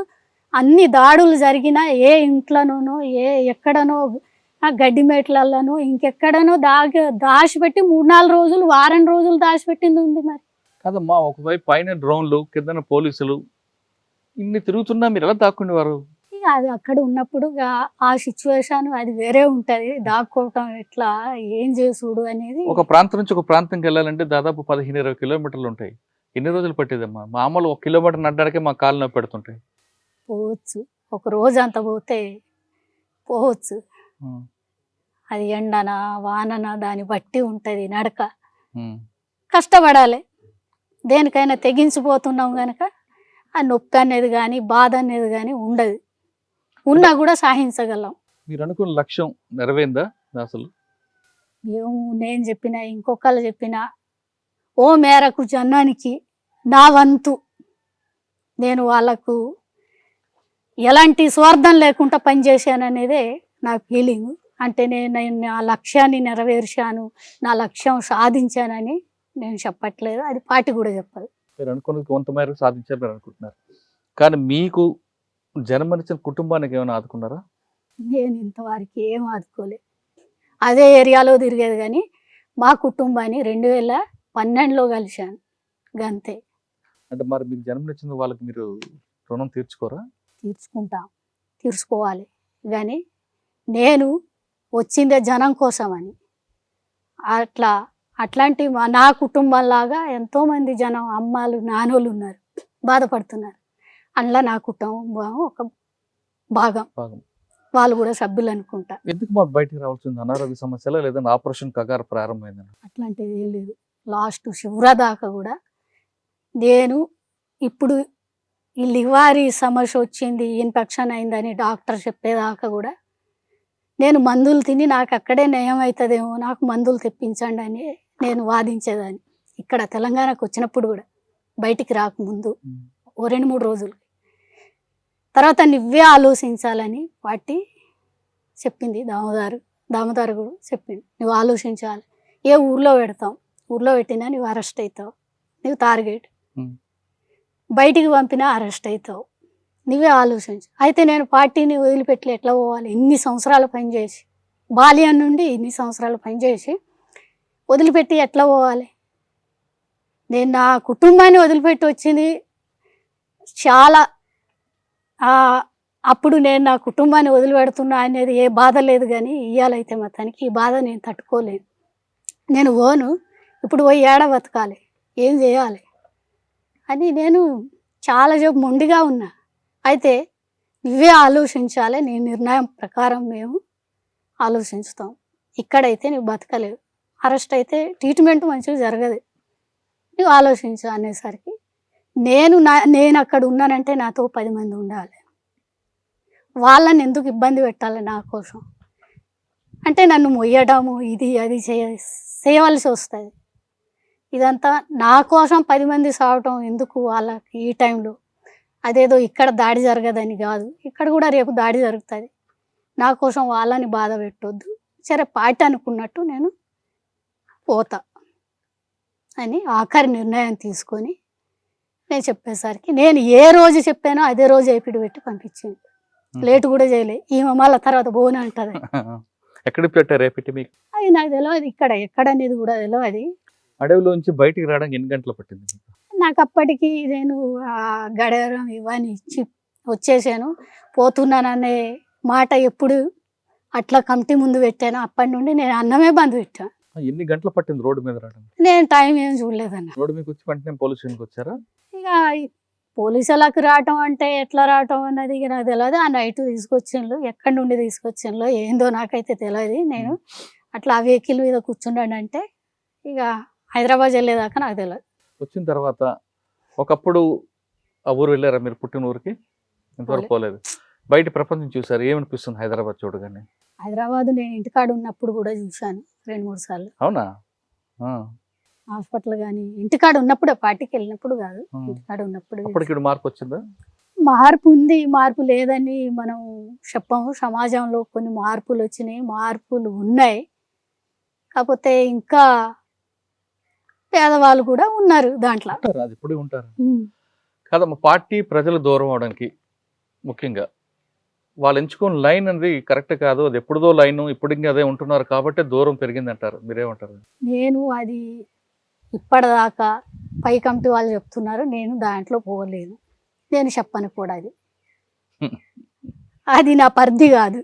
అన్ని దాడులు జరిగినా ఏ ఇంట్లోనో ఎక్కడనో ఆ గడ్డి మేట్లలోనో ఇంకెక్కడనో దాచిపెట్టి 3-4 రోజులు వారం రోజులు దాచిపెట్టింది ఉంది. మరి కాదమ్మా, ఒకవైపు పైన డ్రోన్లు కింద పోలీసులు ఇన్ని తిరుగుతున్నా మీరు ఎలా దాక్కునేవారు? ఇక అది అక్కడ ఉన్నప్పుడు ఆ సిచ్యువేషన్ అది వేరే ఉంటది. దాక్కోవటం ఎట్లా ఏం చేసుడు అనేది. ఒక ప్రాంతం నుంచి ఒక ప్రాంతంకి వెళ్ళాలంటే దాదాపు 15-20 కిలోమీటర్లు ఉంటాయి. ఎన్ని రోజులు పట్టేదమ్మా? మామూలు 1 కిలోమీటర్ నడడానికే మా కాళ్ళు నొప్పి పెడుతుంటాయి. పోవచ్చు, ఒక రోజు అంత పోతే పోవచ్చు. అది ఎండనా వాననా దాన్ని బట్టి ఉంటది నడక. కష్టపడాలి. దేనికైనా తెగించిపోతున్నాం గనక ఆ నొప్పి అనేది కానీ బాధ అనేది కానీ ఉండదు. ఉన్నా కూడా సాధించగలం. మీరు అనుకున్న లక్ష్యం నెరవేరిందా అసలు? ఏమో నేను చెప్పినా ఇంకొకళ్ళు చెప్పినా ఓ మేరకు జనానికి నా వంతు నేను వాళ్ళకు ఎలాంటి స్వార్థం లేకుండా పనిచేశాననేదే నా ఫీలింగ్. అంటే నేను నా లక్ష్యాన్ని నెరవేర్చాను, నా లక్ష్యం సాధించానని నేను చెప్పట్లేదు, అది పార్టీ కూడా చెప్పదు. మీరు అనుకున్నది కొంత మేరకు సాధించారు మీరు అనుకుంటున్నారు. కానీ మీకు జన్మనిచ్చిన కుటుంబానికి ఏమైనా ఆదుకున్నారా? నేను ఇంతవరకు ఏం ఆదుకోలేదు. అదే ఏరియాలో తిరిగేది కానీ మా కుటుంబాన్ని 2012లో కలిశాను గంతే. అంటే మరి మీకు జన్మనిచ్చిన వాళ్ళకి మీరు రుణం తీర్చుకోరా? తీర్చుకోవాలి. కానీ నేను వచ్చిందే జనం కోసమని. అట్లాంటి నా కుటుంబంలాగా ఎంతోమంది జనం అమ్మాలు నాన్నోళ్ళు ఉన్నారు, బాధపడుతున్నారు. అందులో నా కుటుంబం ఒక భాగం, వాళ్ళు కూడా సభ్యులు అనుకుంటా. ఎందుకు మాకు బయటికి రావాల్సింది? అనారోగ్య సమస్యలా లేదని ఆపరేషన్ కగారు ప్రారంభమైందని? అట్లాంటిది ఏం లేదు. లాస్ట్ చివరి దాకా కూడా నేను ఇప్పుడు ఈ లివారీ సమస్య వచ్చింది, ఇన్ఫెక్షన్ అయిందని డాక్టర్ చెప్పేదాకా కూడా నేను మందులు తిని నాకు అక్కడే నయం అవుతుందేమో, నాకు మందులు తెప్పించండి అని నేను వాదించేదాన్ని. ఇక్కడ తెలంగాణకు వచ్చినప్పుడు కూడా బయటికి రాకముందు 2-3 రోజులు తర్వాత నువ్వే ఆలోచించాలని పార్టీ చెప్పింది. దామోదారు కూడా చెప్పింది, నువ్వు ఆలోచించాలి. ఏ ఊర్లో పెడతాం, ఊర్లో పెట్టినా నువ్వు అరెస్ట్ అవుతావు, నువ్వు టార్గెట్, బయటికి పంపినా అరెస్ట్ అవుతావు, నువ్వే ఆలోచించు. అయితే నేను పార్టీని వదిలిపెట్టి ఎట్లా పోవాలి? ఇన్ని సంవత్సరాలు పనిచేసి, బాల్యం నుండి ఇన్ని సంవత్సరాలు పనిచేసి వదిలిపెట్టి ఎట్లా పోవాలి? నేను నా కుటుంబాన్ని వదిలిపెట్టి వచ్చింది చాలా. అప్పుడు నేను నా కుటుంబాన్ని వదిలిపెడుతున్నా అనేది ఏ బాధ లేదు. కానీ ఇయ్యాలైతే మొత్తానికి ఈ బాధ నేను తట్టుకోలేను. నేను పోను, ఇప్పుడు పోయి ఏడ బతకాలి, ఏం చేయాలి అని నేను చాలా సేపు మొండిగా ఉన్నా. అయితే నువ్వే ఆలోచించాలి, నీ నిర్ణయం ప్రకారం మేము ఆలోచించుతాం. ఇక్కడైతే నువ్వు బతకలేవు, అరెస్ట్ అయితే ట్రీట్మెంట్ మంచిగా జరగదు, నువ్వు ఆలోచించు అనేసరికి నేను అక్కడ ఉన్నానంటే నాతో 10 మంది ఉండాలి. వాళ్ళని ఎందుకు ఇబ్బంది పెట్టాలి నా కోసం? అంటే నన్ను మొయ్యడము ఇది అది చేయవలసి వస్తుంది. ఇదంతా నా కోసం 10 మంది సావటం ఎందుకు వాళ్ళకి ఈ టైంలో? అదేదో ఇక్కడ దాడి జరగదని కాదు, ఇక్కడ కూడా రేపు దాడి జరుగుతుంది. నా కోసం వాళ్ళని బాధ పెట్టొద్దు, సరే పార్టీ అనుకున్నట్టు నేను పోతా అని ఆఖరి నిర్ణయం తీసుకొని నేను చెప్పేసరికి నేను ఏ రోజు చెప్పానో అదే రోజు ఏపీడి పెట్టి పంపించింది. లేటు కూడా చేయలే. ఈమె మళ్ళీ తర్వాత బోన్ అంటది. ఎక్కడ పెట్టారు ఏపీటీ మీకు? అది నాకు తెలియదు, ఎక్కడ అనేది కూడా తెలియదు. అడవిలోంచి బయటికి రావడానికి ఎన్ని గంటలు పట్టింది? నాకు అప్పటికి నేను గడియారం ఇవన్నీ ఇచ్చి వచ్చేసాను. పోతున్నాననే మాట ఎప్పుడు అట్లా కమిటీ ముందు పెట్టాను, అప్పటి నుండి నేను అన్నమే బంద్ పెట్టాను. ఎన్ని గంటలు పట్టింది రోడ్డు మీద రావడం? నేను టైం ఏం చూడలేదన్న. రోడ్డు మీకు వచ్చి వెంటనే పోలీస్ స్టేషన్కి వచ్చారా? ఇక పోలీసులకు రావటం అంటే ఎట్లా రావటం అన్నది ఇక నాకు తెలియదు. ఆ నైట్ తీసుకొచ్చిండ్రు, ఎక్కడి నుండి తీసుకొచ్చిండ్రో ఏందో నాకైతే తెలియదు. నేను అట్లా ఆ వెహికల్ మీద కూర్చున్నాను అంటే ఇక హైదరాబాద్ వెళ్ళేదాకా నాకు తెలియదు. వచ్చిన తర్వాత ఒకప్పుడు ఆ ఊరు వెళ్ళారా మీరు? పుట్టిన ఊరికి ఇంతవరకు పోలేదు. బయట ప్రపంచం చూసారు, ఏమనిపిస్తుంది హైదరాబాద్ చూడగానే? హైదరాబాద్ నేను ఇంటికాడ ఉన్నప్పుడు కూడా చూశాను 2-3 సార్లు. అవునా? హాస్పిటల్ కానీ ఇంటికాడ ఉన్నప్పుడే, పార్టీకి వెళ్ళినప్పుడు కాదు, ఇంటికాడ ఉన్నప్పుడు. అప్పటికి మార్పు వచ్చిందా? మార్పు ఉంది, మార్పు లేదని మనం చెప్పము. సమాజంలో కొన్ని మార్పులు వచ్చినాయి, మార్పులు ఉన్నాయి. కాకపోతే ఇంకా పేదవాళ్ళు కూడా ఉన్నారు దాంట్లో. ఉంటారు, అది ఇప్పుడు ఉంటారు కాదమ్మా. పార్టీ ప్రజలు దూరం అవడానికి ముఖ్యంగా వాళ్ళు ఎంచుకున్న లైన్ అనేది కరెక్ట్ కాదు, అది ఎప్పుడుదో లైన్, ఇప్పుడు ఇంకా అదే ఉంటున్నారు కాబట్టి దూరం పెరిగింది అంటారు. మీరేమంటారు? నేను అది ఇప్పటిదాకా పై కమిటీ వాళ్ళు చెప్తున్నారు, నేను దాంట్లో పోలేదు, నేను చెప్పను కూడా. అది నా పరిధి కాదు,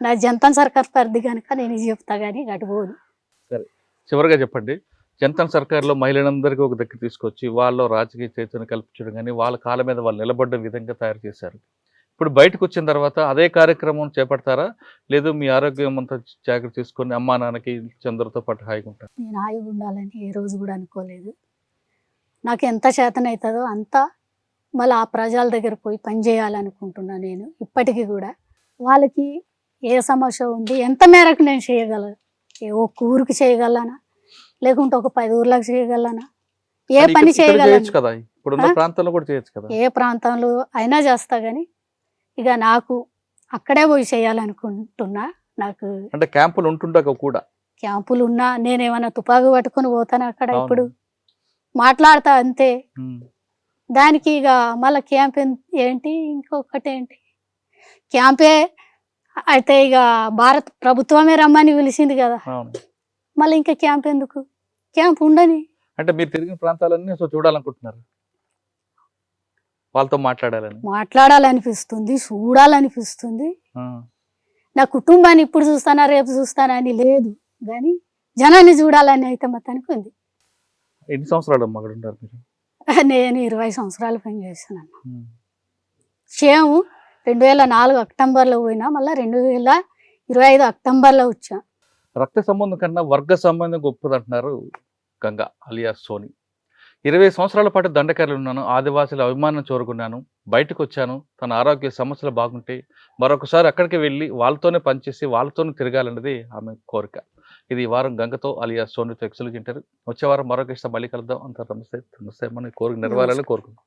నా జనతా సర్కార్ పరిధి కనుక నేను ఇది చెప్తా కానీ గడిపోదు. సరే, చివరిగా చెప్పండి. జనతా సర్కార్లో మహిళలందరికీ ఒక దగ్గర తీసుకొచ్చి వాళ్ళలో రాజకీయ చైతన్యం కల్పించడం కానీ వాళ్ళ కాళ్ళ మీద వాళ్ళు నిలబడ్డ విధంగా తయారు చేశారు. ఇప్పుడు బయటకు వచ్చిన తర్వాత అదే కార్యక్రమం చేపడతారా, లేదు మీ ఆరోగ్యం అంతా జాగ్రత్త తీసుకొని అమ్మా నాన్నకి చంద్రతో పాటు హాయిగా ఉంటారు? నేను హాయిగా ఉండాలని ఏ రోజు కూడా అనుకోలేదు. నాకు ఎంత చేతనవుతుందో అంతా మళ్ళీ ఆ ప్రజల దగ్గర పోయి పని చేయాలనుకుంటున్నాను నేను ఇప్పటికీ కూడా. వాళ్ళకి ఏ సమస్య ఉంది, ఎంత మేరకు నేను చేయగలను, ఒక్క ఊరికి చేయగలనా లేకుంటే ఒక 10 ఊర్లకు చేయగలనా, ఏ పని చేయగలను కదా, ఇప్పుడున్న ప్రాంతంలో కూడా చేయొచ్చు కదా. ఏ ప్రాంతంలో అయినా చేస్తా కానీ ఇక నాకు అక్కడే పోయి చేయాలనుకుంటున్నా. నాకు అంటే క్యాంపులు ఉంటుండగా కూడా, క్యాంపులు ఉన్నా నేనేమన్నా తుపాకు పట్టుకొని పోతాను అక్కడ, ఇప్పుడు మాట్లాడతా అంతే. దానికి ఇక మళ్ళీ క్యాంప్ ఏంటి, ఇంకొకటి ఏంటి, క్యాంపే అయితే ఇక భారత ప్రభుత్వమే రమ్మని పిలిచింది కదా, మళ్ళీ ఇంకా క్యాంప్ ఎందుకు, క్యాంప్ ఉండని. అంటే మీరు తిరిగిన ప్రాంతాలన్నీ సో చూడాలనుకుంటున్నారు, వాళ్ళతో మాట్లాడాలనిపిస్తుంది, చూడాలనిపిస్తుంది. నా కుటుంబాన్ని ఇప్పుడు చూస్తానా రేపు చూస్తానా అని లేదు కానీ జనాన్ని చూడాలని అయితే మొత్తానికి ఉంది. ఎన్ని సంవత్సరాలు అమ్మ అక్కడ ఉంటారు మీరు? నేను 20 సంవత్సరాలు పని చేస్తున్నాను. క్షేమం 2004 అక్టోబర్లో పోయినా, మళ్ళీ 2025 అక్టోబర్లో వచ్చా. రక్త సంబంధం కన్నా వర్గ సంబంధం గొప్పదంటున్నారు గంగా అలియాస్ సోని. 20 సంవత్సరాల పాటు దండకారులు ఉన్నాను, ఆదివాసుల అభిమానం కోరుకున్నాను, బయటకు వచ్చాను, తన ఆరోగ్య సమస్యలు బాగుంటే మరొకసారి అక్కడికి వెళ్ళి వాళ్ళతోనే పనిచేసి వాళ్ళతోనే తిరగాలన్నది ఆమె కోరిక. ఇది ఈ వారం గంగతో అలియాస్ సోనితో ఎక్సలెంట్ ఇంటర్వ్యూ. వచ్చే వారం మరొక ఇష్టం మళ్ళీ కలుద్దాం. అంత నమస్తే, నమస్తే. మన కోరిక నెరవేరాలని కోరుకుందాం.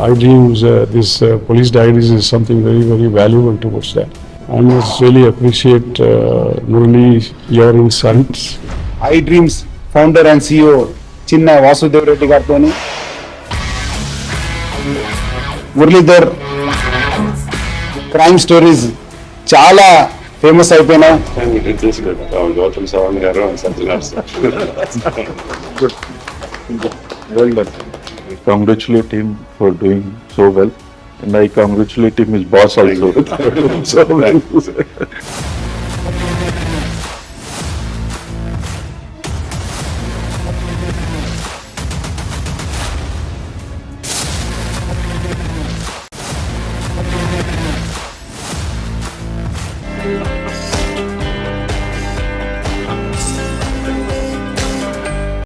I dreams, this police diaries is something very, very valuable towards that. I must really appreciate Murali, your insights. I dreams founder and CEO చిన్న వాసుదేవ్ రెడ్డి గారితో మురళీధర్ క్రైమ్ స్టోరీస్ చాలా ఫేమస్ అయిపోయినాయి. Gautam Savan garu and Sajjan sir. Good. Well done. I congratulate him for doing so well, and I congratulate him his boss also. So well.